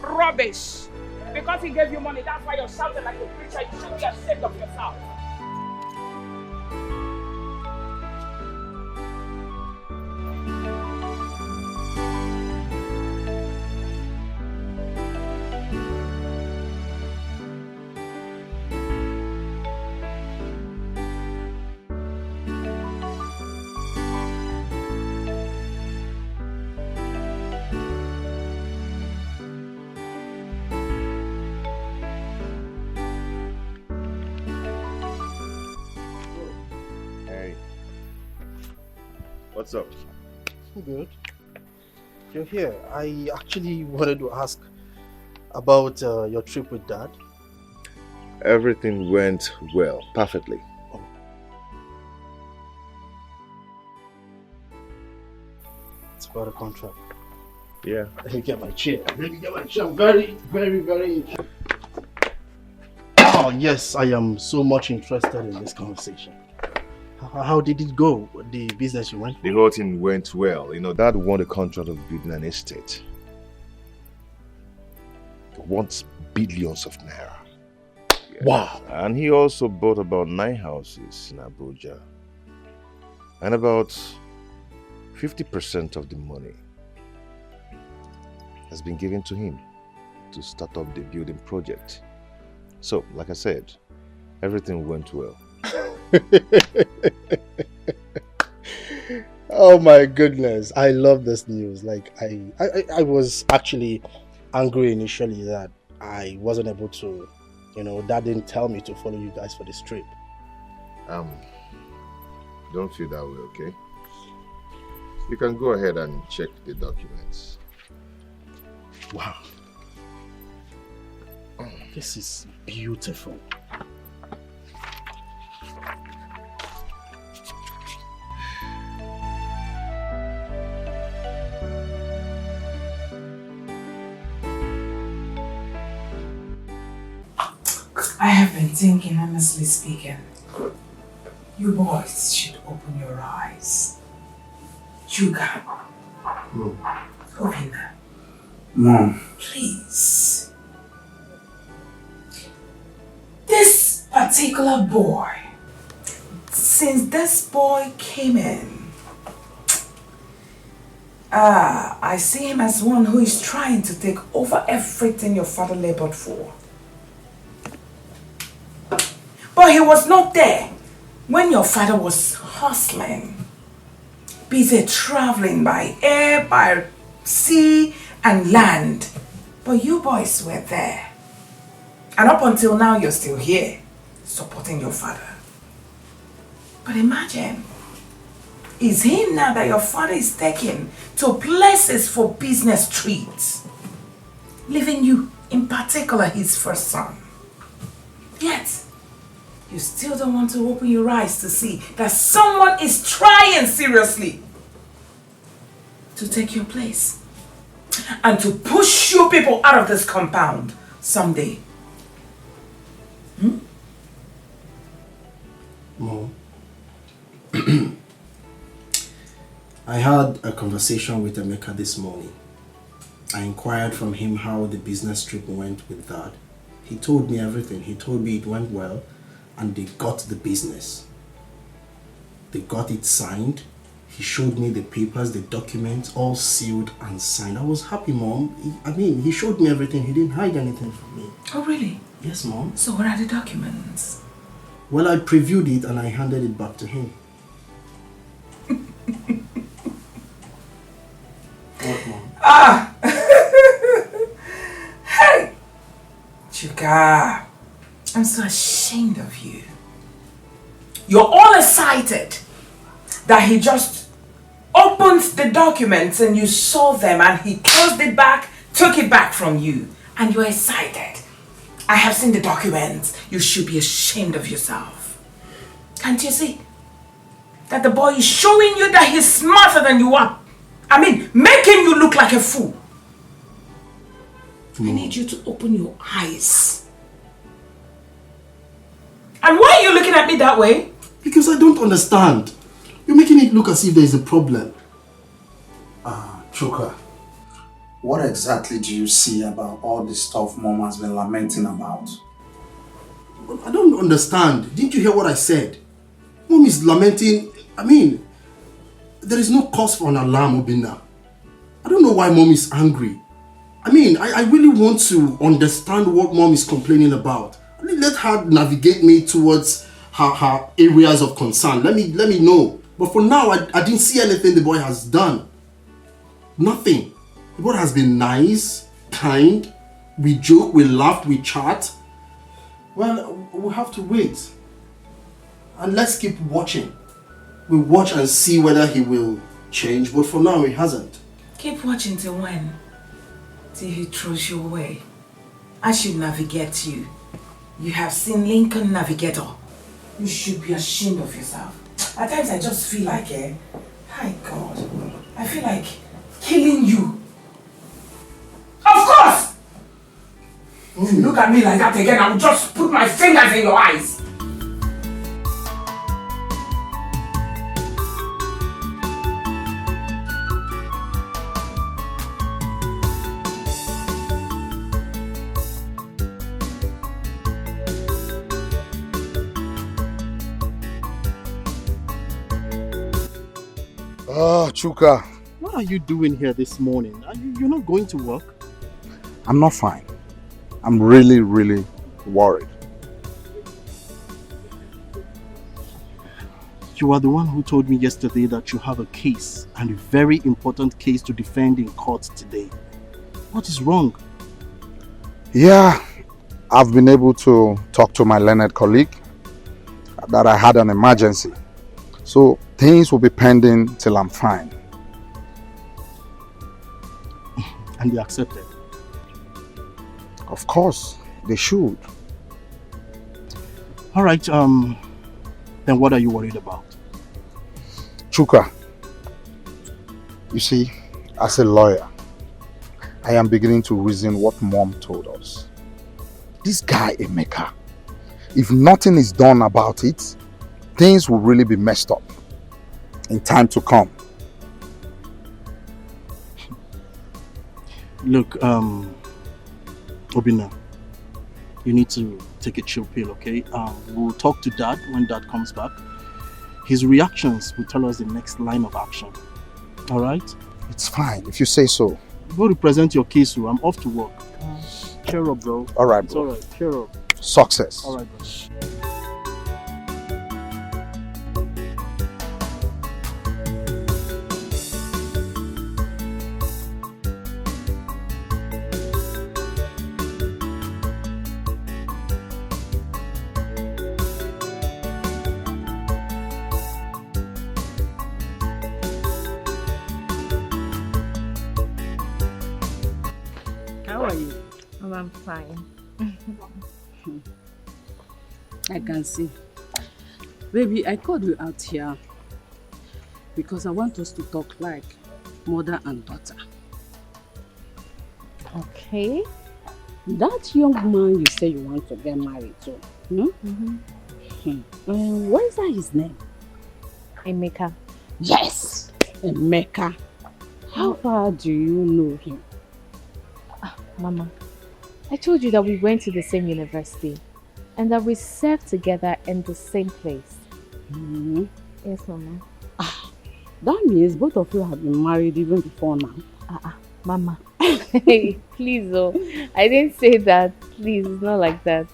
Rubbish. Because he gave you money, that's why you're shouting like a preacher. You should be ashamed of yourself. What's up? Good. You're here. I actually wanted to ask about your trip with Dad. Everything went well, perfectly. It's about a contract. Yeah. Let me get my chair. I'm very, very, very interested. Oh, yes, I am so much interested in this conversation. How did it go? The business you went for? The whole thing went well. You know, Dad won the contract of building an estate. He wants billions of naira. Yes. Wow. And he also bought about 9 houses in Abuja. And about 50% of the money has been given to him to start up the building project. So, like I said, everything went well. Oh my goodness, I love this news. Like I was actually angry initially that I wasn't able to, Dad didn't tell me to follow you guys for this trip. Don't feel that way, okay? You can go ahead and check the documents. Wow. This is beautiful. I have been thinking, honestly speaking, you boys should open your eyes. Juga. Open them. Mom. Please. This particular boy, since this boy came in, I see him as one who is trying to take over everything your father labored for. But he was not there when your father was hustling, busy traveling by air, by sea and land. But you boys were there. And up until now, you're still here, supporting your father. But imagine, it's him now that your father is taking to places for business trips, leaving you, in particular, his first son. Yet, you still don't want to open your eyes to see that someone is trying seriously to take your place and to push you people out of this compound someday. Mom, I had a conversation with Emeka this morning. I inquired from him how the business trip went with Dad. He told me everything. He told me it went well and they got the business. They got it signed. He showed me the papers, the documents, all sealed and signed. I was happy, Mom. He showed me everything. He didn't hide anything from me. Oh, really? Yes, Mom. So what are the documents? Well, I previewed it and I handed it back to him. What, Mom? Hey! Chuka, I'm so ashamed of you. You're all excited that he just opened the documents and you saw them and he closed it back, took it back from you, and you're excited. I have seen the documents. You should be ashamed of yourself. Can't you see that the boy is showing you that he's smarter than you are? Making you look like a fool. I need you to open your eyes. And why are you looking at me that way? Because I don't understand. You're making it look as if there's a problem. Chuka, what exactly do you see about all the stuff Mom has been lamenting about? I don't understand. Didn't you hear what I said? Mom is lamenting. There is no cause for an alarm, Obinna. I don't know why Mom is angry. I really want to understand what Mom is complaining about. Let her navigate me towards her areas of concern. Let me know. But for now, I didn't see anything the boy has done. Nothing. The boy has been nice, kind. We joke, we laugh, we chat. Well, we'll have to wait. And let's keep watching. We'll watch and see whether he will change. But for now, he hasn't. Keep watching till when? Till he throws you away. I should navigate you. You have seen Lincoln Navigator. You should be ashamed of yourself. At times I just feel like, hi God, I feel like killing you. Of course! If you look at me like that again, I will just put my fingers in your eyes. Oh, Chuka. What are you doing here this morning? You're not going to work? I'm not fine. I'm really, really worried. You are the one who told me yesterday that you have a case, and a very important case to defend in court today. What is wrong? Yeah, I've been able to talk to my learned colleague that I had an emergency. So things will be pending till I'm fine. And they accepted? Of course, they should. All right, then what are you worried about? Chuka, you see, as a lawyer, I am beginning to reason what Mom told us. This guy, Emeka, if nothing is done about it, things will really be messed up in time to come. Look, Obinna, you need to take a chill pill, okay? We'll talk to Dad when Dad comes back. His reactions will tell us the next line of action. All right? It's fine, if you say so. Go represent your case, I'm off to work. Cheer up, bro. All right, It's bro. all right. Cheer up. Success. All right, bro. How are you? Oh, I'm fine. I can see. Baby, I called you out here because I want us to talk like mother and daughter. Okay. That young man you say you want to get married to, what is that his name? Emeka. Yes, Emeka. How far do you know him? Mama, I told you that we went to the same university and that we served together in the same place. Yes, Mama. That means both of you have been married even before now. Mama. Hey, please, oh. I didn't say that. Please, it's not like that.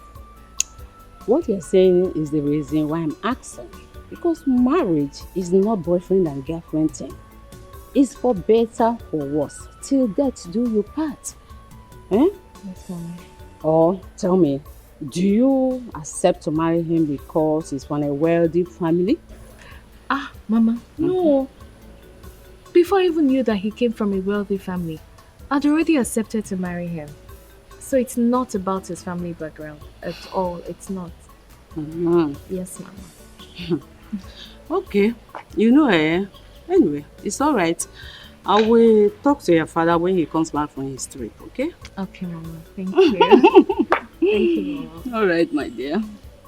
What you're saying is the reason why I'm asking. Because marriage is not boyfriend and girlfriend thing. It's for better or worse. Till death do you part. Eh? Yes, Mama. Or tell me, do you accept to marry him because he's from a wealthy family? Mama, no. Before I even knew that he came from a wealthy family, I'd already accepted to marry him. So it's not about his family background at all. It's not. Yes, Mama. Okay. You know, anyway, it's all right. I will talk to your father when he comes back from his trip, okay? Okay, Mama. Thank you. Thank you, Mama. All right, my dear.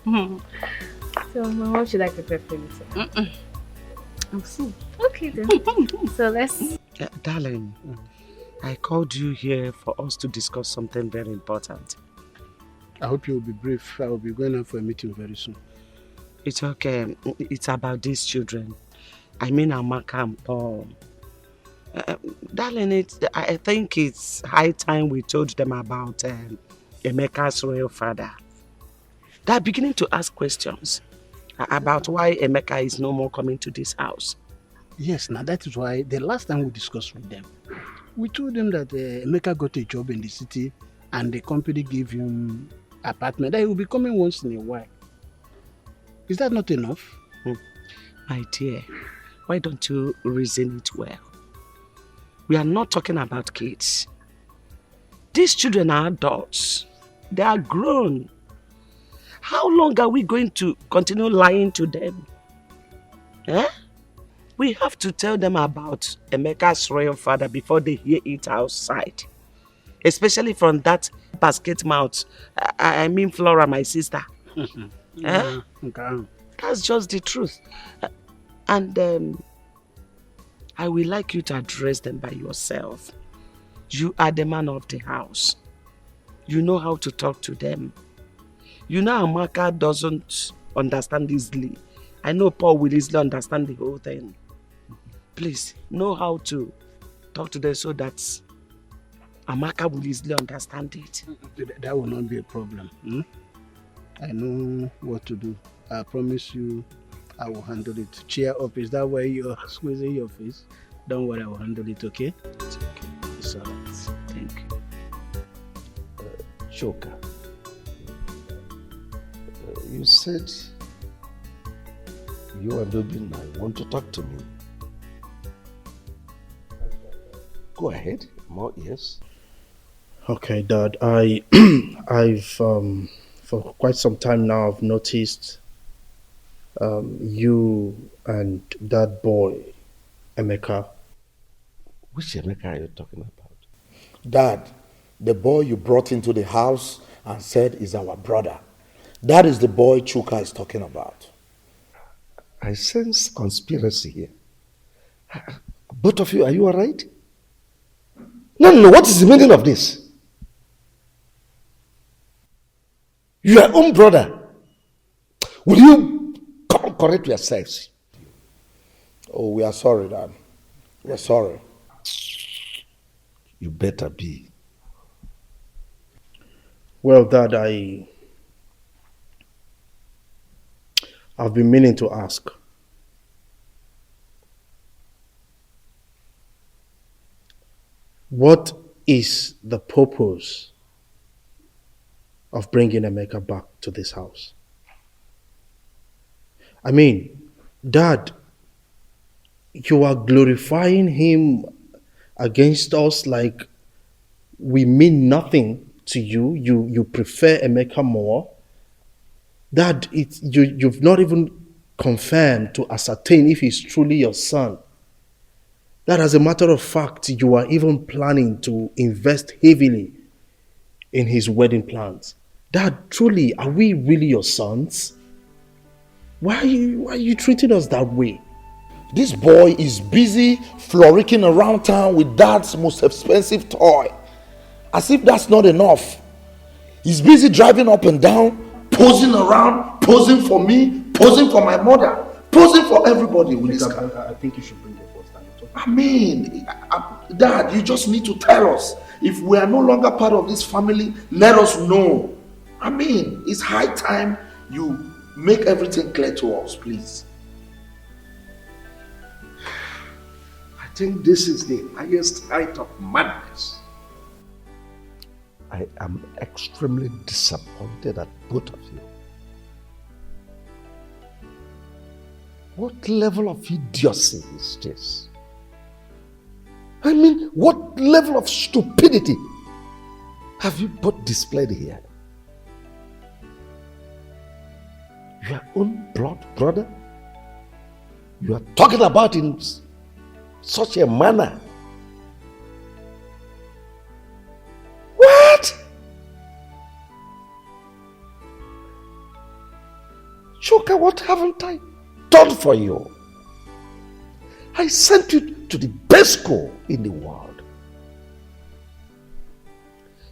So, Mama, what should I prepare for you today? I'm full. Okay, then. So, let's... Darling, I called you here for us to discuss something very important. I hope you will be brief. I will be going out for a meeting very soon. It's okay. It's about these children. I mean Amaka and Paul. Darling, I think it's high time we told them about Emeka's royal father. They're beginning to ask questions about why Emeka is no more coming to this house. Yes, now that is why the last time we discussed with them, we told them that Emeka got a job in the city and the company gave him apartment that he will be coming once in a while. Is that not enough? My dear, why don't you reason it well? We are not talking about kids. These children are adults. They are grown. How long are we going to continue lying to them? We have to tell them about Emeka's royal father before they hear it outside. Especially from that basket mouth. I mean Flora, my sister. That's just the truth. And I would like you to address them by yourself. You are the man of the house. You know how to talk to them. You know Amaka doesn't understand easily. I know Paul will easily understand the whole thing. Please, know how to talk to them so that Amaka will easily understand it. That will not be a problem. I know what to do. I promise you I will handle it. Cheer up. Is that why you're squeezing your face? Don't worry, I will handle it, okay? It's okay. It's all right. Thank you. Chuka, you said you and Obinna want to talk to me. Go ahead, more ears. Okay, Dad. I've for quite some time now I've noticed you and that boy, Emeka. Which Emeka are you talking about? Dad, the boy you brought into the house and said is our brother. That is the boy Chuka is talking about. I sense conspiracy here. Both of you, are you all right? No, what is the meaning of this? Your own brother. Will you correct yourselves? Oh, we are sorry, Dad. We are sorry. You better be. Well, Dad, I've been meaning to ask. What is the purpose of bringing Emeka back to this house? I mean, Dad, you are glorifying him against us like we mean nothing to you. You prefer Emeka more. Dad, you've not even confirmed to ascertain if he's truly your son. That, as a matter of fact, you are even planning to invest heavily in his wedding plans. Dad, truly, are we really your sons? Why are you treating us that way? This boy is busy frolicking around town with Dad's most expensive toy. As if that's not enough. He's busy driving up and down, posing around, posing for me, posing for my mother, posing for everybody with this car. I think you should bring your voice down. I mean, Dad, you just need to tell us. If we are no longer part of this family, let us know. I mean, it's high time you make everything clear to us, please. I think this is the highest height of madness. I am extremely disappointed at both of you. What level of idiocy is this? I mean, what level of stupidity have you both displayed here? Your own blood brother? You are talking about in such a manner. What? Chuka, what haven't I done for you? I sent you to the best school in the world.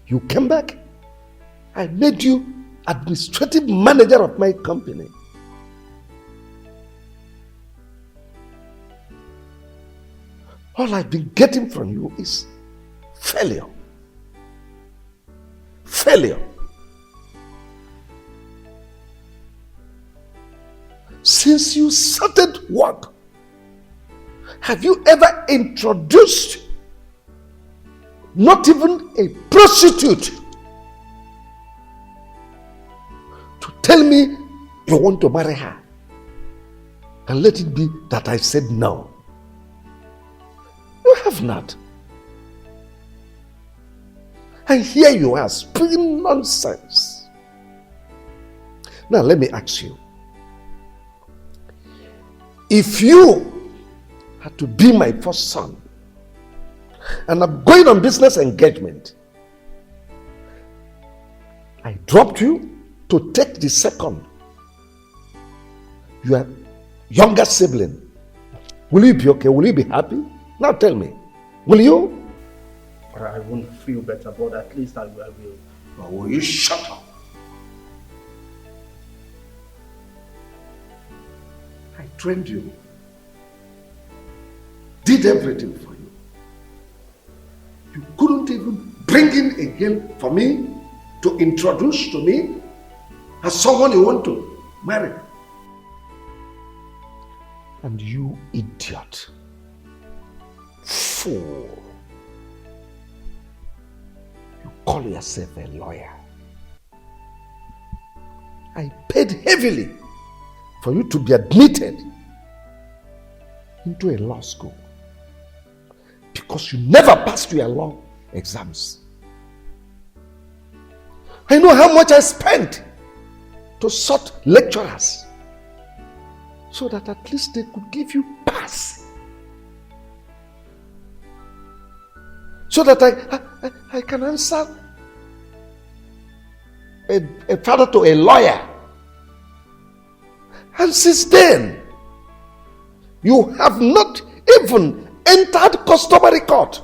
You came back. I made you administrative manager of my company. All I've been getting from you is failure. Failure. Since you started work, have you ever introduced not even a prostitute to tell me you want to marry her? And let it be that I said no. You have not. And here you are speaking nonsense. Now let me ask you. If you had to be my first son, and I'm going on business engagement, I dropped you to take the second, your younger sibling, will you be okay? Will you be happy? Now tell me, will you? I won't feel better, but at least I will. Or will you shut up? I trained you. did everything for you. You couldn't even bring in a girl for me to introduce to me as someone you want to marry. And you idiot, fool, you call yourself a lawyer. I paid heavily for you to be admitted into a law school because you never passed your law exams. I know how much I spent to sort lecturers so that at least they could give you pass. So that I can answer a father to a lawyer. And since then, you have not even entered customary court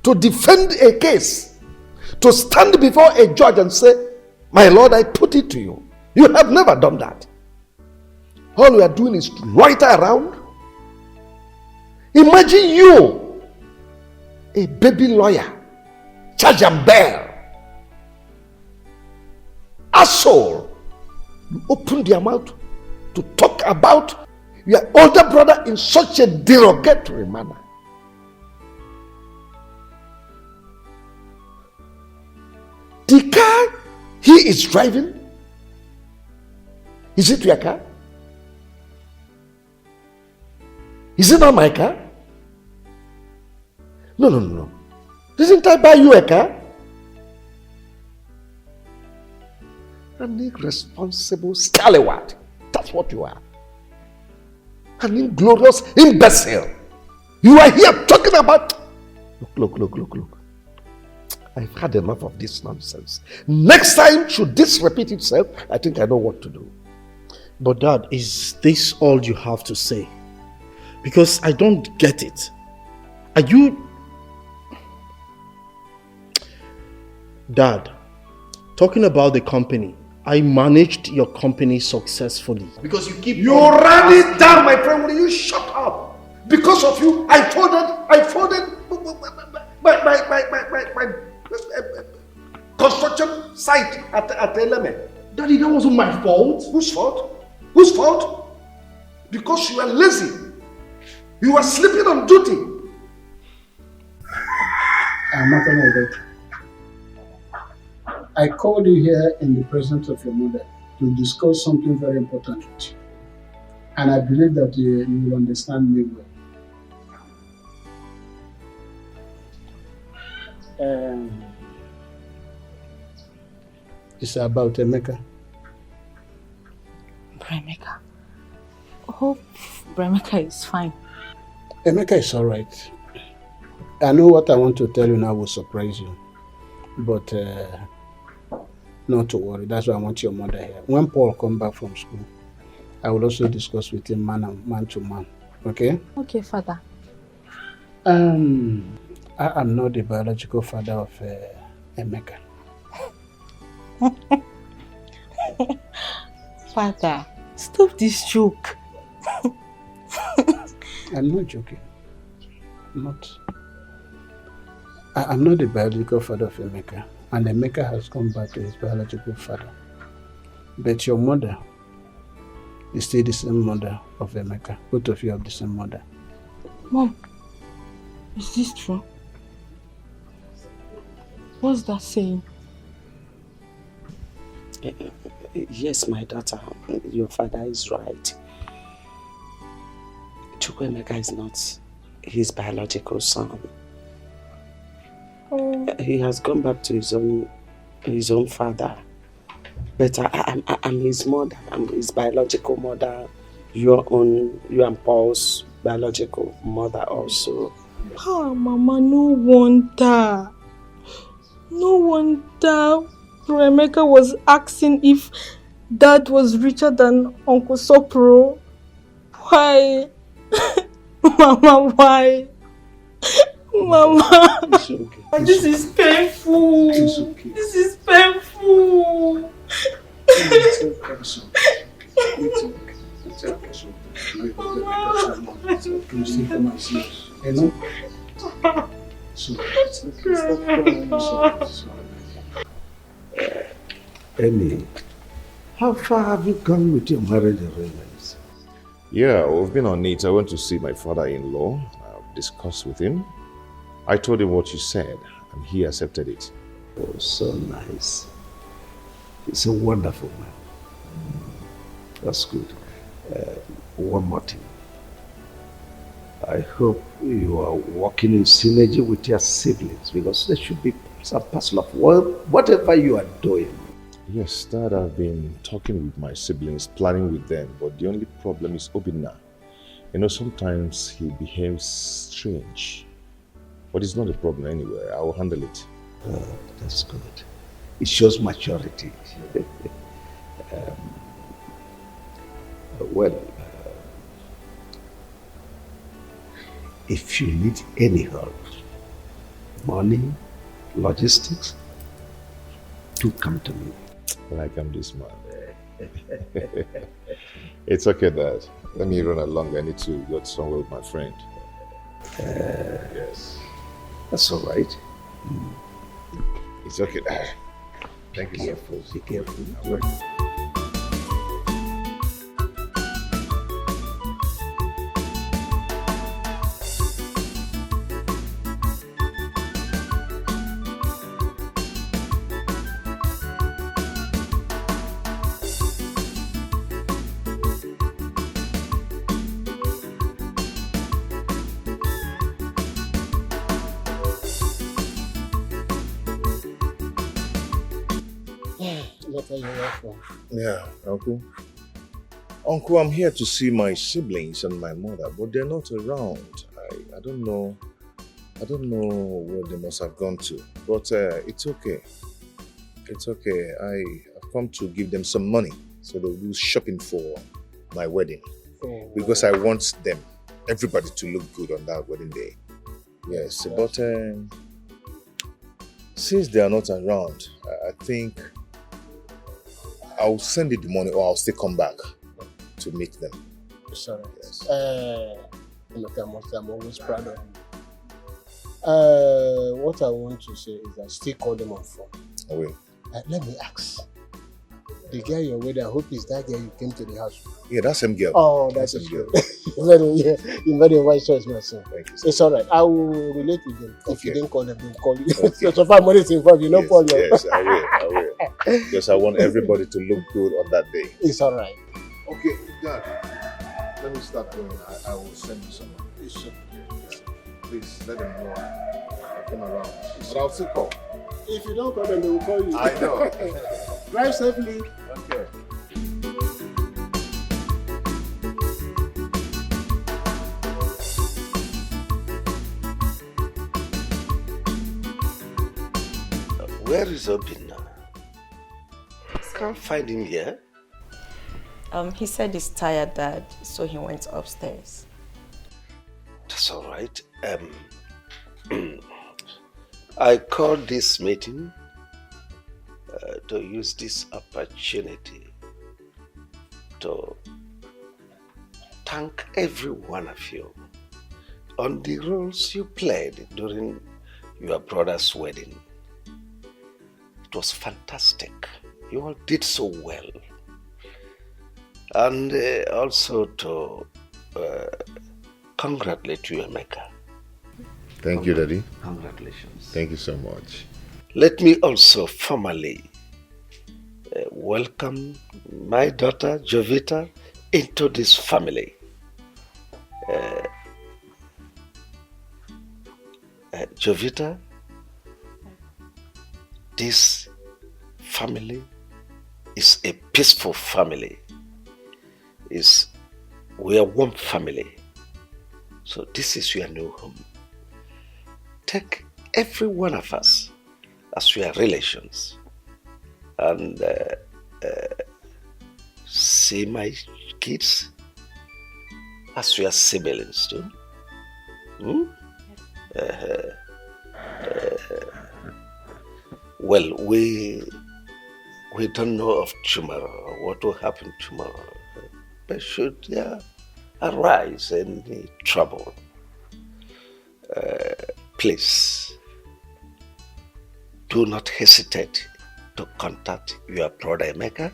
to defend a case, to stand before a judge and say, my lord, I put it to you. You have never done that. All we are doing is to loiter around. Imagine you, a baby lawyer, charge and bear, asshole. You open their mouth to talk about your older brother in such a derogatory manner. The car he is driving, is it your car? Is it not my car? No. Didn't I buy you a car? An irresponsible scallywag. That's what you are. An inglorious imbecile. You are here talking about... Look. I've had enough of this nonsense. Next time, should this repeat itself, I think I know what to do. But Dad, is this all you have to say? Because I don't get it. Are you... Dad, talking about the company, I managed your company successfully. Because you keep... You ran it down, my friend. Will you shut up? Because of you, I folded my construction site at Eleme. Daddy, that wasn't my fault. Whose fault? Whose fault? Because you were lazy. You were sleeping on duty. I called you here in the presence of your mother to discuss something very important with you. And I believe that you will understand me well. It's about Emeka. Bremeka. Hope Bremeka is fine. Emeka is alright. I know what I want to tell you now will surprise you. But not to worry. That's why I want your mother here. When Paul comes back from school, I will also discuss with him man to man. Okay? Okay, Father. I am not the biological father of Emeka. Father, stop this joke. I'm not joking. I'm not the biological father of Emeka. And Emeka has come back to his biological father. But your mother is still the same mother of Emeka. Both of you have the same mother. Mom, is this true? What's that saying? Yes, my daughter, your father is right. Chukwuemeka is not his biological son. He has gone back to his own father. But I'm his mother. I'm his biological mother. You and Paul's biological mother also. Oh, Mama, no wonder. No wonder Emeka was asking if Dad was richer than Uncle Sopro. Why? Mama, why? Mama, this is painful. This is painful. It's okay. Mama. You still come and see us. You know? So, stop crying. Amy, how far have you gone with your marriage arrangements? Yeah, we've been on it. I went to see my father-in-law. I've discussed with him. I told him what you said, and he accepted it. Oh, so nice. He's a wonderful man. That's good. One more thing. I hope you are working in synergy with your siblings, because there should be some parcel of whatever you are doing. Yes, Dad, I've been talking with my siblings, planning with them, but the only problem is Obinna. You know, sometimes he behaves strange, but it's not a problem anyway. I will handle it. That's good. It shows maturity. If you need any help, money, logistics, do come to me. Like I'm this man. It's okay, Dad. Let me run along. I need to go somewhere with my friend. Yes. That's all right. It's okay, Dad. Thank you, sir. Be careful. Yeah, Uncle. Uncle, I'm here to see my siblings and my mother, but they're not around. I don't know. I don't know where they must have gone to. But it's okay. It's okay. I've come to give them some money so they'll do shopping for my wedding. Oh. Because I want them, everybody, to look good on that wedding day. Yes, but since they are not around, I think I'll send you the money, or I'll still come back to meet them. Sorry. Yes. I'm always proud of you. What I want to say is that still call them on phone. I will. Let me ask. The girl you're with, I hope is that girl you came to the house. Yeah, that's same girl. Oh, that's a girl. You made a wise choice, my son. Thank you. It's all right. I will relate with them. If you didn't call them, they'll call you. Okay. So far, money is involved. You know, Yes, Paul. yes, I will. Because I want everybody to look good on that day. It's all right. Okay, Dad, let me start going. I will send you some money. Please, let them know I came around. But I'll still call. If you don't call them, they will call you. I know. Drive safely. Okay. Where is Obinna? Can't find him here. He said he's tired, Dad, so he went upstairs. That's all right. I called this meeting to use this opportunity to thank every one of you on the roles you played during your brother's wedding. It was fantastic. You all did so well. And also to congratulate you, Emeka. Thank you, Daddy. Congratulations. Thank you so much. Let me also formally welcome my daughter, Jovita, into this family. Jovita, this family is a peaceful family. We are one family. So this is your new home. Take every one of us as your relations and see my kids as your siblings too. Well, we don't know of tomorrow, what will happen tomorrow. But should there arise any trouble, please do not hesitate to contact your brother Emeka.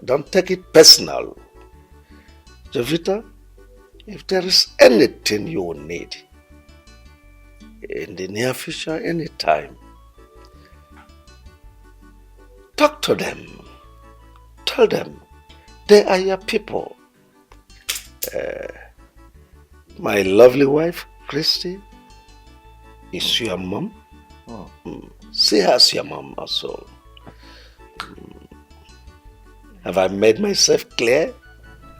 Don't take it personal. Jovita, if there is anything you will need in the near future, anytime, talk to them. Tell them they are your people. My lovely wife, Christy, is your mom. See her as your mom also. Have I made myself clear?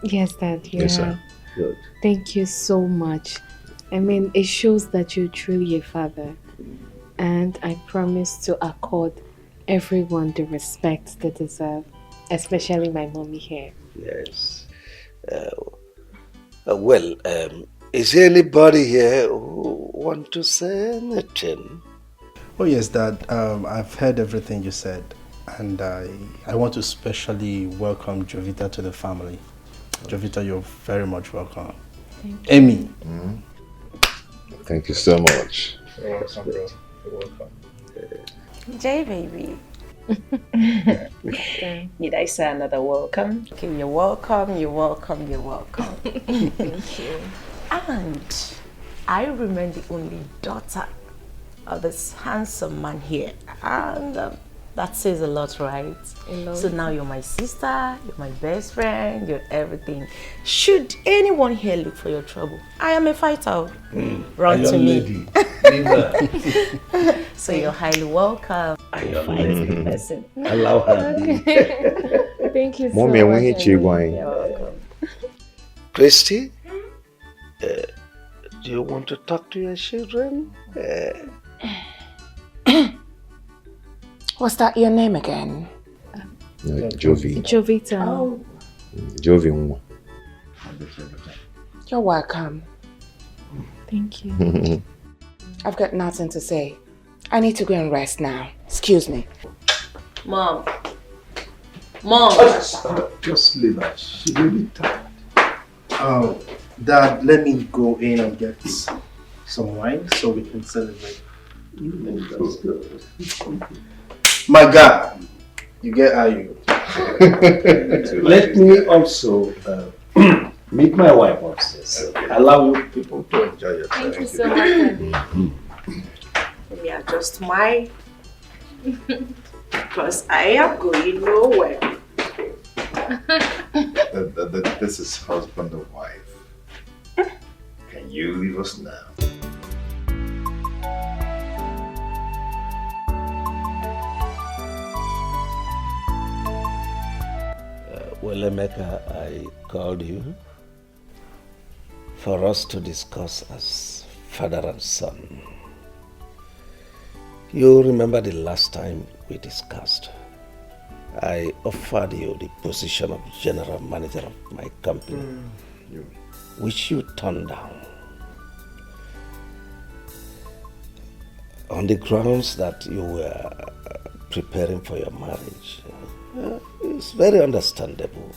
Yes, Dad. You Yes, have. sir. Good. Thank you so much. I mean, it shows that you're truly a father. And I promise to accord everyone the respect they deserve, especially my mommy here. Yes. Is there anybody here who want to say anything? Oh yes, Dad. I've heard everything you said, and I want to especially welcome Jovita to the family. Jovita, you're very much welcome. Thank you. Amy. Thank you so much. You're welcome, bro. You're welcome. Jay, baby. Need I say another welcome? Okay, you're welcome, you're welcome, you're welcome. Thank you. And I remain the only daughter of this handsome man here. And that says a lot, right? A lot. So now you're my sister, you're my best friend, you're everything. Should anyone here look for your trouble, I am a fighter. Run to me. So you're highly welcome. Fighting person. Allow her. Thank you so Mommy, when much. you going? You're welcome. Christy, do you want to talk to your children? What's that your name again? No, Jovi. Jovita. Oh, Jovi Nwa. you're welcome. Thank you. I've got nothing to say. I need to go and rest now. Excuse me. Mom. Mom. Just leave her. She will be tired. Oh, Dad, let me go in and get some wine so we can celebrate. My God, you get how you. Let me also meet my wife upstairs. Allow you people to enjoy your time. Thank you so much, Daddy. Let me adjust my... because I am going nowhere. This is husband and wife. Can you leave us now? Well, Emeka, I called you for us to discuss as father and son. You remember the last time we discussed? I offered you the position of general manager of my company, which you turned down. On the grounds that you were preparing for your marriage. It's very understandable.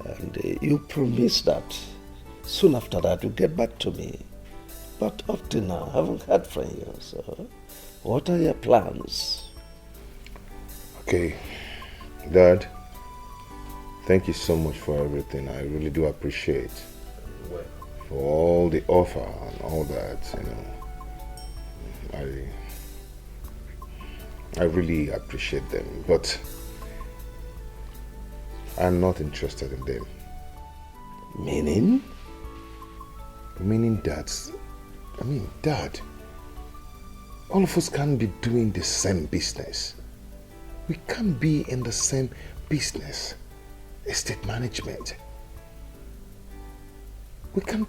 And you promised that soon after that you'll get back to me. But up to now, I haven't heard from you. So, what are your plans? Okay, Dad, thank you so much for everything. I really do appreciate for all the offer and all that, you know. I really appreciate them, but I'm not interested in them. Meaning? Meaning that, Dad, all of us can't be doing the same business. We can't be in the same business. Estate management. We can't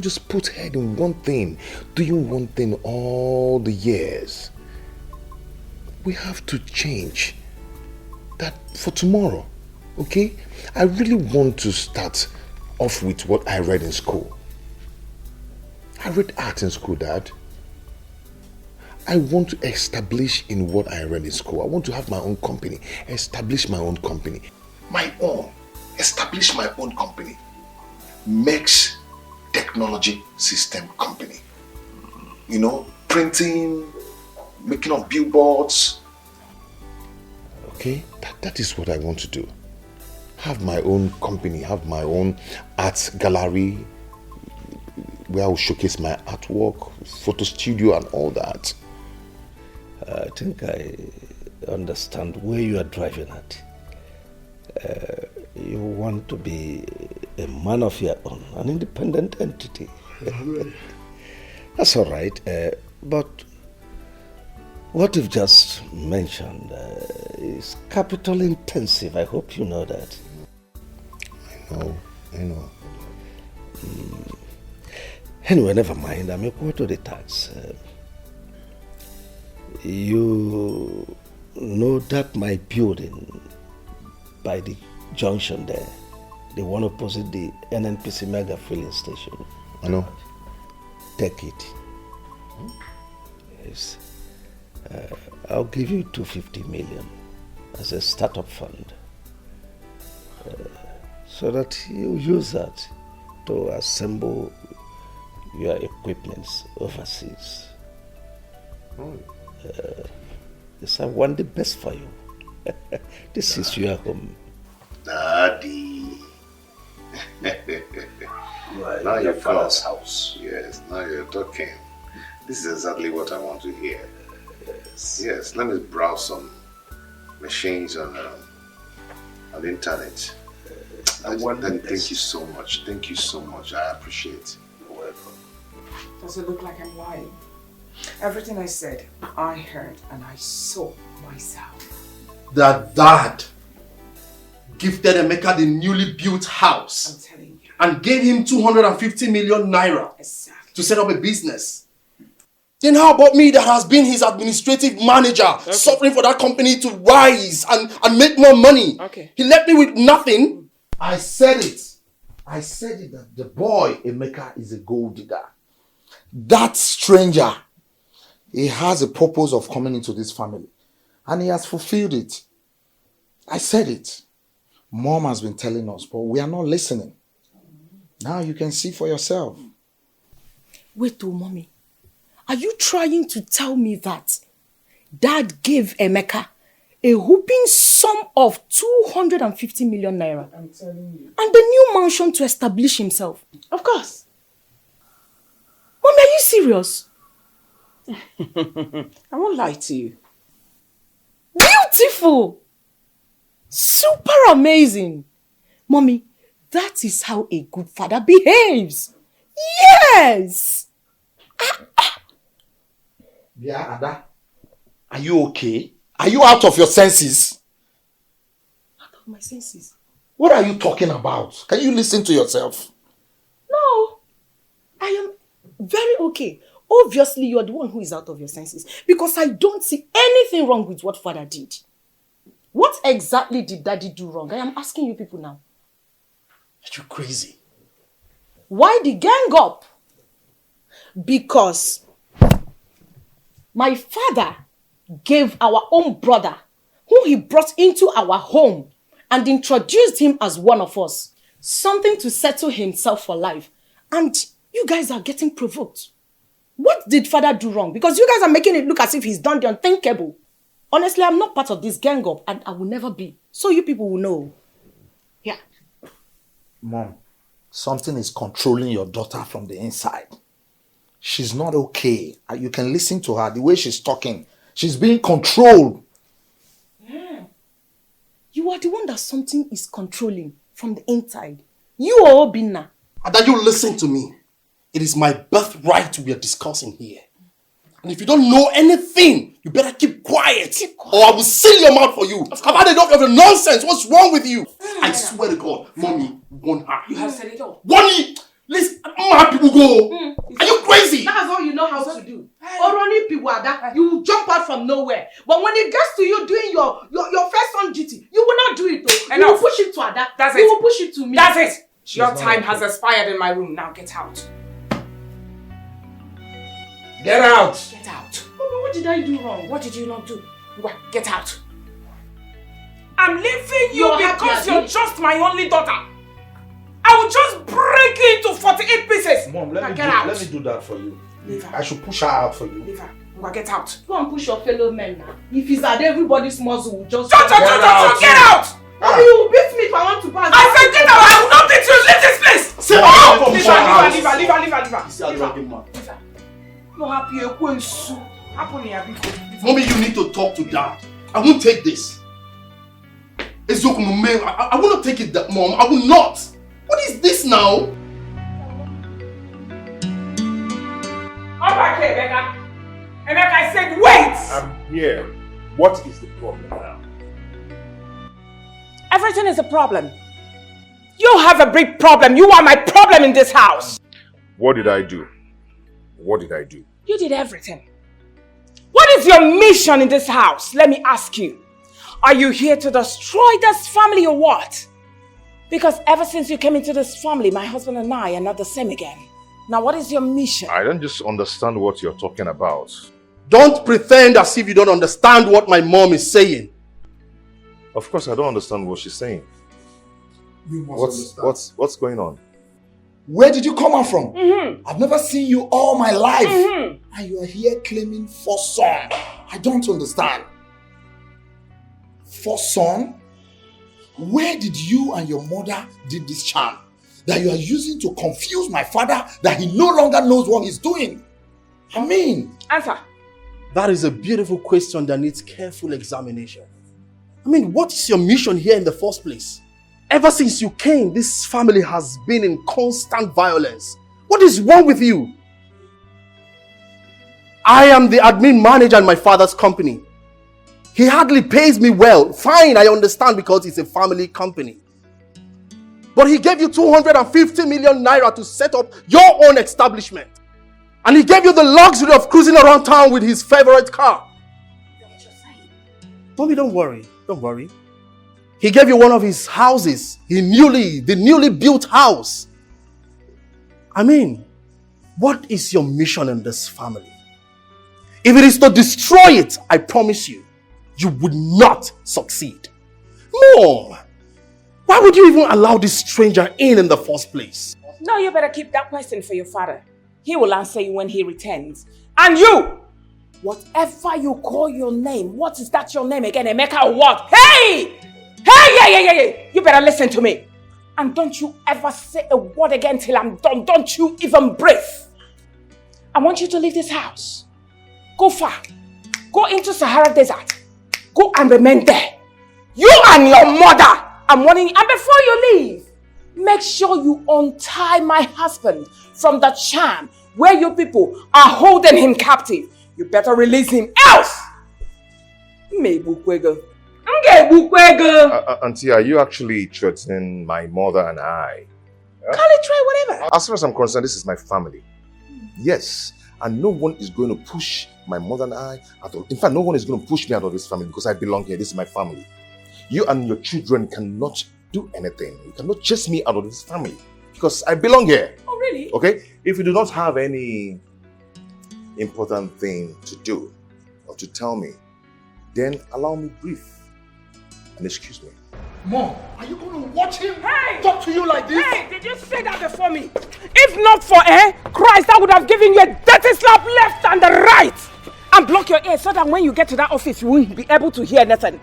just put head in one thing, doing one thing all the years. We have to change that for tomorrow, okay? I really want to start off with what I read in school. I read art in school, Dad. I want to establish in what I read in school. I want to have my own company, establish my own company. My own. establish my own company. Mex Technology System Company. You know, printing, making of billboards. Okay, that is what I want to do. Have my own company, have my own art gallery where I will showcase my artwork, photo studio and all that. I think I understand where you are driving at. You want to be a man of your own, an independent entity. That's all right. But what you've just mentioned is capital intensive. I hope you know that. I know. Anyway, never mind. I'm equal to the tax. You know that my building by the junction there, the one opposite the NNPC Mega filling station. I know. Take it. Yes. I'll give you 250 million as a startup fund. So that you use that to assemble your equipments overseas. Yes, I want the best for you. This is your home. Daddy. Now your your father's house. Yes, now you're talking. This is exactly what I want to hear. Yes, let me browse some machines on the internet. Daddy, thank you so much. Thank you so much. I appreciate it. You're welcome. Does it look like I'm lying? Everything I said, I heard and I saw myself. That dad gifted Emeka the newly built house. I'm telling you. And gave him 250 million naira Exactly. to set up a business. Then how about me that has been his administrative manager, suffering for that company to rise and make more money? Okay. He left me with nothing. I said it that the boy Emeka is a gold digger. That stranger, he has a purpose of coming into this family. And he has fulfilled it. I said it. Mom has been telling us, but we are not listening. Now you can see for yourself. Wait, mommy. Are you trying to tell me that Dad gave Emeka a whooping sum of 250 million naira? I'm telling you. And the new mansion to establish himself? Of course. Mommy, are you serious? I won't lie to you. Beautiful! Super amazing! Mommy, that is how a good father behaves. Yes! Yeah, Ada. Are you okay? Are you out of your senses? Out of my senses? What are you talking about? Can you listen to yourself? No. I am very okay. Obviously, you're the one who is out of your senses. Because I don't see anything wrong with what father did. What exactly did daddy do wrong? I am asking you people now. Are you crazy? Why the gang up? Because my father gave our own brother, who he brought into our home and introduced him as one of us, something to settle himself for life. And you guys are getting provoked. What did father do wrong? Because you guys are making it look as if he's done the unthinkable. Honestly, I'm not part of this gang up and I will never be. So you people will know. Yeah. Mom, something is controlling your daughter from the inside. She's not okay. You can listen to her, the way she's talking. She's being controlled. Yeah. You are the one that something is controlling from the inside. You are Obinna. And that you listen to me. It is my birthright we are discussing here. And if you don't know anything, you better keep quiet. Or I will seal your mouth for you. I've had enough of your nonsense. What's wrong with you? I swear to God, Mommy, warn her. You have said it all. Warn me! Listen, my people go. Are you crazy? That's all you know how to do. Oroni Piwada, you will jump out from nowhere. But when it gets to you doing your first on duty, you will not do it though. You will push it to Ada. That's you it. will push it to me. That's it. Your time has expired in my room. Now get out. Get out. Get out. Mommy, what did I do wrong? What did you not do? Get out. I'm leaving you because you're just lost my only daughter, I will just break you into 48 pieces. Mom, Now get out. let me do that for you. Leave her. I should push her out for you. Leave her. Now get out. Go and push your fellow men now. If it's at everybody's muscle, just Get out! Mommy, you will beat me if I want to pass. I said get out! I will not beat you! Leave this place! Sit out! down. Leave her. Man. No happy, you go and sue. Mommy, you need to talk to Dad. I won't take this. I will not take it, Mom. I will not. What is this now? Come back here, Emeka. Emeka, I said wait! I'm here. What is the problem now? Everything is a problem. You have a big problem. You are my problem in this house. What did I do? What did I do? You did everything. What is your mission in this house? Let me ask you. Are you here to destroy this family or what? Because ever since you came into this family, my husband and I are not the same again. Now what is your mission? I don't just understand what you're talking about. Don't pretend as if you don't understand what my mom is saying. Of course, I don't understand what she's saying. You must understand. What's going on? Where did you come out from? Mm-hmm. I've never seen you all my life. Mm-hmm. And you are here claiming first son. I don't understand. First son? Where did you and your mother did this charm that you are using to confuse my father that he no longer knows what he's doing? I mean... Answer. That is a beautiful question that needs careful examination. I mean, what is your mission here in the first place? Ever since you came, this family has been in constant violence. What is wrong with you? I am the admin manager in my father's company. He hardly pays me well. Fine, I understand because it's a family company. But he gave you 250 million naira to set up your own establishment. And he gave you the luxury of cruising around town with his favorite car. Mommy, don't worry. Don't worry. He gave you one of his houses. The newly built house. I mean, what is your mission in this family? If it is to destroy it, I promise you, you would not succeed. Mom, why would you even allow this stranger in the first place? No, you better keep that question for your father. He will answer you when he returns. And you! Whatever you call your name, what is that your name again? Emeka or what? Hey! Hey! You better listen to me. And don't you ever say a word again till I'm done. Don't you even breathe. I want you to leave this house. Go far. Go into Sahara Desert. Go and remain there. You and your mother. I'm warning you. And before you leave, make sure you untie my husband from the charm where you people are holding him captive. You better release him, else! Auntie, are you actually threatening my mother and I? Call it try, whatever. As far as I'm concerned, this is my family. Yes, and no one is going to push my mother and I out of... In fact, no one is going to push me out of this family because I belong here. This is my family. You and your children cannot do anything. You cannot chase me out of this family because I belong here. Oh, really? Okay? If you do not have any important thing to do or to tell me, then allow me brief and excuse me. Mom, are you going to watch him talk to you like this? Hey, did you say that before me? If not for Christ, I would have given you a dirty slap left and the right and block your ears so that when you get to that office, you won't be able to hear nothing.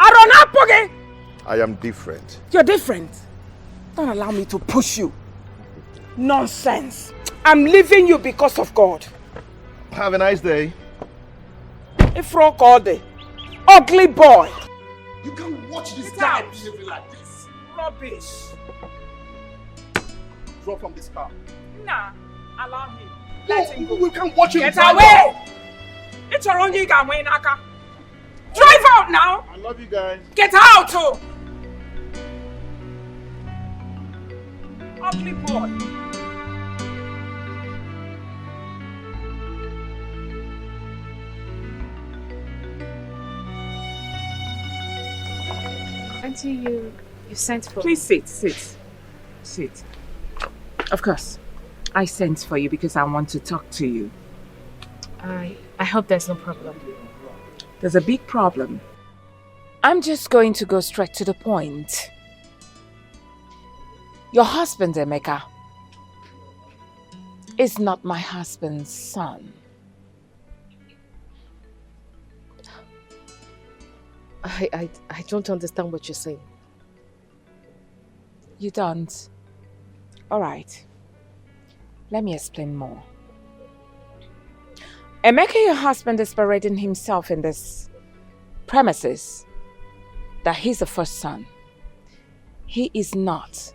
I am different. You're different. Don't allow me to push you. Nonsense. I'm leaving you because of God. Have a nice day. A frog all day. Ugly boy. You can't watch this guy behaving like this. Rubbish. Drop from this car. Nah, allow him. Let him go. We can't watch him. Get away! It's your own yiga way, Naka. Drive out now! I love you guys. Get out! Oh. Ugly boy. Auntie, you sent for Please sit. Of course. I sent for you because I want to talk to you. I hope there's no problem. There's a big problem. I'm just going to go straight to the point. Your husband, Emeka, is not my husband's son. I don't understand what you're saying. You don't? All right. Let me explain more. Emeka, your husband, is parading himself in this premises that he's the first son. He is not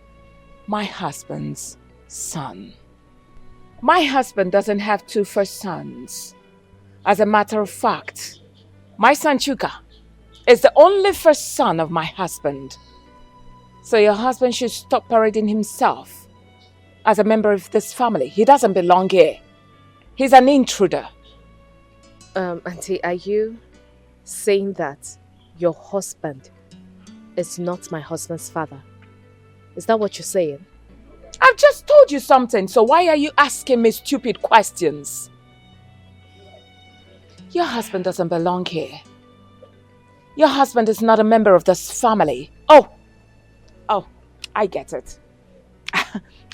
my husband's son. My husband doesn't have two first sons. As a matter of fact, my son Chuka is the only first son of my husband. So your husband should stop parading himself as a member of this family. He doesn't belong here. He's an intruder. Auntie, are you saying that your husband is not my husband's father? Is that what you're saying? I've just told you something, so why are you asking me stupid questions? Your husband doesn't belong here. Your husband is not a member of this family. Oh, I get it.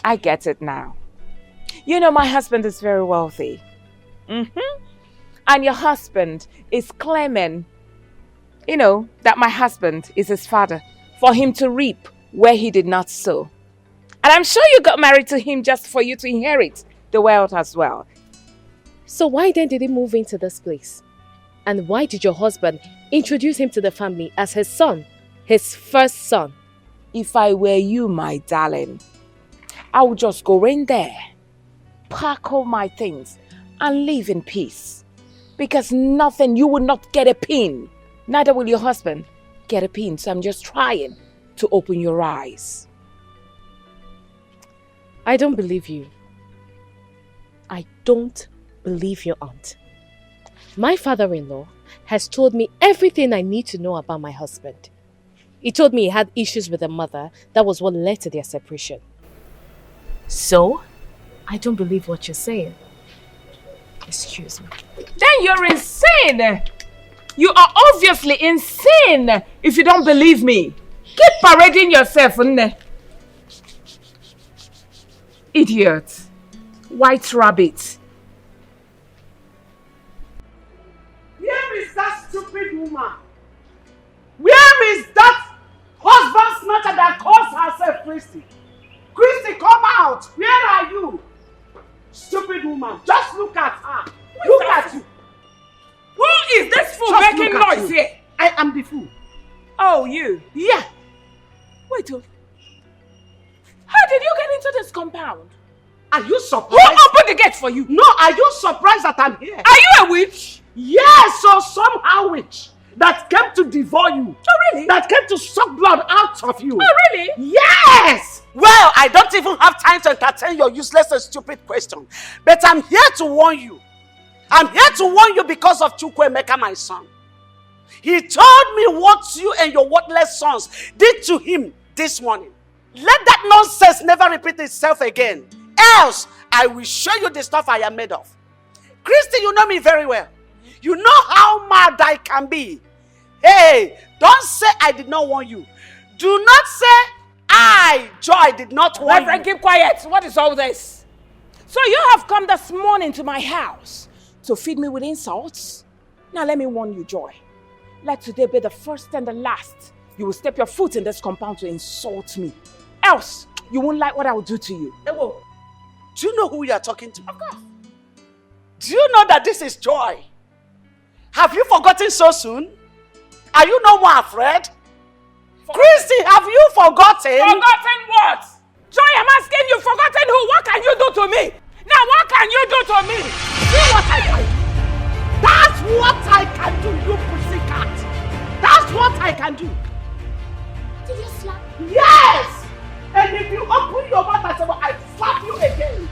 I get it now. You know, my husband is very wealthy. And your husband is claiming, that my husband is his father for him to reap where he did not sow. And I'm sure you got married to him just for you to inherit the wealth as well. So why then did he move into this place? And why did your husband introduce him to the family as his son, his first son? If I were you, my darling, I would just go in there, pack all my things, and live in peace. Because you will not get a pin. Neither will your husband get a pin. So I'm just trying to open your eyes. I don't believe you. I don't believe your aunt. My father-in-law has told me everything I need to know about my husband. He told me he had issues with a mother. That was what led to their separation. So, I don't believe what you're saying. Excuse me. Then you're insane! You are obviously insane if you don't believe me. Keep parading yourself, Nne. Idiot. White rabbit. Where is that stupid woman? Where is that husband snatcher that calls herself Christy? Christy, come out! Where are you? Stupid woman, just look at her. Look at you. Who is this fool Just making look at noise you. here? I am the fool. Oh, you? Yeah. Wait, how did you get into this compound? Are you surprised? Who opened the gate for you? No, are you surprised that I'm here? Are you a witch? Yes, so somehow witch that came to devour you. Oh, really? That came to suck blood out of you. Oh, really? Yes! Well, I don't even have time to entertain your useless and stupid question. But I'm here to warn you. I'm here to warn you because of Chukwuemeka, my son. He told me what you and your worthless sons did to him this morning. Let that nonsense never repeat itself again. Else, I will show you the stuff I am made of. Christy, you know me very well. You know how mad I can be. Hey, don't say I did not warn you. Do not say I, Joy, did not warn Reverend, you. keep quiet. What is all this? So you have come this morning to my house to feed me with insults? Now let me warn you, Joy. Let today be the first and the last you will step your foot in this compound to insult me. Else, you won't like what I will do to you. Ewo, do you know who you are talking to? Of course. Do you know that this is Joy? Have you forgotten so soon? Are you no more afraid? Christy, have you forgotten? Forgotten what? Joy, I'm asking you, forgotten who? What can you do to me? Now, what can you do to me? See what I can do. That's what I can do, you pussycat. That's what I can do. Did you slap? Yes! And if you open your mouth and say, well, I slap you again.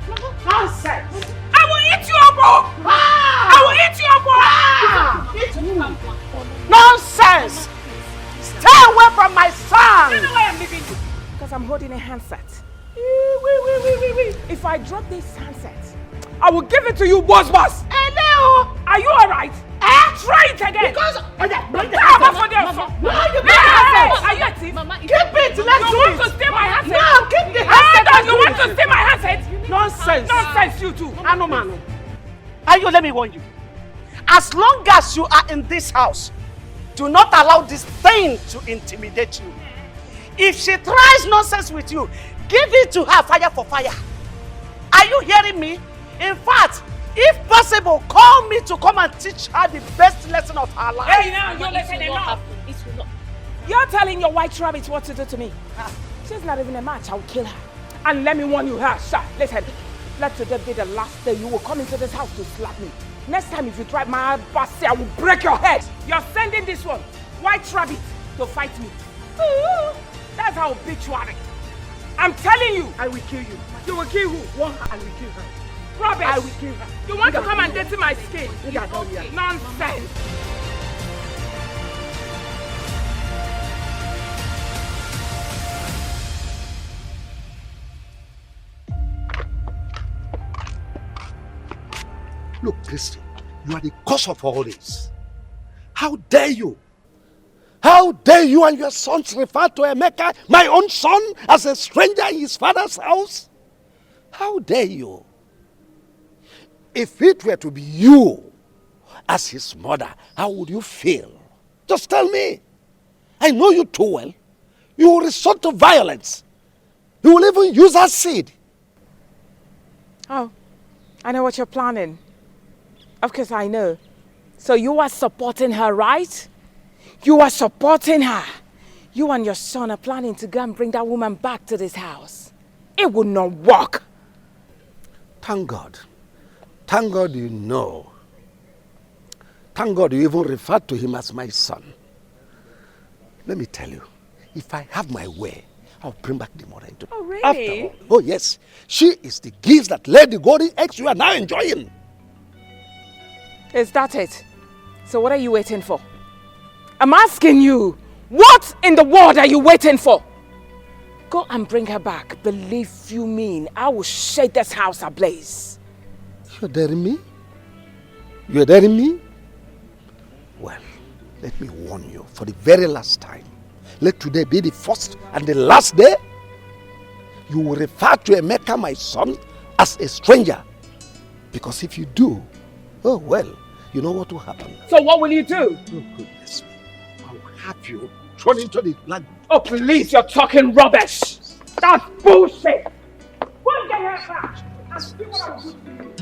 Nonsense. I will eat you up! I will eat you up! Eat you. Nonsense! Stay away from my son! You know why I'm leaving you? Because I'm holding a handset. If I drop this handset, I will give it to you, boss. Hello! Are you alright? Try it again! Because... Are you a thief? Keep it! Let's you do want it! to steal my handset? No, Nonsense! Nonsense, you two! Anumanu. Ayo, let me warn you. As long as you are in this house, do not allow this thing to intimidate you. If she tries nonsense with you, give it to her fire for fire. Are you hearing me? In fact, if possible, call me to come and teach her the best lesson of her life. Hey, now you're listening enough. You're telling your white rabbit what to do to me. She's not even a match. I'll kill her. And let me warn you, sir. Listen, let today be the last day you will come into this house to slap me. Next time, if you try my bossy, I will break your head. You're sending this one, white rabbit, to fight me. Ooh, that's how bitch you are. I'm telling you. I will kill you. You will kill who? One, I will kill her. Rubbish. I will kill her. You want to come and dirty my skin? Nonsense. Look, Christy, you are the cause of all this. How dare you? How dare you and your sons refer to Emeka, my own son, as a stranger in his father's house? How dare you? If it were to be you as his mother, how would you feel? Just tell me. I know you too well. You will resort to violence. You will even use acid. Oh, I know what you're planning. Of course I know. So you are supporting her, right? You are supporting her. You and your son are planning to go and bring that woman back to this house. It will not work. Thank God. Thank God you know. Thank God you even referred to him as my son. Let me tell you, if I have my way, I'll bring back the mother into. Oh, really? After all, oh yes, she is the gift that laid the golden eggs you are now enjoying. Is that it? So what are you waiting for? I'm asking you, what in the world are you waiting for? Go and bring her back. Believe you me, I will shake this house ablaze. You're daring me? You're daring me? Well, let me warn you for the very last time. Let today be the first and the last day you will refer to Emeka, my son, as a stranger. Because if you do, oh well, you know what will happen. So what will you do? Oh goodness me. I will have you thrown into the blood. Oh please, you're talking rubbish. That's bullshit. Go and get her back. And see what I'll do to you.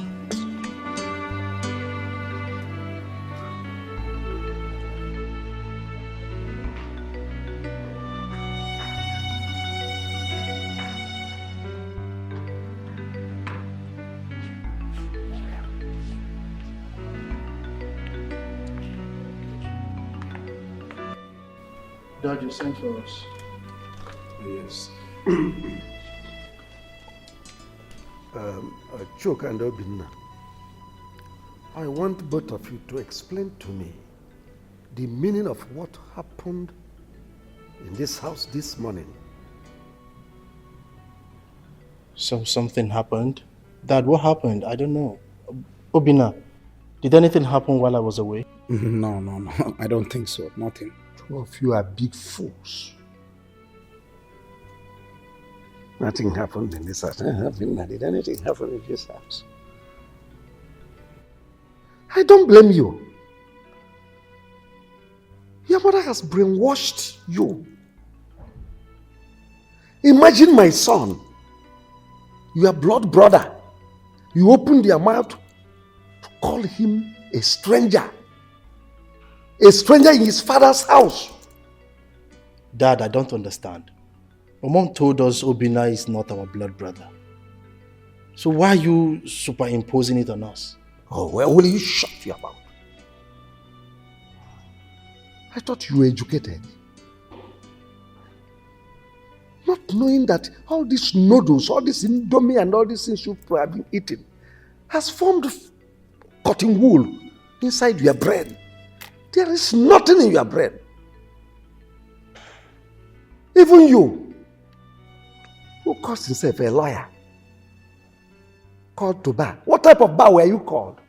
Dad, you sent for us. Yes. Chuka and Obinna, I want both of you to explain to me the meaning of what happened in this house this morning. So something happened? Dad, what happened? I don't know. Obinna, did anything happen while I was away? No. I don't think so. Nothing. Two of you are big fools. Nothing happened in this house. Did anything happen in this house? I don't blame you. Your mother has brainwashed you. Imagine my son, your blood brother. You opened your mouth to call him a stranger. A stranger in his father's house. Dad, I don't understand. My mom told us Obinna is not our blood brother. So why are you superimposing it on us? Oh, well, will you shut your mouth? I thought you were educated. Not knowing that all these noodles, all this indomie and all these things you've probably eaten has formed cotton wool inside your brain. There is nothing in your brain. Even you, who calls himself a lawyer, called to bar. What type of bar were you called?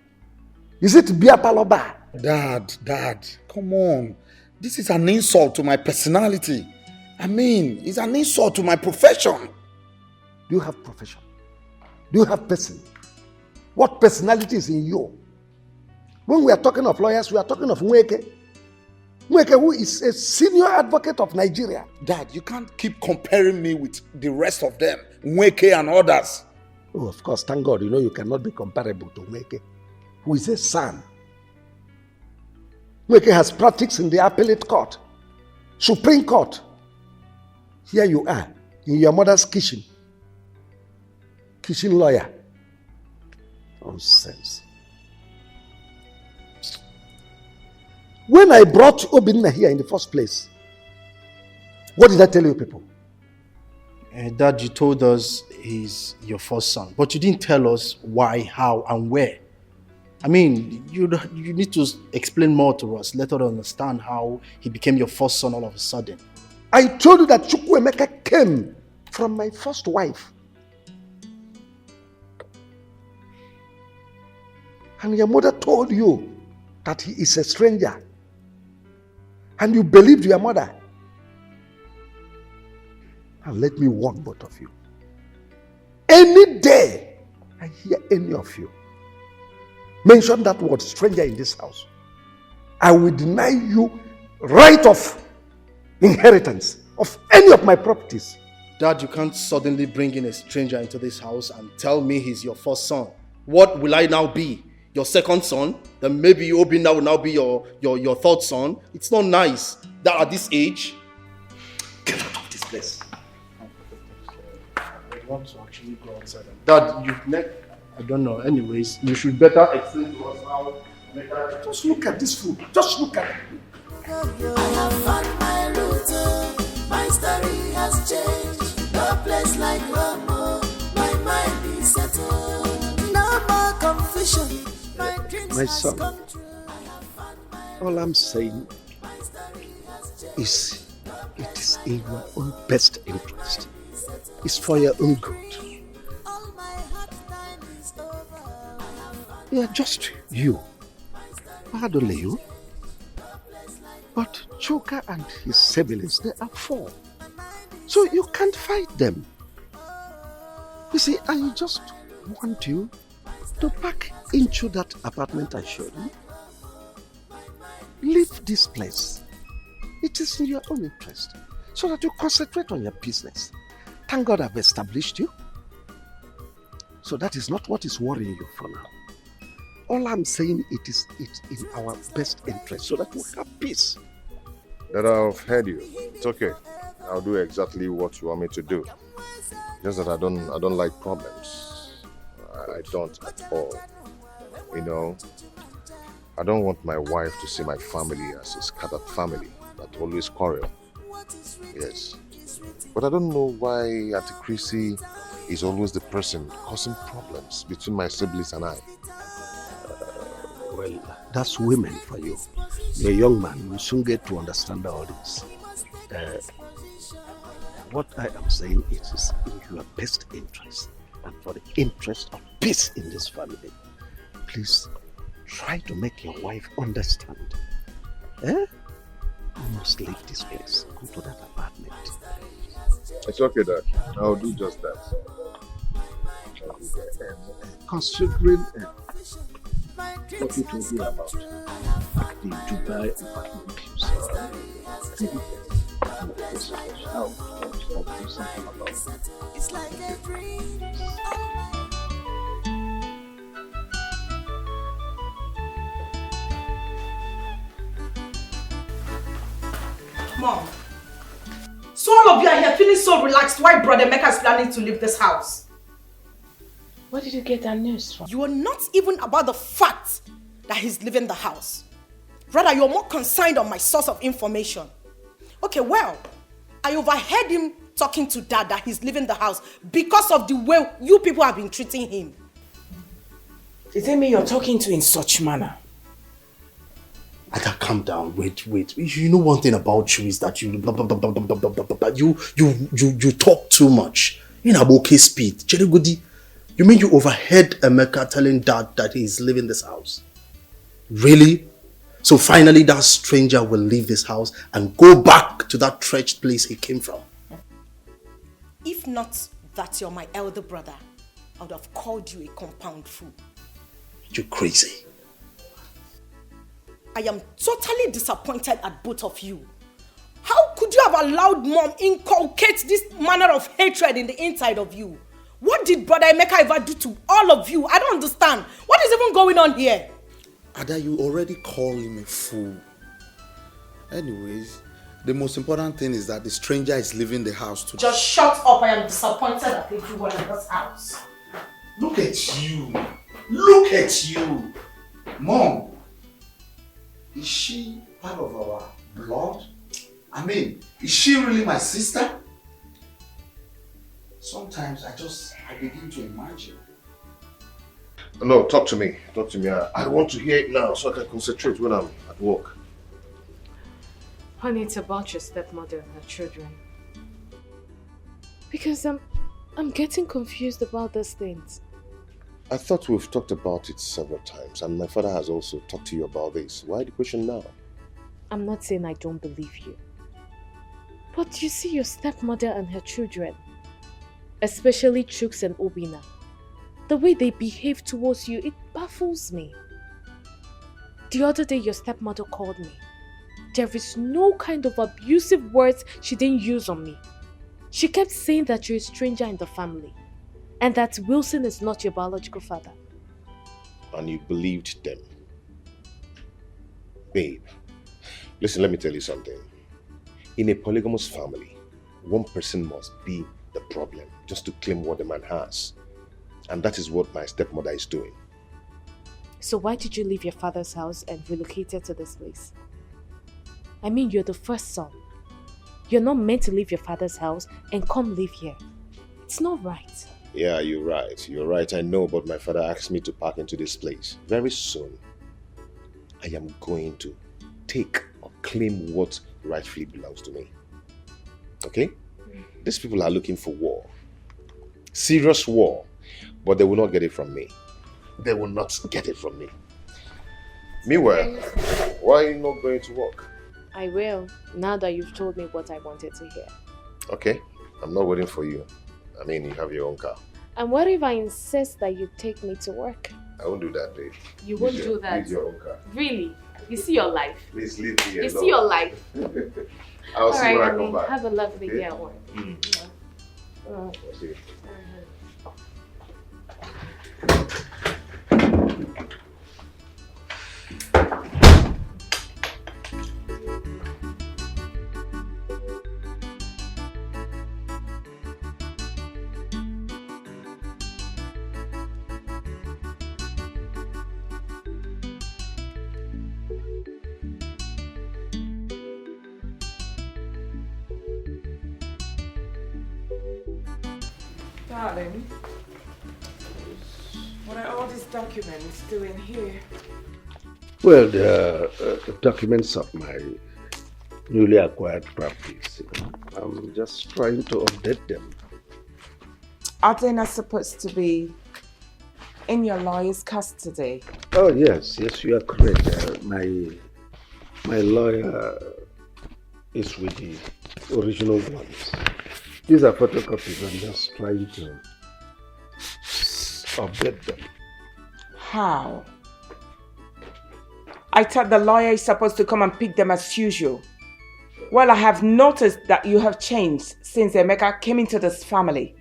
Is it beer parlor bar? Dad, come on. This is an insult to my personality. I mean, it's an insult to my profession. Do you have profession? Do you have person? What personality is in you? When we are talking of lawyers, we are talking of Nweke. Nweke, who is a senior advocate of Nigeria. Dad, you can't keep comparing me with the rest of them, Nweke and others. Oh, of course, thank God, you cannot be comparable to Nweke, who is a son. Nweke has practiced in the appellate court, Supreme Court. Here you are, in your mother's kitchen lawyer. Nonsense. When I brought Obinna here in the first place, what did I tell you people? Dad, you told us he's your first son, but you didn't tell us why, how, and where. I mean, you need to explain more to us. Let us understand how he became your first son all of a sudden. I told you that Chukwuemeka came from my first wife. And your mother told you that he is a stranger. And you believed your mother. And let me warn both of you. Any day I hear any of you mention that word stranger in this house, I will deny you right of inheritance of any of my properties. Dad, you can't suddenly bring in a stranger into this house and tell me he's your first son. What will I now be? Your second son? Then maybe Obinna will now be your third son. It's not nice that at this age. Get out of this place. I want to actually go outside. Dad, I don't know. Anyways, you should better explain to us how. Just look at this food. Just look at it. I have found my route. My story has changed. No place like Rome. My mind is settled. No more confusion. My son, all I'm saying is it is in your own best interest. It's for your own good. Yeah, just you. Not only you. But Chuka and his siblings, they are 4. So you can't fight them. You see, I just want you to pack into that apartment I showed you. Leave this place. It is in your own interest. So that you concentrate on your business. Thank God I've established you. So that is not what is worrying you for now. All I'm saying, it's in our best interest so that we have peace. That I've heard you. It's okay. I'll do exactly what you want me to do. Just that I don't like problems. I don't at all. I don't want my wife to see my family as a scattered family that always quarrel. Yes. But I don't know why Auntie Chrissy is always the person causing problems between my siblings and I. Well, that's women for you. You're a young man, you will soon get to understand all this. What I am saying is in your best interest and for the interest of peace in this family. Please try to make your wife understand. You must leave this place. Go to that apartment. It's okay, Dad. I'll do just that. Considering what you told me about the Dubai apartment, I'll do something about it. It's like a dream. Mom, so all of you are here feeling so relaxed. Why Brother Emeka is planning to leave this house? Where did you get that news from? You are not even about the fact that he's leaving the house. Rather, you're more concerned on my source of information. Okay, well, I overheard him talking to Dad that he's leaving the house because of the way you people have been treating him. Is it me you're talking to in such manner? I can't calm down. Wait. You know one thing about you is that you blah, blah, blah, blah, blah, blah, blah, blah. You talk too much. You have okay speed. Cherigodi, you mean you overheard Emeka telling Dad that he's leaving this house? Really? So finally that stranger will leave this house and go back to that wretched place he came from. If not that you're my elder brother, I would have called you a compound fool. You crazy. I am totally disappointed at both of you. How could you have allowed Mom inculcate this manner of hatred in the inside of you? What did Brother Emeka ever do to all of you? I don't understand. What is even going on here? Ada, you already called him a fool. Anyways, the most important thing is that the stranger is leaving the house today. Just shut up. I am disappointed at everyone in this house. Look at you. Look at you. Mom, is she part of our blood? I mean, is she really my sister? Sometimes I begin to imagine. No, talk to me. Talk to me. I want to hear it now so I can concentrate when I'm at work. Honey, it's about your stepmother and her children. Because I'm getting confused about these things. I thought we've talked about it several times, and my father has also talked to you about this. Why the question now? I'm not saying I don't believe you. But you see your stepmother and her children, especially Chuks and Obina, the way they behave towards you, it baffles me. The other day your stepmother called me. There is no kind of abusive words she didn't use on me. She kept saying that you're a stranger in the family and that Wilson is not your biological father. And you believed them. Babe, listen, let me tell you something. In a polygamous family, one person must be the problem just to claim what the man has. And that is what my stepmother is doing. So why did you leave your father's house and relocated to this place? I mean, you're the first son. You're not meant to leave your father's house and come live here. It's not right. Yeah, you're right. You're right, I know, but my father asked me to park into this place. Very soon, I am going to take or claim what rightfully belongs to me. Okay? These people are looking for war. Serious war. But they will not get it from me. They will not get it from me. Meanwhile, why are you not going to work? I will, now that you've told me what I wanted to hear. Okay, I'm not waiting for you. I mean, you have your own car. And what if I insist that you take me to work? I won't do that, babe. You won't do that? Use your own car. Really? You see your life? Please leave me alone. You see your life? I'll see when I come honey, back. have a lovely Okay? day at work. Yeah. I'll see you. Darling, what are all these documents doing here? Well, the documents of my newly acquired properties. I'm just trying to update them. Are they not supposed to be in your lawyer's custody? Oh yes, you are correct. My lawyer is with the original ones. These are photocopies. I'm just trying to update them. How? I thought the lawyer is supposed to come and pick them as usual. Well, I have noticed that you have changed since Emeka came into this family.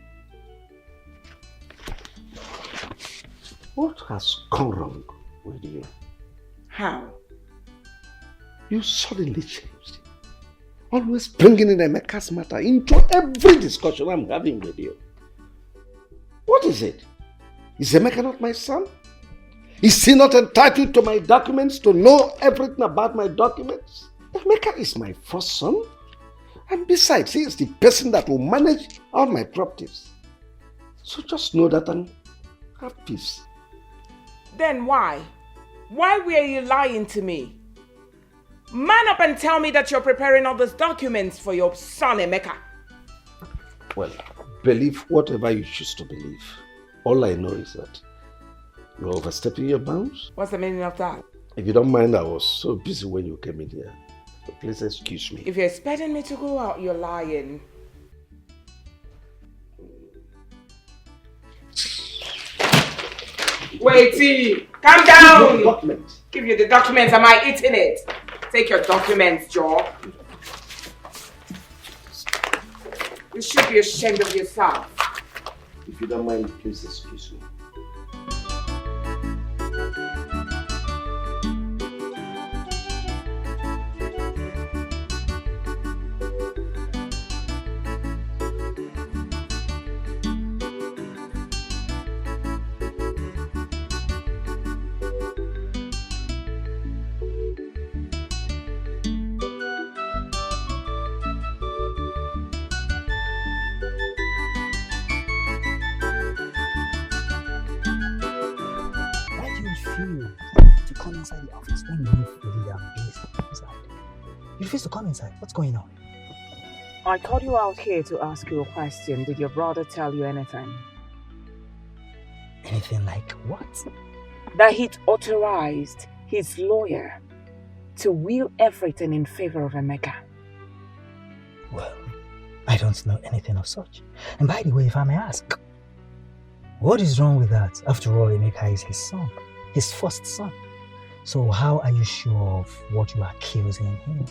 What has gone wrong with you? How? You suddenly changed. Always bringing in Emeka's matter into every discussion I'm having with you. What is it? Is Emeka not my son? Is he not entitled to my documents, to know everything about my documents? Emeka is my first son. And besides, he is the person that will manage all my properties. So just know that and have peace. Then why? Why were you lying to me? Man up and tell me that you're preparing all those documents for your son, Emeka. Well, believe whatever you choose to believe. All I know is that you're overstepping your bounds. What's the meaning of that? If you don't mind, I was so busy when you came in here. So please excuse me. If you're expecting me to go out, you're lying. Wait, calm down. Give you the documents. Am I eating it? Take your documents, Joe. You should be ashamed of yourself. If you don't mind, please excuse me. To come inside the office when you know fully that I'm busy inside. You refuse to come inside. What's going on? I called you out here to ask you a question. Did your brother tell you anything? Anything like what? That he'd authorized his lawyer to will everything in favor of Emeka. Well, I don't know anything of such. And by the way, if I may ask, what is wrong with that? After all, Emeka is his son, his first son. So how are you sure of what you are accusing him?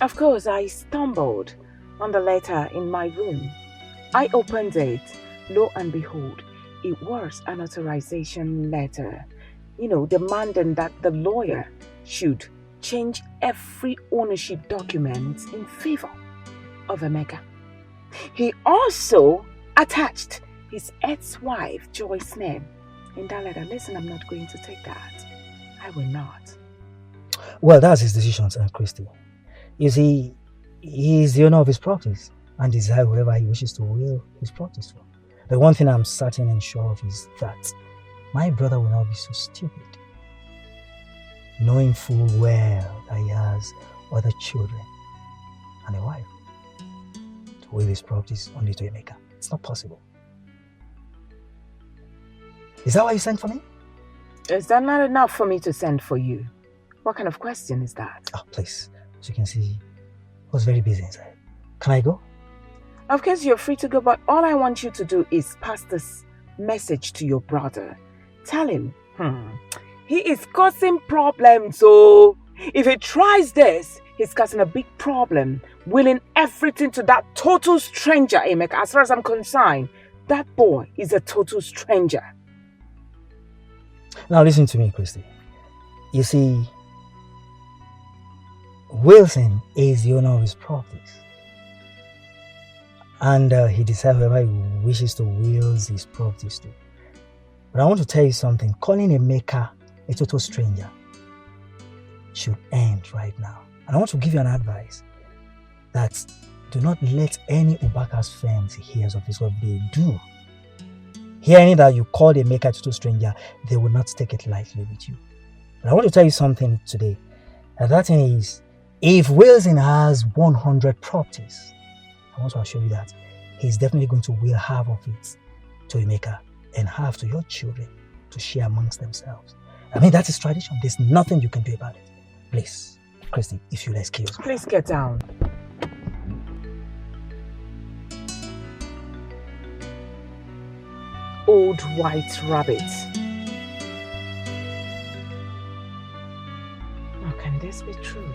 Of course, I stumbled on the letter in my room. I opened it. Lo and behold, it was an authorization letter, demanding that the lawyer should change every ownership document in favor of Emeka. He also attached his ex-wife, Joyce's name in that letter. Listen, I'm not going to take that. I will not. Well, that's his decision, Aunt Christy. You see, he is the owner of his properties and desires whoever he wishes to will his properties for. The one thing I'm certain and sure of is that my brother will not be so stupid, knowing full well that he has other children and a wife, to will his properties only to Emeka. It's not possible. Is that why you sent for me? Is that not enough for me to send for you? What kind of question is that? Oh, please. As you can see, I was very busy inside. Can I go? Of course, you're free to go, but all I want you to do is pass this message to your brother. Tell him, he is causing problems, so if he tries this, he's causing a big problem, willing everything to that total stranger, Emeka. As far as I'm concerned, that boy is a total stranger. Now listen to me, Christy. You see, Wilson is the owner of his properties. And he decides whoever he wishes to will his properties to. But I want to tell you something. Calling Emeka a total stranger should end right now. And I want to give you an advice that do not let any Ubaka's friends hear of this. What they do, hearing that you called Emeka a total stranger, they will not take it lightly with you. But I want to tell you something today. And that thing is, if Wilson has 100 properties, I want to assure you that he's definitely going to will half of it to Emeka and half to your children to share amongst themselves. I mean, that is tradition. There's nothing you can do about it. Please, Christy, if you'll excuse me. Please get down. Old white rabbit. How can this be true?